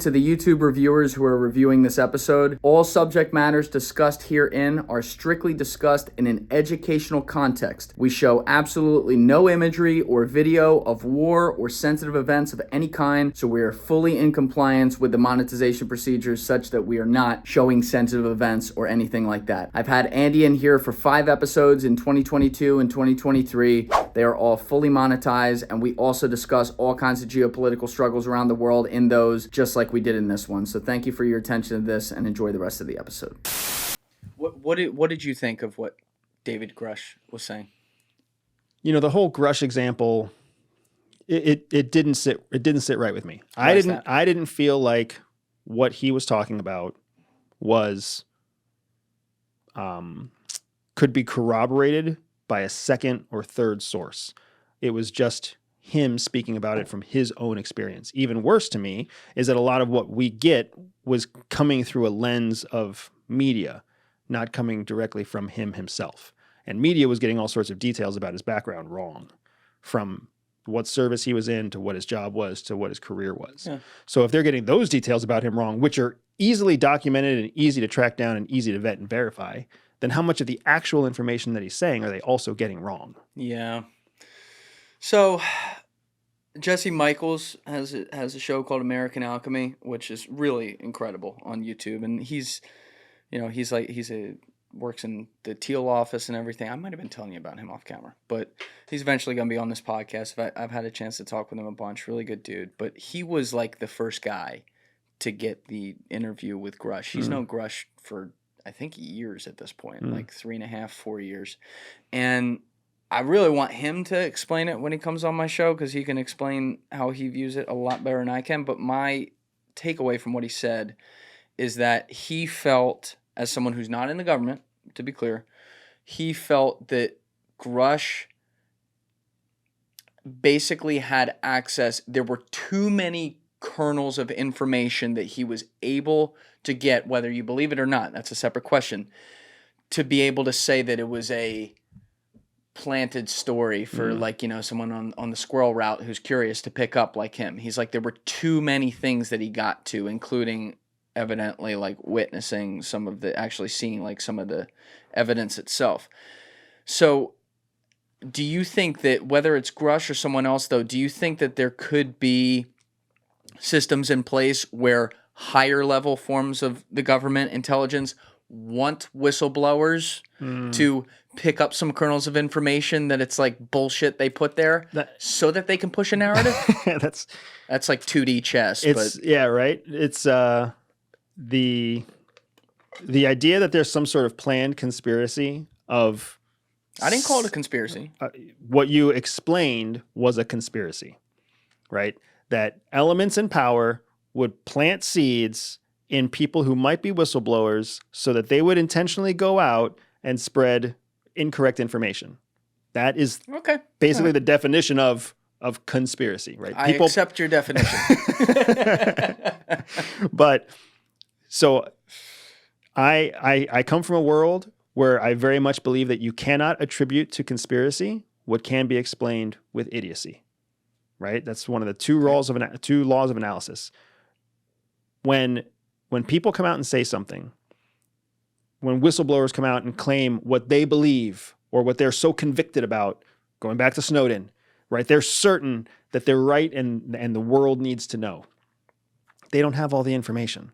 [SPEAKER 3] To the YouTube reviewers who are reviewing this episode, all subject matters discussed herein are strictly discussed in an educational context. We show absolutely no imagery or video of war or sensitive events of any kind, so we are fully in compliance with the monetization procedures such that we are not showing sensitive events or anything like that. I've had Andy in here for 5 episodes in 2022 and 2023. They are all fully monetized, and we also discuss all kinds of geopolitical struggles around the world in those, just like we did in this one. So thank you for your attention to this and enjoy the rest of the episode.
[SPEAKER 2] What did you think of what David Grusch was saying?
[SPEAKER 1] The whole Grusch example, it didn't sit right with me. I didn't feel like what he was talking about was could be corroborated by a second or third source. It was just him speaking about it from his own experience. Even worse to me is that a lot of what we get was coming through a lens of media, not coming directly from him himself. And media was getting all sorts of details about his background wrong, from what service he was in to what his job was to what his career was. Yeah. So if they're getting those details about him wrong, which are easily documented and easy to track down and easy to vet and verify, then how much of the actual information that he's saying are they also getting wrong?
[SPEAKER 2] Yeah. So Jesse Michaels has a show called American Alchemy, which is really incredible on YouTube, and he's works in the Teal office and everything. I might have been telling you about him off camera, but he's eventually going to be on this podcast. I've had a chance to talk with him a bunch. Really good dude, but he was like the first guy to get the interview with Grusch. He's known Grusch for I think years at this point, like 3.5, 4 years, and I really want him to explain it when he comes on my show because he can explain how he views it a lot better than I can. But my takeaway from what he said is that he felt, as someone who's not in the government, to be clear, he felt that Grusch basically had access. There were too many kernels of information that he was able to get, whether you believe it or not, that's a separate question, to be able to say that it was a planted story for like, you know, someone on the squirrel route who's curious to pick up like him. He's like, there were too many things that he got to, including evidently like witnessing some of the, actually seeing like some of the evidence itself. So do you think that, whether it's Grusch or someone else though, do you think that there could be systems in place where higher level forms of the government intelligence want whistleblowers to pick up some kernels of information that it's like bullshit they put there so that they can push a narrative? That's like 2D chess. But
[SPEAKER 1] Yeah, right. It's the idea that there's some sort of planned conspiracy of.
[SPEAKER 2] I didn't call it a conspiracy.
[SPEAKER 1] What you explained was a conspiracy, right? That elements in power would plant seeds in people who might be whistleblowers so that they would intentionally go out and spread incorrect information. That is basically the definition of conspiracy, right?
[SPEAKER 2] I accept your definition.
[SPEAKER 1] But so I come from a world where I very much believe that you cannot attribute to conspiracy what can be explained with idiocy, right? That's one of the two laws of analysis. When people come out and say something, when whistleblowers come out and claim what they believe or what they're so convicted about, going back to Snowden, right? They're certain that they're right and the world needs to know. They don't have all the information.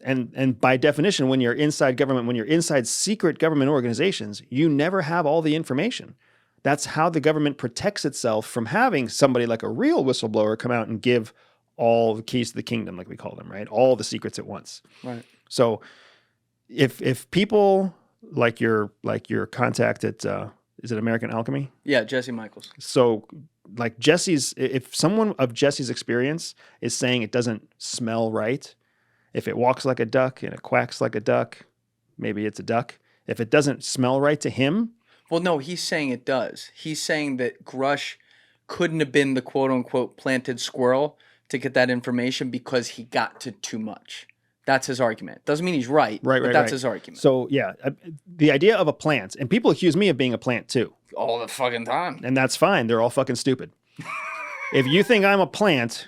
[SPEAKER 1] And by definition, when you're inside government, when you're inside secret government organizations, you never have all the information. That's how the government protects itself from having somebody like a real whistleblower come out and give all the keys to the kingdom, like we call them, right? All the secrets at once.
[SPEAKER 2] Right.
[SPEAKER 1] So if people like your contact at is it American Alchemy?
[SPEAKER 2] Yeah, Jesse Michaels.
[SPEAKER 1] So like if someone of Jesse's experience is saying it doesn't smell right, if it walks like a duck and it quacks like a duck, maybe it's a duck. If it doesn't smell right to him.
[SPEAKER 2] Well, no, he's saying it does. He's saying that Grusch couldn't have been the quote unquote planted squirrel to get that information because he got to too much. That's his argument. Doesn't mean he's right, but that's his argument.
[SPEAKER 1] So yeah, the idea of a plant, and people accuse me of being a plant too.
[SPEAKER 2] All the fucking time.
[SPEAKER 1] And that's fine. They're all fucking stupid. If you think I'm a plant,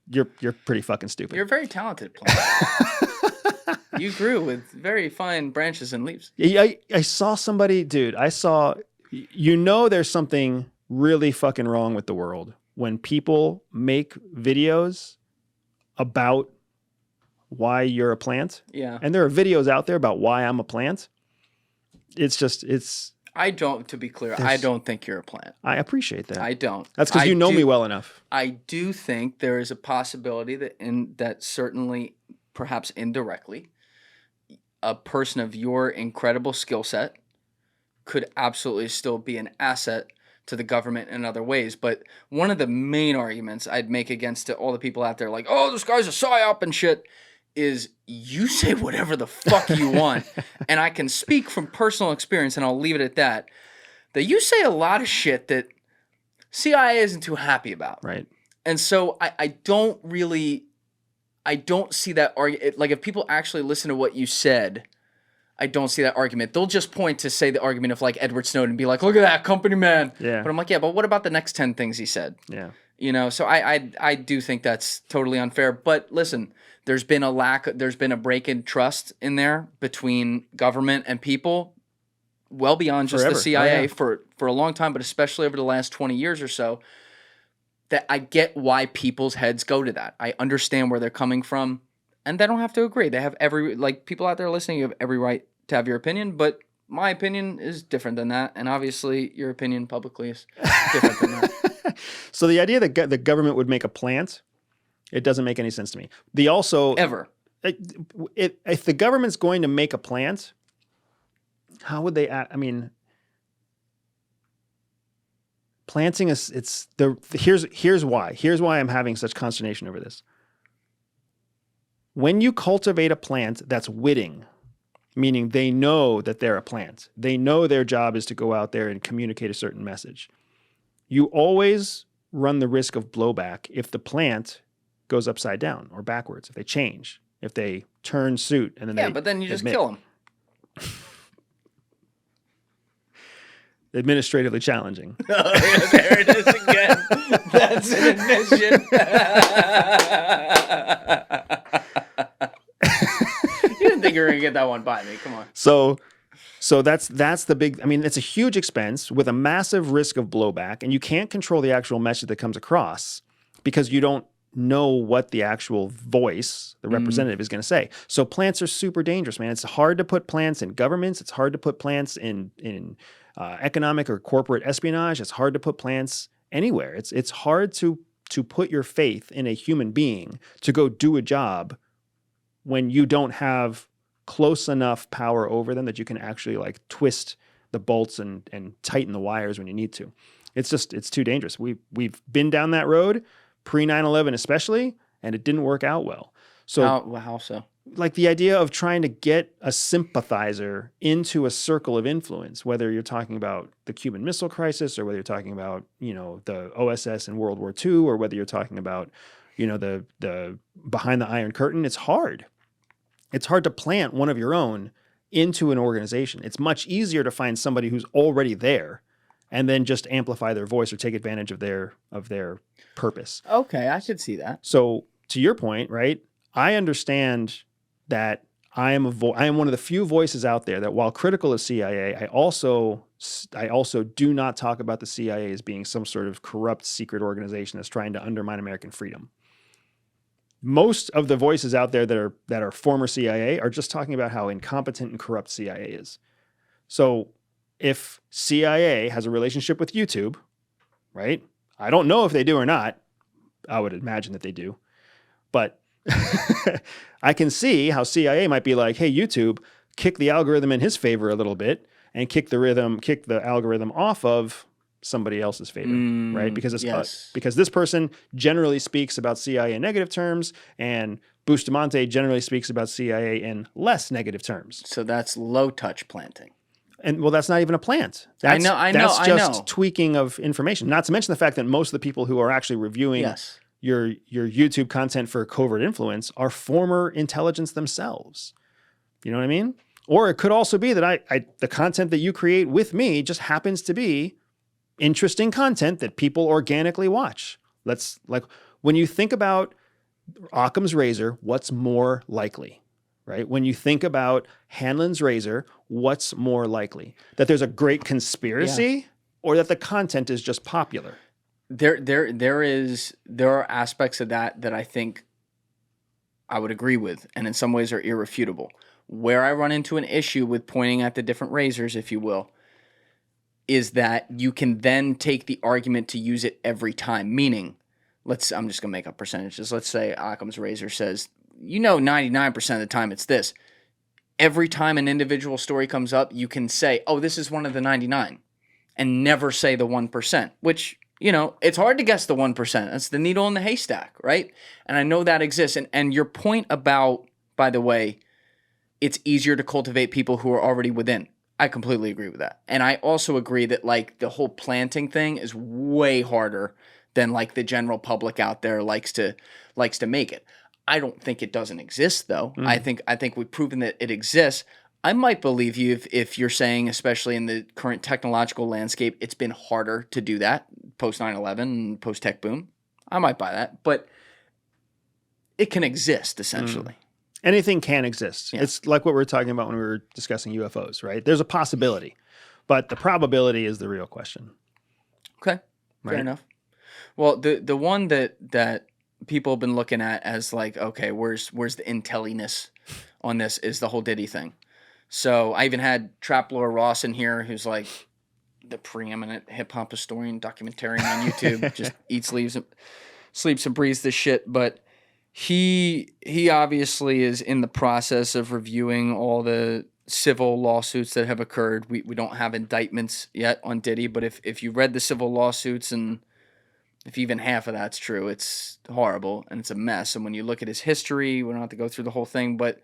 [SPEAKER 1] you're pretty fucking stupid.
[SPEAKER 2] You're a very talented plant. You grew with very fine branches and leaves.
[SPEAKER 1] I saw somebody, dude, there's something really fucking wrong with the world when people make videos about why you're a plant.
[SPEAKER 2] Yeah.
[SPEAKER 1] And there are videos out there about why I'm a plant.
[SPEAKER 2] I don't think you're a plant.
[SPEAKER 1] I appreciate that.
[SPEAKER 2] I don't.
[SPEAKER 1] That's because you know me well enough.
[SPEAKER 2] I do think there is a possibility that certainly, perhaps indirectly, a person of your incredible skill set could absolutely still be an asset to the government in other ways. But one of the main arguments I'd make against all the people out there like, oh, this guy's a psyop and shit, is you say whatever the fuck you want. And I can speak from personal experience, and I'll leave it at that you say a lot of shit that CIA isn't too happy about.
[SPEAKER 1] Right.
[SPEAKER 2] And so I don't see that argument. Like, if people actually listen to what you said, I don't see that argument. They'll just point to say the argument of like Edward Snowden and be like, look at that company man.
[SPEAKER 1] Yeah.
[SPEAKER 2] But I'm like, yeah, but what about the next 10 things he said?
[SPEAKER 1] Yeah.
[SPEAKER 2] You know, so I do think that's totally unfair. But listen, there's been a break in trust in there between government and people, well beyond just
[SPEAKER 1] Forever.
[SPEAKER 2] the CIA
[SPEAKER 1] Oh, yeah.
[SPEAKER 2] for a long time, but especially over the last 20 years or so, that I get why people's heads go to that. I understand where they're coming from, and they don't have to agree. They have people out there listening, you have every right to have your opinion, but my opinion is different than that, and obviously your opinion publicly is different than that.
[SPEAKER 1] So the idea that the government would make a plant, it doesn't make any sense to me.
[SPEAKER 2] Ever.
[SPEAKER 1] If the government's going to make a plant, how would they act? I mean, Planting is here's why I'm having such consternation over this. When you cultivate a plant that's witting, meaning they know that they're a plant, they know their job is to go out there and communicate a certain message, you always run the risk of blowback if the plant goes upside down or backwards, if they change, if they turn suit and then
[SPEAKER 2] but then you just kill them.
[SPEAKER 1] Administratively challenging.
[SPEAKER 2] Oh, yeah, there it is again. That's an admission. You didn't think you were gonna get that one by me. Come on.
[SPEAKER 1] So that's the big. I mean, it's a huge expense with a massive risk of blowback, and you can't control the actual message that comes across because you don't know what the actual voice, the representative, is going to say. So plants are super dangerous, man. It's hard to put plants in governments. It's hard to put plants in economic or corporate espionage. It's hard to put plants anywhere. It's hard to put your faith in a human being to go do a job when you don't have close enough power over them that you can actually like twist the bolts and tighten the wires when you need to. It's too dangerous. We've been down that road pre 9/11 especially, and it didn't work out well. So
[SPEAKER 2] how so?
[SPEAKER 1] Like the idea of trying to get a sympathizer into a circle of influence, whether you're talking about the Cuban Missile Crisis or whether you're talking about, the OSS in World War II, or whether you're talking about, the behind the Iron Curtain, it's hard. It's hard to plant one of your own into an organization. It's much easier to find somebody who's already there and then just amplify their voice or take advantage of their purpose.
[SPEAKER 2] Okay, I could see that.
[SPEAKER 1] So to your point, right? I understand that I am one of the few voices out there that, while critical of CIA, I also do not talk about the CIA as being some sort of corrupt secret organization that's trying to undermine American freedom. Most of the voices out there that are former CIA are just talking about how incompetent and corrupt CIA is. So if CIA has a relationship with YouTube, right? I don't know if they do or not. I would imagine that they do. But I can see how CIA might be like, hey, YouTube, kick the algorithm in his favor a little bit and kick the algorithm off of somebody else's favor, right? Because this person generally speaks about CIA in negative terms, and Bustamante generally speaks about CIA in less negative terms.
[SPEAKER 2] So that's low touch planting.
[SPEAKER 1] And well, that's not even a plant.
[SPEAKER 2] I know.
[SPEAKER 1] That's just tweaking of information. Not to mention the fact that most of the people who are actually reviewing your YouTube content for covert influence are former intelligence themselves. You know what I mean? Or it could also be that the content that you create with me just happens to be interesting content that people organically watch. When you think about Occam's razor, what's more likely, right? When you think about Hanlon's razor, what's more likely? That there's a great conspiracy or that the content is just popular?
[SPEAKER 2] There are aspects of that I think I would agree with, and in some ways are irrefutable. Where I run into an issue with pointing at the different razors, if you will, is that you can then take the argument to use it every time. Meaning, I'm just gonna make up percentages. Let's say Occam's razor says, 99% of the time it's this. Every time an individual story comes up, you can say, oh, this is one of the 99, and never say the 1%, which, it's hard to guess the 1%. That's the needle in the haystack, right? And I know that exists. And your point about, by the way, it's easier to cultivate people who are already within. I completely agree with that. And I also agree that the whole planting thing is way harder than the general public out there likes to make it. I don't think it doesn't exist though. I think we've proven that it exists. I might believe you if you're saying, especially in the current technological landscape, it's been harder to do that post 9/11 and post tech boom. I might buy that, but it can exist essentially.
[SPEAKER 1] Anything can exist. Yeah. It's like what we were talking about when we were discussing UFOs, right? There's a possibility, but the probability is the real question.
[SPEAKER 2] Okay, fair enough. Well, the one that people have been looking at as okay, where's the intelliness on this is the whole Diddy thing. So I even had Trap Lore Ross in here, who's the preeminent hip hop historian, documentarian on YouTube, just eats, sleeps and breathes this shit. But he obviously is in the process of reviewing all the civil lawsuits that have occurred. We don't have indictments yet on Diddy, but if you read the civil lawsuits, and if even half of that's true, it's horrible and it's a mess. And when you look at his history, we don't have to go through the whole thing, but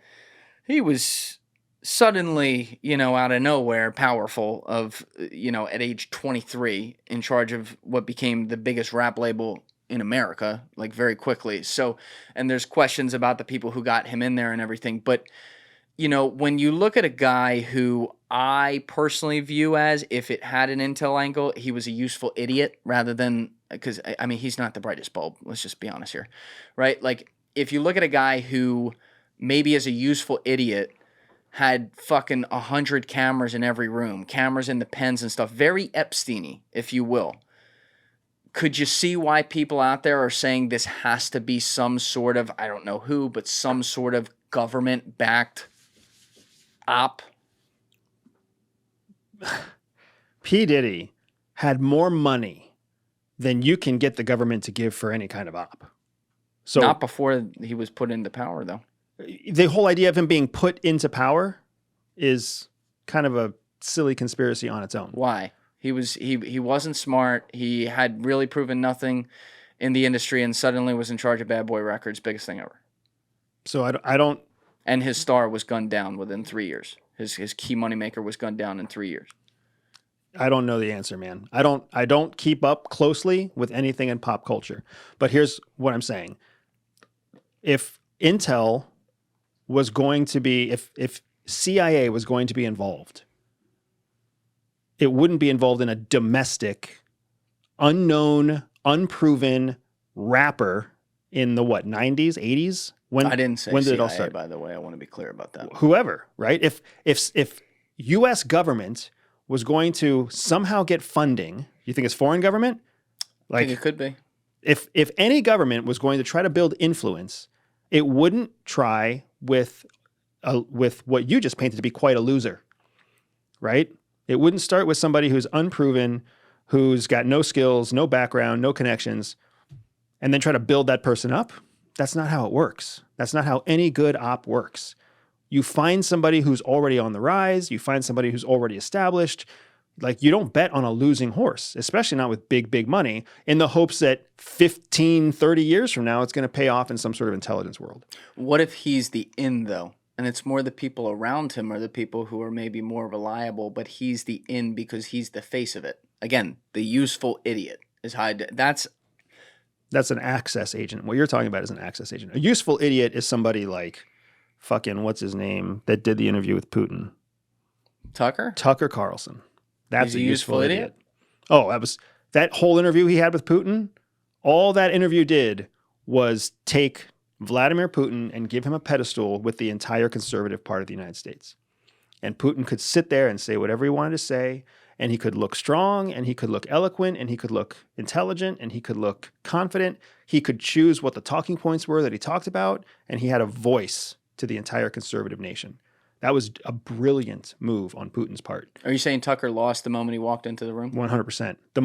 [SPEAKER 2] he was suddenly, out of nowhere, powerful at age 23, in charge of what became the biggest rap label in America, like very quickly. So, and there's questions about the people who got him in there and everything. But, when you look at a guy who I personally view as, if it had an intel angle, he was a useful idiot rather than, because, he's not the brightest bulb. Let's just be honest here, right? Like, if you look at a guy who maybe as a useful idiot had fucking 100 cameras in every room, cameras in the pens and stuff, very Epstein-y, if you will. Could you see why people out there are saying this has to be some sort of, I don't know who, but some sort of government-backed op?
[SPEAKER 1] P. Diddy had more money than you can get the government to give for any kind of op. So
[SPEAKER 2] not before he was put into power, though.
[SPEAKER 1] The whole idea of him being put into power is kind of a silly conspiracy on its own.
[SPEAKER 2] Why? He wasn't smart. He had really proven nothing in the industry, and suddenly was in charge of Bad Boy Records, biggest thing ever.
[SPEAKER 1] So I don't.
[SPEAKER 2] And his star was gunned down within 3 years. His key moneymaker was gunned down in 3 years.
[SPEAKER 1] I don't know the answer, man. I don't keep up closely with anything in pop culture. But here's what I'm saying. If Intel was going to be, if CIA was going to be involved, it wouldn't be involved in a domestic, unknown, unproven rapper in the 90s, 80s?
[SPEAKER 2] I didn't say
[SPEAKER 1] when did
[SPEAKER 2] CIA,
[SPEAKER 1] it all start?
[SPEAKER 2] by the way. I want to be clear about that.
[SPEAKER 1] Whoever, right? If U.S. government was going to somehow get funding, you think it's foreign government?
[SPEAKER 2] I think it could be.
[SPEAKER 1] If any government was going to try to build influence, it wouldn't try with what you just painted to be quite a loser, right? It wouldn't start with somebody who's unproven, who's got no skills, no background, no connections, and then try to build that person up. That's not how it works. That's not how any good op works. You find somebody who's already on the rise. You find somebody who's already established. Like, you don't bet on a losing horse, especially not with big, big money, in the hopes that 15, 30 years from now, it's going to pay off in some sort of intelligence world.
[SPEAKER 2] What if he's the in, though? And it's more the people around him are the people who are maybe more reliable, but he's the in because he's the face of it. Again, the useful idiot is how that's
[SPEAKER 1] an access agent. What you're talking about is an access agent. A useful idiot is somebody like fucking, what's his name, that did the interview with Putin?
[SPEAKER 2] Tucker?
[SPEAKER 1] Tucker Carlson. That's
[SPEAKER 2] He's a useful idiot?
[SPEAKER 1] Oh, that whole interview he had with Putin. All that interview did was take Vladimir Putin and give him a pedestal with the entire conservative part of the United States. And Putin could sit there and say whatever he wanted to say, and he could look strong, and he could look eloquent, and he could look intelligent, and he could look confident. He could choose what the talking points were that he talked about, and he had a voice to the entire conservative nation. That was a brilliant move on Putin's part.
[SPEAKER 2] Are you saying Tucker lost the moment he walked into the room?
[SPEAKER 1] 100%. The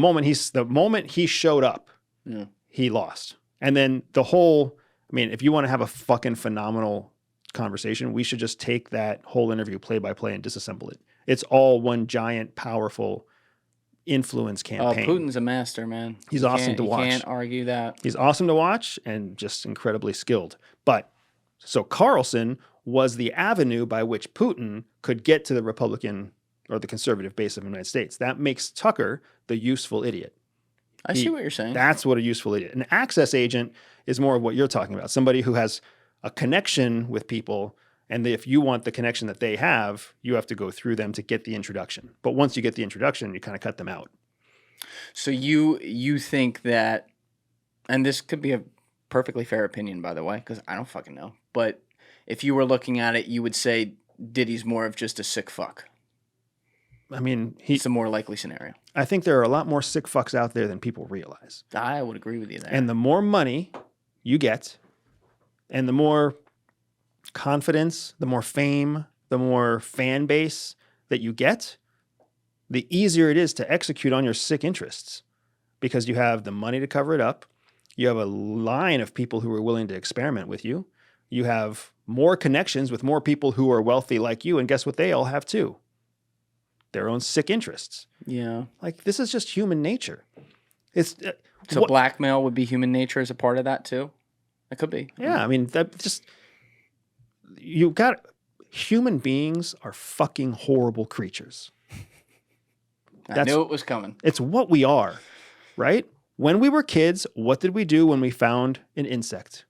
[SPEAKER 1] moment he showed up, he lost. And then if you want to have a fucking phenomenal conversation, we should just take that whole interview play by play and disassemble it. It's all one giant, powerful influence campaign.
[SPEAKER 2] Oh, Putin's a master, man.
[SPEAKER 1] He's awesome to watch.
[SPEAKER 2] You can't argue that.
[SPEAKER 1] He's awesome to watch and just incredibly skilled. So Carlson was the avenue by which Putin could get to the Republican or the conservative base of the United States. That makes Tucker the useful idiot.
[SPEAKER 2] I see what you're saying.
[SPEAKER 1] That's what a useful idiot. An access agent is more of what you're talking about. Somebody who has a connection with people, and if you want the connection that they have, you have to go through them to get the introduction. But once you get the introduction, you kind of cut them out.
[SPEAKER 2] So you think that, and this could be a perfectly fair opinion, by the way, because I don't fucking know, but if you were looking at it, you would say Diddy's more of just a sick fuck.
[SPEAKER 1] I mean,
[SPEAKER 2] it's a more likely scenario.
[SPEAKER 1] I think there are a lot more sick fucks out there than people realize.
[SPEAKER 2] I would agree with you there.
[SPEAKER 1] And the more money you get, and the more confidence, the more fame, the more fan base that you get, the easier it is to execute on your sick interests, because you have the money to cover it up. You have a line of people who are willing to experiment with you. You have more connections with more people who are wealthy like you. And guess what? They all have too. Their own sick interests.
[SPEAKER 2] Yeah.
[SPEAKER 1] Like, this is just human nature. It's
[SPEAKER 2] So blackmail would be human nature as a part of that too? It could be.
[SPEAKER 1] yeah, I mean, that just, human beings are fucking horrible creatures.
[SPEAKER 2] I knew it was coming.
[SPEAKER 1] It's what we are, right? When we were kids, what did we do when we found an insect?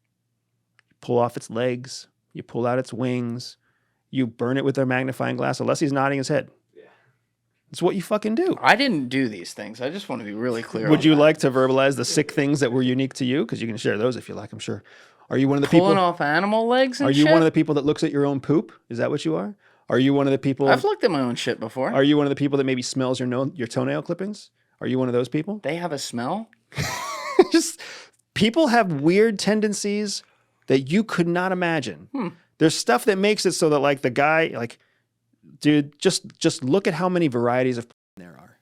[SPEAKER 1] Pull off its legs, you pull out its wings, you burn it with a magnifying glass, unless he's nodding his head. Yeah. It's what you fucking do.
[SPEAKER 2] I didn't do these things. I just want to be really clear.
[SPEAKER 1] Would you like to verbalize the sick things that were unique to you? Because you can share those if you like, I'm sure. Are you one of the
[SPEAKER 2] Pulling
[SPEAKER 1] people?
[SPEAKER 2] off animal legs and
[SPEAKER 1] Are you
[SPEAKER 2] shit?
[SPEAKER 1] one of the people that looks at your own poop? Is that what you are? Are you one of the people?
[SPEAKER 2] I've looked at my own shit before.
[SPEAKER 1] Are you one of the people that maybe smells your toenail clippings? Are you one of those people?
[SPEAKER 2] They have a smell?
[SPEAKER 1] Just people have weird tendencies that you could not imagine. There's stuff that makes it so that like the guy, like, dude, just look at how many varieties of there are,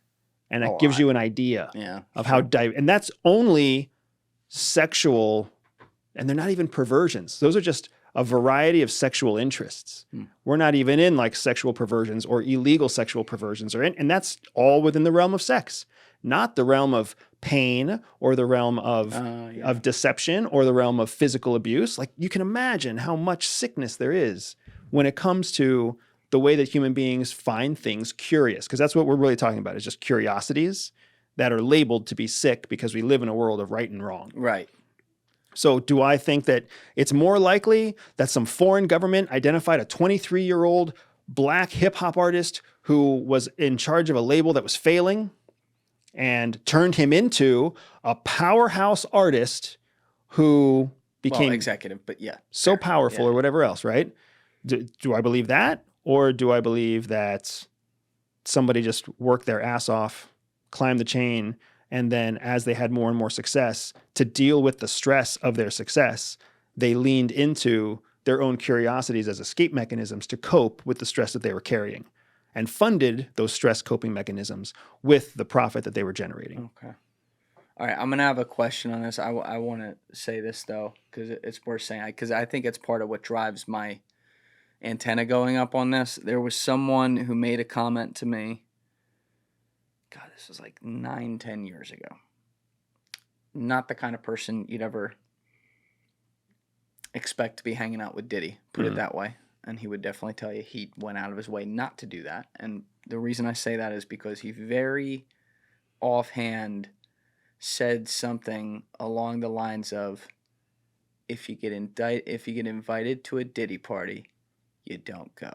[SPEAKER 1] and that gives you an idea of how and that's only sexual, and they're not even perversions. Those are just a variety of sexual interests. We're not even in like sexual perversions or illegal sexual perversions, and that's all within the realm of sex, not the realm of pain or the realm of deception or the realm of physical abuse. Like, you can imagine how much sickness there is when it comes to the way that human beings find things curious, because that's what we're really talking about, is just curiosities that are labeled to be sick because we live in a world of right and wrong.
[SPEAKER 2] Right.
[SPEAKER 1] So do I think that it's more likely that some foreign government identified a 23-year-old black hip hop artist who was in charge of a label that was failing and turned him into a powerhouse artist who became
[SPEAKER 2] executive, but
[SPEAKER 1] so powerful or whatever else, right? Do I believe that? Or do I believe that somebody just worked their ass off, climbed the chain, and then as they had more and more success, to deal with the stress of their success, they leaned into their own curiosities as escape mechanisms to cope with the stress that they were carrying, and funded those stress coping mechanisms with the profit that they were generating.
[SPEAKER 2] Okay. All right, I'm going to have a question on this. I want to say this, though, because it's worth saying, because I think it's part of what drives my antenna going up on this. There was someone who made a comment to me. God, this was like 9-10 years ago. Not the kind of person you'd ever expect to be hanging out with Diddy, put it that way. And he would definitely tell you he went out of his way not to do that. And the reason I say that is because he very offhand said something along the lines of, if you get invited to a Diddy party, you don't go.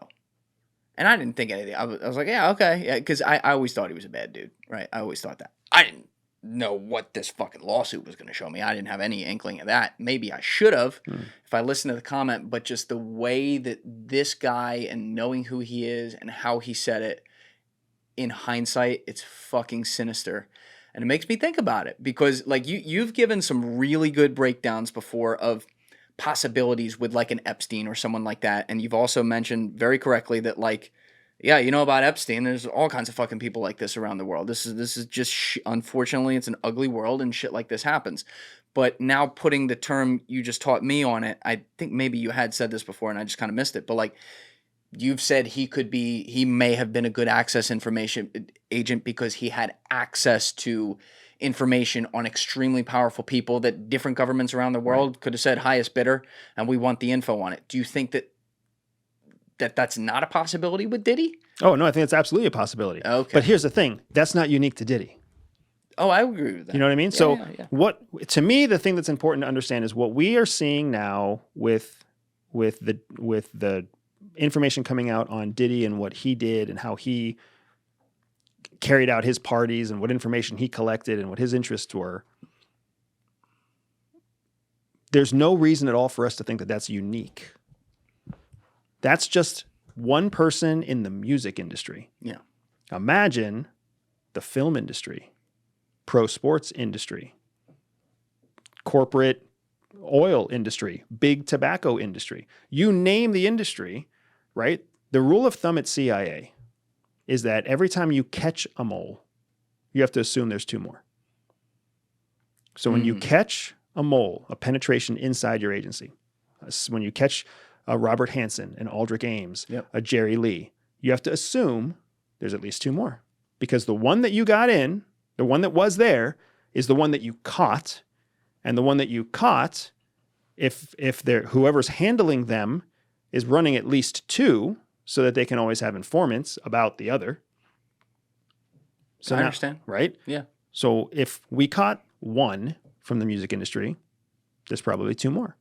[SPEAKER 2] And I didn't think anything. I was like, yeah, okay. Yeah, because I always thought he was a bad dude, right? I always thought that. I didn't know what this fucking lawsuit was going to show me. I didn't have any inkling of that. Maybe I should have if I listened to the comment, but just the way that this guy, and knowing who he is and how he said it, in hindsight, it's fucking sinister. And it makes me think about it because, like, you've given some really good breakdowns before of possibilities with like an Epstein or someone like that, and you've also mentioned very correctly that, like, yeah, you know about Epstein, there's all kinds of fucking people like this around the world. This is just unfortunately, it's an ugly world and shit like this happens. But now putting the term you just taught me on it, I think maybe you had said this before and I just kind of missed it, but like, you've said he may have been a good access information agent because he had access to information on extremely powerful people that different governments around the world could have said highest bidder, and we want the info on it. Do you think that's not a possibility with Diddy?
[SPEAKER 1] Oh, no, I think it's absolutely a possibility.
[SPEAKER 2] Okay.
[SPEAKER 1] But here's the thing. That's not unique to Diddy.
[SPEAKER 2] Oh, I agree with that.
[SPEAKER 1] You know what I mean?
[SPEAKER 2] Yeah,
[SPEAKER 1] so
[SPEAKER 2] yeah.
[SPEAKER 1] what, to me, the thing that's important to understand is what we are seeing now with the information coming out on Diddy and what he did and how he carried out his parties and what information he collected and what his interests were. There's no reason at all for us to think that that's unique. That's just one person in the music industry.
[SPEAKER 2] Yeah.
[SPEAKER 1] Imagine the film industry, pro sports industry, corporate oil industry, big tobacco industry. You name the industry, right? The rule of thumb at CIA is that every time you catch a mole, you have to assume there's two more. So when you catch a mole, a penetration inside your agency, when you catch a Robert Hansen, an Aldrich Ames,
[SPEAKER 2] Yep.
[SPEAKER 1] a Jerry Lee. You have to assume there's at least 2 more, because the one that you got in, the one that was there, is the one that you caught, and the one that you caught, if whoever's handling them is running at least 2, so that they can always have informants about the other. So
[SPEAKER 2] I
[SPEAKER 1] now,
[SPEAKER 2] understand.
[SPEAKER 1] right?
[SPEAKER 2] Yeah.
[SPEAKER 1] So if we caught 1 from the music industry, there's probably 2 more.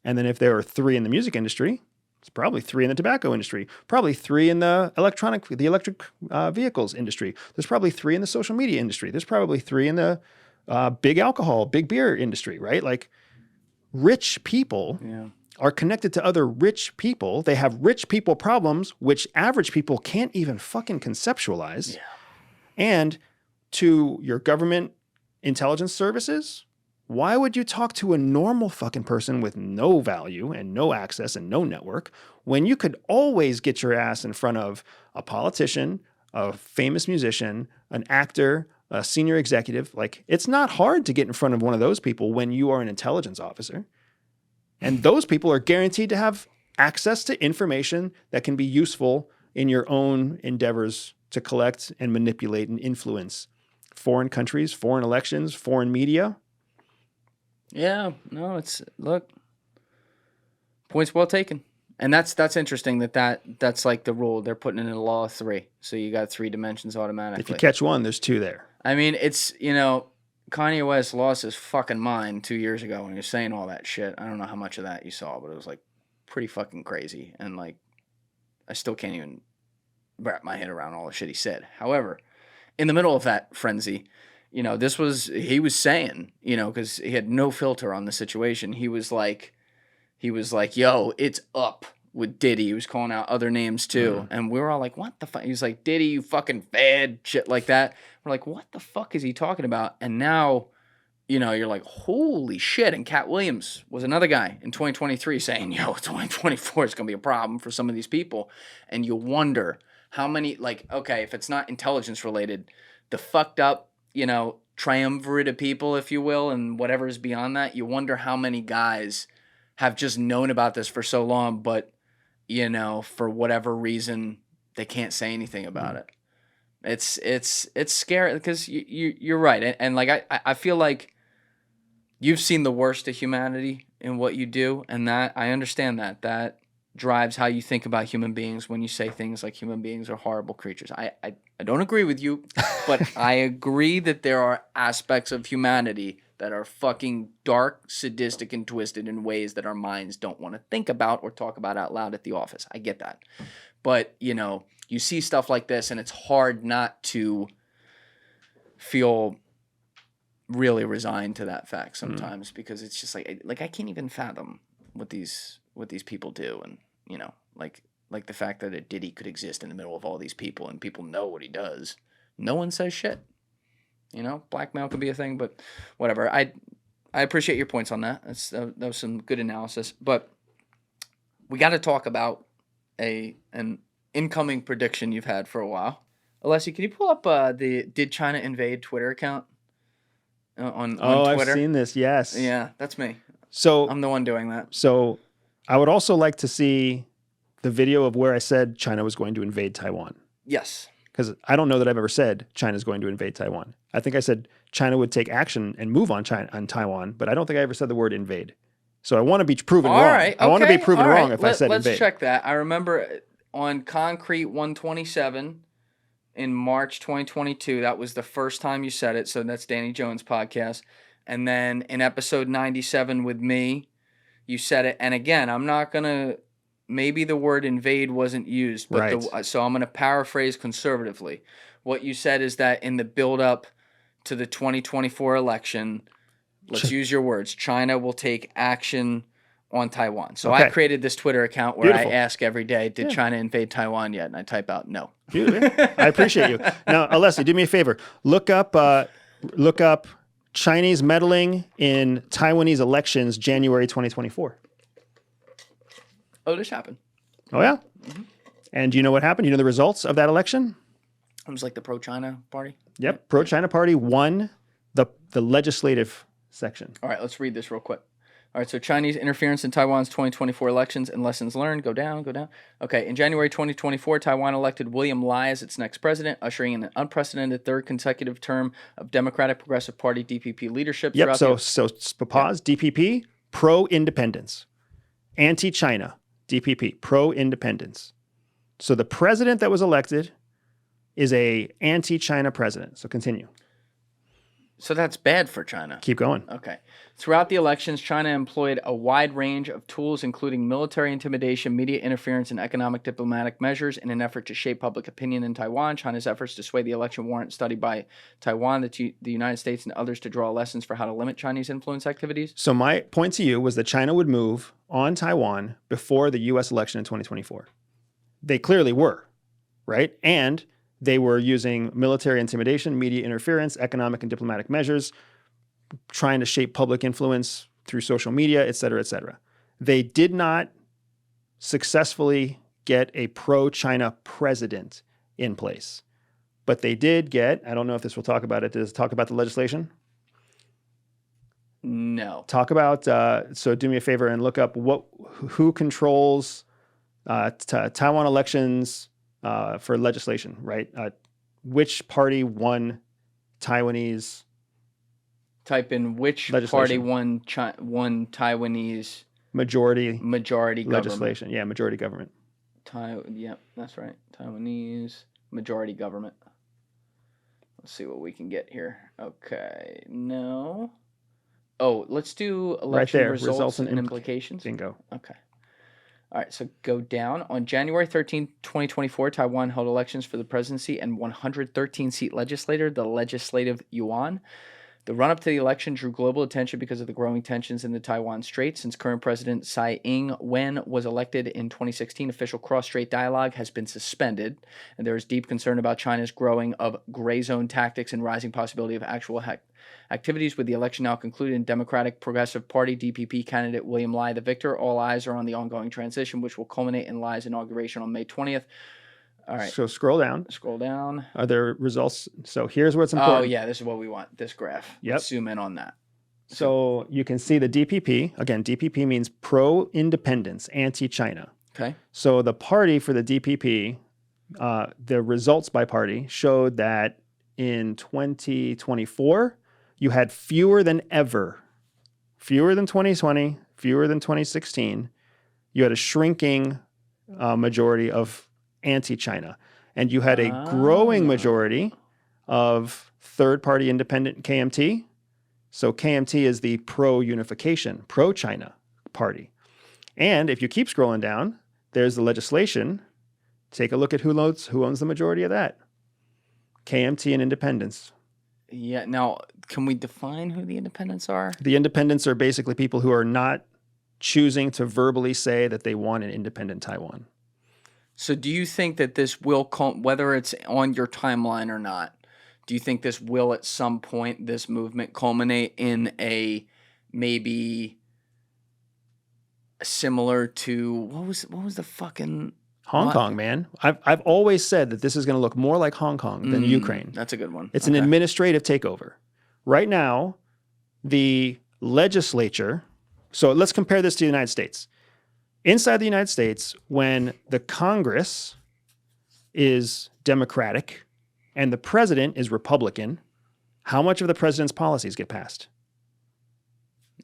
[SPEAKER 1] And then if there are 3 in the music industry, it's probably 3 in the tobacco industry, probably 3 in the electric vehicles industry. There's probably 3 in the social media industry. There's probably 3 in the big alcohol, big beer industry, right? Like, rich people are connected to other rich people. They have rich people problems, which average people can't even fucking conceptualize.
[SPEAKER 2] Yeah.
[SPEAKER 1] And to your government intelligence services, why would you talk to a normal fucking person with no value and no access and no network when you could always get your ass in front of a politician, a famous musician, an actor, a senior executive? Like, it's not hard to get in front of one of those people when you are an intelligence officer. And those people are guaranteed to have access to information that can be useful in your own endeavors to collect and manipulate and influence foreign countries, foreign elections, foreign media.
[SPEAKER 2] Yeah, no, look, points well taken. And that's interesting that's like the rule. They're putting in a law of 3. So you got 3 dimensions automatically.
[SPEAKER 1] If you catch 1, there's 2 there.
[SPEAKER 2] I mean, it's, Kanye West lost his fucking mind 2 years ago when he was saying all that shit. I don't know how much of that you saw, but it was like pretty fucking crazy. And like, I still can't even wrap my head around all the shit he said. However, in the middle of that frenzy, he was saying, because he had no filter on the situation. He was like, yo, it's up with Diddy. He was calling out other names too. And we were all like, what the fuck? He was like, Diddy, you fucking fad, shit like that. We're like, what the fuck is he talking about? And now, you're like, holy shit. And Cat Williams was another guy in 2023 saying, yo, 2024 is going to be a problem for some of these people. And you wonder how many, like, okay, if it's not intelligence related, the fucked up, triumvirate of people, if you will, and whatever is beyond that, you wonder how many guys have just known about this for so long, but, for whatever reason, they can't say anything about it. It's scary because you're right. And like, I feel like you've seen the worst of humanity in what you do. And that, I understand that drives how you think about human beings when you say things like human beings are horrible creatures. I don't agree with you, but I agree that there are aspects of humanity that are fucking dark, sadistic, and twisted in ways that our minds don't want to think about or talk about out loud at the office. I get that. But, you see stuff like this, and it's hard not to feel really resigned to that fact sometimes because it's just like I can't even fathom what these people do, and like the fact that a Diddy could exist in the middle of all these people and people know what he does. No one says shit. Blackmail could be a thing, but whatever. I appreciate your points on that. That was some good analysis. But we got to talk about an incoming prediction you've had for a while. Alessi, can you pull up the Did China Invade Twitter account on Twitter?
[SPEAKER 1] I've seen this, yes.
[SPEAKER 2] Yeah, that's me.
[SPEAKER 1] So
[SPEAKER 2] I'm the one doing that.
[SPEAKER 1] So I would also like to see the video of where I said China was going to invade Taiwan.
[SPEAKER 2] Yes.
[SPEAKER 1] Because I don't know that I've ever said China's going to invade Taiwan. I think I said China would take action and move on Taiwan, but I don't think I ever said the word invade. So I want to be proven wrong.
[SPEAKER 2] Right,
[SPEAKER 1] I want to be proven wrong if I said
[SPEAKER 2] let's
[SPEAKER 1] invade.
[SPEAKER 2] check that. I remember on Concrete 127 in March 2022, that was the first time you said it. So that's Danny Jones' podcast. And then in episode 97 with me, you said it. And again, I'm not going to, maybe the word invade wasn't used, but
[SPEAKER 1] right.
[SPEAKER 2] So I'm going to paraphrase conservatively. What you said is that in the build-up to the 2024 election, let's use your words, China will take action on Taiwan. So
[SPEAKER 1] okay.
[SPEAKER 2] I created this Twitter account where I ask every day, did China invade Taiwan yet? And I type out no.
[SPEAKER 1] I appreciate you. Now, Alessi, do me a favor. Look up Chinese meddling in Taiwanese elections, January 2024.
[SPEAKER 2] Oh, this happened.
[SPEAKER 1] Oh, yeah? Mm-hmm. And do you know what happened? You know the results of that election?
[SPEAKER 2] It was like the pro-China party?
[SPEAKER 1] Yep. Pro-China party won the legislative section.
[SPEAKER 2] All right, let's read this real quick. All right, so Chinese interference in Taiwan's 2024 elections and lessons learned. Go down, go down. Okay, in January 2024, Taiwan elected William Lai as its next president, ushering in an unprecedented third consecutive term of Democratic Progressive Party DPP leadership.
[SPEAKER 1] Yep. So pause. DPP, pro-independence. Anti-China. DPP, pro-independence. So the president that was elected is a anti-China president. So continue.
[SPEAKER 2] So that's bad for China.
[SPEAKER 1] Keep going.
[SPEAKER 2] Okay. Throughout the elections, China employed a wide range of tools, including military intimidation, media interference, and economic diplomatic measures in an effort to shape public opinion in Taiwan. China's efforts to sway the election warrant study by Taiwan, the United States, and others to draw lessons for how to limit Chinese influence activities.
[SPEAKER 1] So my point to you was that China would move on Taiwan before the U.S. election in 2024. They clearly were, right? And they were using military intimidation, media interference, economic and diplomatic measures, trying to shape public influence through social media, et cetera, et cetera. They did not successfully get a pro-China president in place. But they did get, I don't know if this will talk about it, does it talk about the legislation?
[SPEAKER 2] No.
[SPEAKER 1] Talk about, so do me a favor and look up who controls Taiwan elections for legislation, right? Which party won Taiwanese?
[SPEAKER 2] Type in which party won Taiwanese
[SPEAKER 1] majority
[SPEAKER 2] government.
[SPEAKER 1] legislation. Yeah, majority government.
[SPEAKER 2] Yep, that's right. Taiwanese majority government. Let's see what we can get here. Okay, no. Oh, let's do election
[SPEAKER 1] right there.
[SPEAKER 2] results and implications.
[SPEAKER 1] Bingo.
[SPEAKER 2] Okay. All right, so go down. On January 13, 2024, Taiwan held elections for the presidency and 113-seat legislature, the Legislative Yuan. The run-up to the election drew global attention because of the growing tensions in the Taiwan Strait. Since current President Tsai Ing-wen was elected in 2016, official cross-strait dialogue has been suspended, and there is deep concern about China's growing of gray zone tactics and rising possibility of actual activities. With the election now concluded and Democratic Progressive Party DPP candidate William Lai the victor, all eyes are on the ongoing transition, which will culminate in Lai's inauguration on May 20th. All right.
[SPEAKER 1] So scroll down.
[SPEAKER 2] Scroll down.
[SPEAKER 1] Are there results? So here's what's important.
[SPEAKER 2] Oh, yeah, this is what we want, this graph.
[SPEAKER 1] Yep.
[SPEAKER 2] Let's zoom in on that.
[SPEAKER 1] So you can see the DPP. Again, DPP means pro-independence, anti-China.
[SPEAKER 2] Okay.
[SPEAKER 1] So the party for the DPP, the results by party showed that in 2024, you had fewer than ever, fewer than 2020, fewer than 2016. You had a shrinking majority of anti-China. And you had a growing majority of third-party independent KMT. So KMT is the pro-unification, pro-China party. And if you keep scrolling down, there's the legislation. Take a look at who owns the majority of that. KMT and independents.
[SPEAKER 2] Yeah. Now, can we define who the independents are?
[SPEAKER 1] The independents are basically people who are not choosing to verbally say that they want an independent Taiwan.
[SPEAKER 2] So do you think that this will, whether it's on your timeline or not, do you think this will at some point, this movement culminate in a maybe similar to, what was the fucking...
[SPEAKER 1] Hong Kong, man. I've always said that this is going to look more like Hong Kong than Ukraine.
[SPEAKER 2] That's a good one.
[SPEAKER 1] It's an administrative takeover. Right now, the legislature... So let's compare this to the United States. Inside the United States, when the Congress is Democratic and the president is Republican, how much of the president's policies get passed?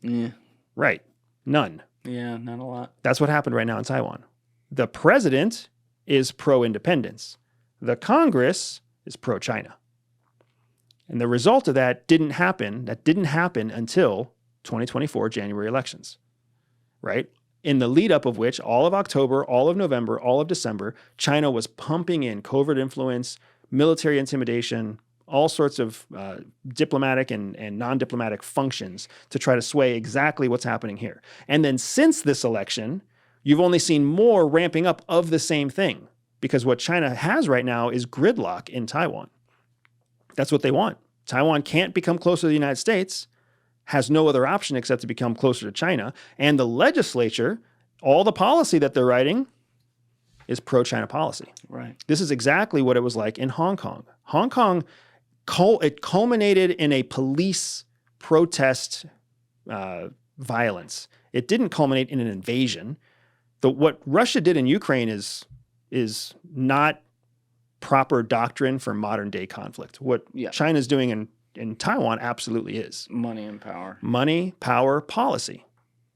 [SPEAKER 2] Yeah.
[SPEAKER 1] Right. None.
[SPEAKER 2] Yeah, not a lot.
[SPEAKER 1] That's what happened right now in Taiwan. The president is pro-independence. The Congress is pro-China. And the result of that didn't happen. That didn't happen until 2024 January elections, right? In the lead up of which all of October, all of November, all of December, China was pumping in covert influence, military intimidation, all sorts of diplomatic and non-diplomatic functions to try to sway exactly what's happening here. And then since this election, you've only seen more ramping up of the same thing, because what China has right now is gridlock in Taiwan. That's what they want. Taiwan can't become closer to the United States, has no other option except to become closer to China. And the legislature, all the policy that they're writing is pro-China policy.
[SPEAKER 2] Right.
[SPEAKER 1] This is exactly what it was like in Hong Kong. Hong Kong, it culminated in a police protest violence. It didn't culminate in an invasion. What Russia did in Ukraine is not proper doctrine for modern day conflict. What China's doing in Taiwan absolutely is.
[SPEAKER 2] Money and power.
[SPEAKER 1] Money, power, policy.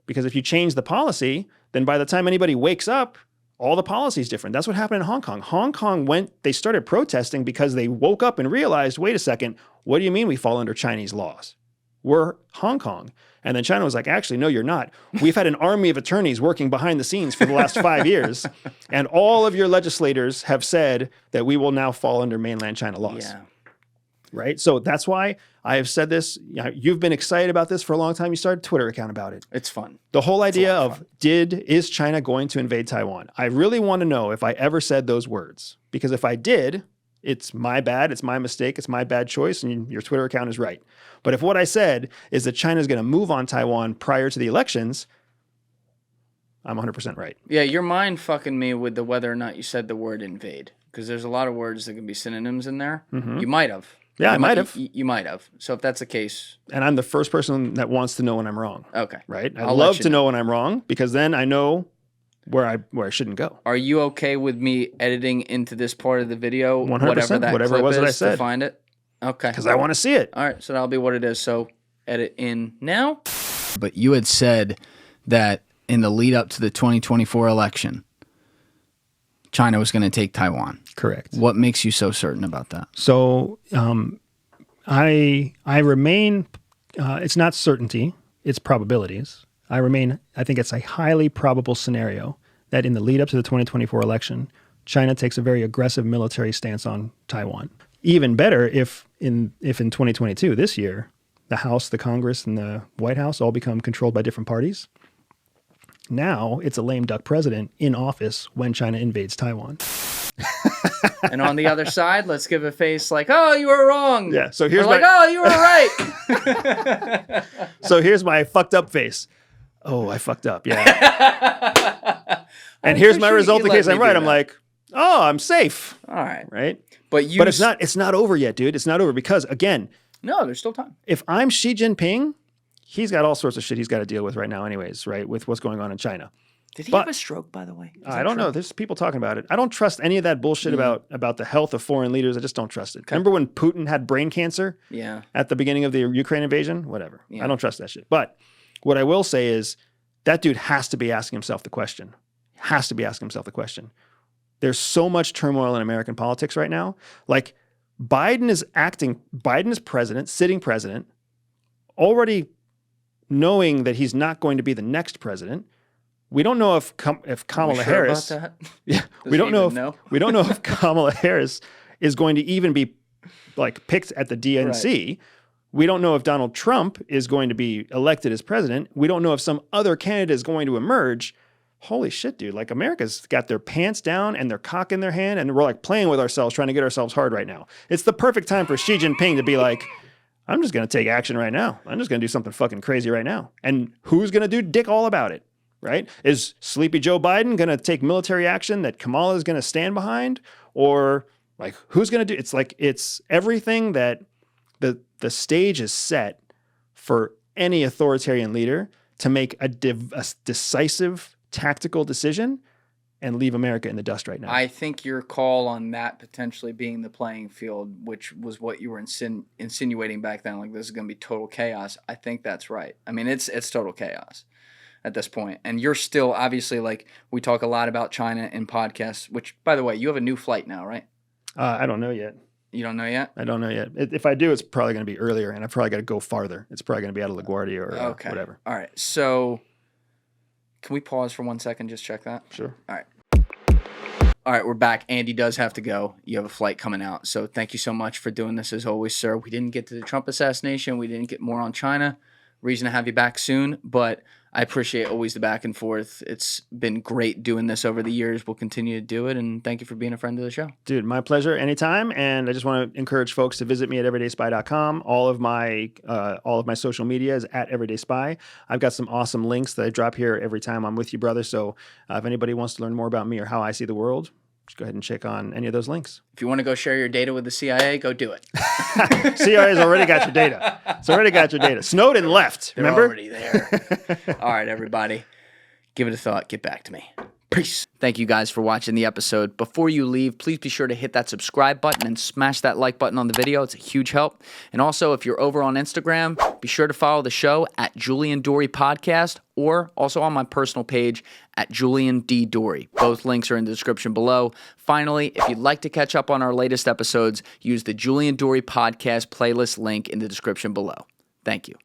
[SPEAKER 1] Because if you change the policy, then by the time anybody wakes up, all the policy is different. That's what happened in Hong Kong. Hong Kong they started protesting because they woke up and realized, wait a second, what do you mean we fall under Chinese laws? We're Hong Kong. And then China was like, actually, no, you're not. We've had an army of attorneys working behind the scenes for the last 5 years. And all of your legislators have said that we will now fall under mainland China laws.
[SPEAKER 2] Yeah.
[SPEAKER 1] Right? So that's why I have said this. You've been excited about this for a long time. You started a Twitter account about it.
[SPEAKER 2] It's fun.
[SPEAKER 1] The whole idea of is China going to invade Taiwan? I really want to know if I ever said those words. Because if I did, it's my bad, it's my mistake, it's my bad choice, and your Twitter account is right. But if what I said is that China's going to move on Taiwan prior to the elections, I'm 100% right.
[SPEAKER 2] Yeah, you're mind fucking me with the whether or not you said the word invade. Because there's a lot of words that can be synonyms in there. Mm-hmm. You might have.
[SPEAKER 1] Yeah, I might have.
[SPEAKER 2] You might have. So if that's the case.
[SPEAKER 1] And I'm the first person that wants to know when I'm wrong.
[SPEAKER 2] Okay.
[SPEAKER 1] Right? I love to know when I'm wrong because then I know where I shouldn't go.
[SPEAKER 2] Are you okay with me editing into this part of the video
[SPEAKER 1] 100%, whatever it was that I said
[SPEAKER 2] to find it? Okay.
[SPEAKER 1] Because I want to see it.
[SPEAKER 2] All right, so that'll be what it is. So edit in now. But you had said that in the lead up to the 2024 election, China was going to take Taiwan.
[SPEAKER 1] Correct.
[SPEAKER 2] What makes you so certain about that?
[SPEAKER 1] So I remain, it's not certainty, it's probabilities. I think it's a highly probable scenario that in the lead up to the 2024 election, China takes a very aggressive military stance on Taiwan. Even better if in 2022, this year, the House, the Congress, and the White House all become controlled by different parties. Now it's a lame duck president in office when China invades Taiwan.
[SPEAKER 2] And on the other side, let's give a face like, oh, you were wrong.
[SPEAKER 1] Yeah. So here's
[SPEAKER 2] oh, you were right.
[SPEAKER 1] So here's my fucked up face. Oh, I fucked up. Yeah. And here's my result in case I'm right. I'm like, oh, I'm safe.
[SPEAKER 2] All right.
[SPEAKER 1] Right.
[SPEAKER 2] But
[SPEAKER 1] it's not over yet, dude. It's not over because again,
[SPEAKER 2] no, there's still time.
[SPEAKER 1] If I'm Xi Jinping, he's got all sorts of shit he's got to deal with right now anyways, right? With what's going on in China.
[SPEAKER 2] Did he have a stroke, by the way?
[SPEAKER 1] I don't know. There's people talking about it. I don't trust any of that bullshit about the health of foreign leaders. I just don't trust it. Okay. Remember when Putin had brain cancer?
[SPEAKER 2] Yeah.
[SPEAKER 1] At the beginning of the Ukraine invasion? Whatever. Yeah. I don't trust that shit. But what I will say is that dude has to be asking himself the question. There's so much turmoil in American politics right now. Like Biden is president, sitting president, already knowing that he's not going to be the next president. We don't know if Kamala Harris.
[SPEAKER 2] About that?
[SPEAKER 1] Yeah, we don't know. We don't know if Kamala Harris is going to even be like picked at the DNC. Right. We don't know if Donald Trump is going to be elected as president. We don't know if some other candidate is going to emerge. Holy shit, dude! Like America's got their pants down and their cock in their hand, and we're like playing with ourselves, trying to get ourselves hard right now. It's the perfect time for Xi Jinping to be like, I'm just going to take action right now. I'm just going to do something fucking crazy right now. And who's going to do dick all about it? Right? Is Sleepy Joe Biden going to take military action that Kamala is going to stand behind? Or like, who's going to do? It's everything that the stage is set for any authoritarian leader to make a decisive tactical decision and leave America in the dust right now.
[SPEAKER 2] I think your call on that potentially being the playing field, which was what you were insinuating back then, like this is going to be total chaos. I think that's right. I mean, it's total chaos at this point. And you're still, obviously, like, we talk a lot about China in podcasts, which, by the way, you have a new flight now, right?
[SPEAKER 1] I don't know yet.
[SPEAKER 2] You don't know yet?
[SPEAKER 1] I don't know yet. If I do, it's probably going to be earlier, and I've probably got to go farther. It's probably going to be out of LaGuardia or whatever.
[SPEAKER 2] All right. So can we pause for 1 second, just check that?
[SPEAKER 1] Sure.
[SPEAKER 2] All right. All right, we're back. Andy does have to go. You have a flight coming out. So thank you so much for doing this as always, sir. We didn't get to the Trump assassination. We didn't get more on China. Reason to have you back soon, but I appreciate always the back and forth. It's been great doing this over the years. We'll continue to do it, and thank you for being a friend of the show.
[SPEAKER 1] Dude, my pleasure anytime, and I just want to encourage folks to visit me at everydayspy.com. All of my social media is at everydayspy. I've got some awesome links that I drop here every time I'm with you, brother, so if anybody wants to learn more about me or how I see the world, just go ahead and check on any of those links.
[SPEAKER 2] If you want to go share your data with the CIA, go do it.
[SPEAKER 1] CIA's already got your data. It's already got your data. Snowden left,
[SPEAKER 2] They're
[SPEAKER 1] remember?
[SPEAKER 2] already there. All right, everybody. Give it a thought. Get back to me. Peace. Thank you guys for watching the episode. Before you leave, please be sure to hit that subscribe button and smash that like button on the video. It's a huge help. And also, if you're over on Instagram, be sure to follow the show at Julian Dorey Podcast or also on my personal page at Julian D. Dorey. Both links are in the description below. Finally, if you'd like to catch up on our latest episodes, use the Julian Dorey Podcast playlist link in the description below. Thank you.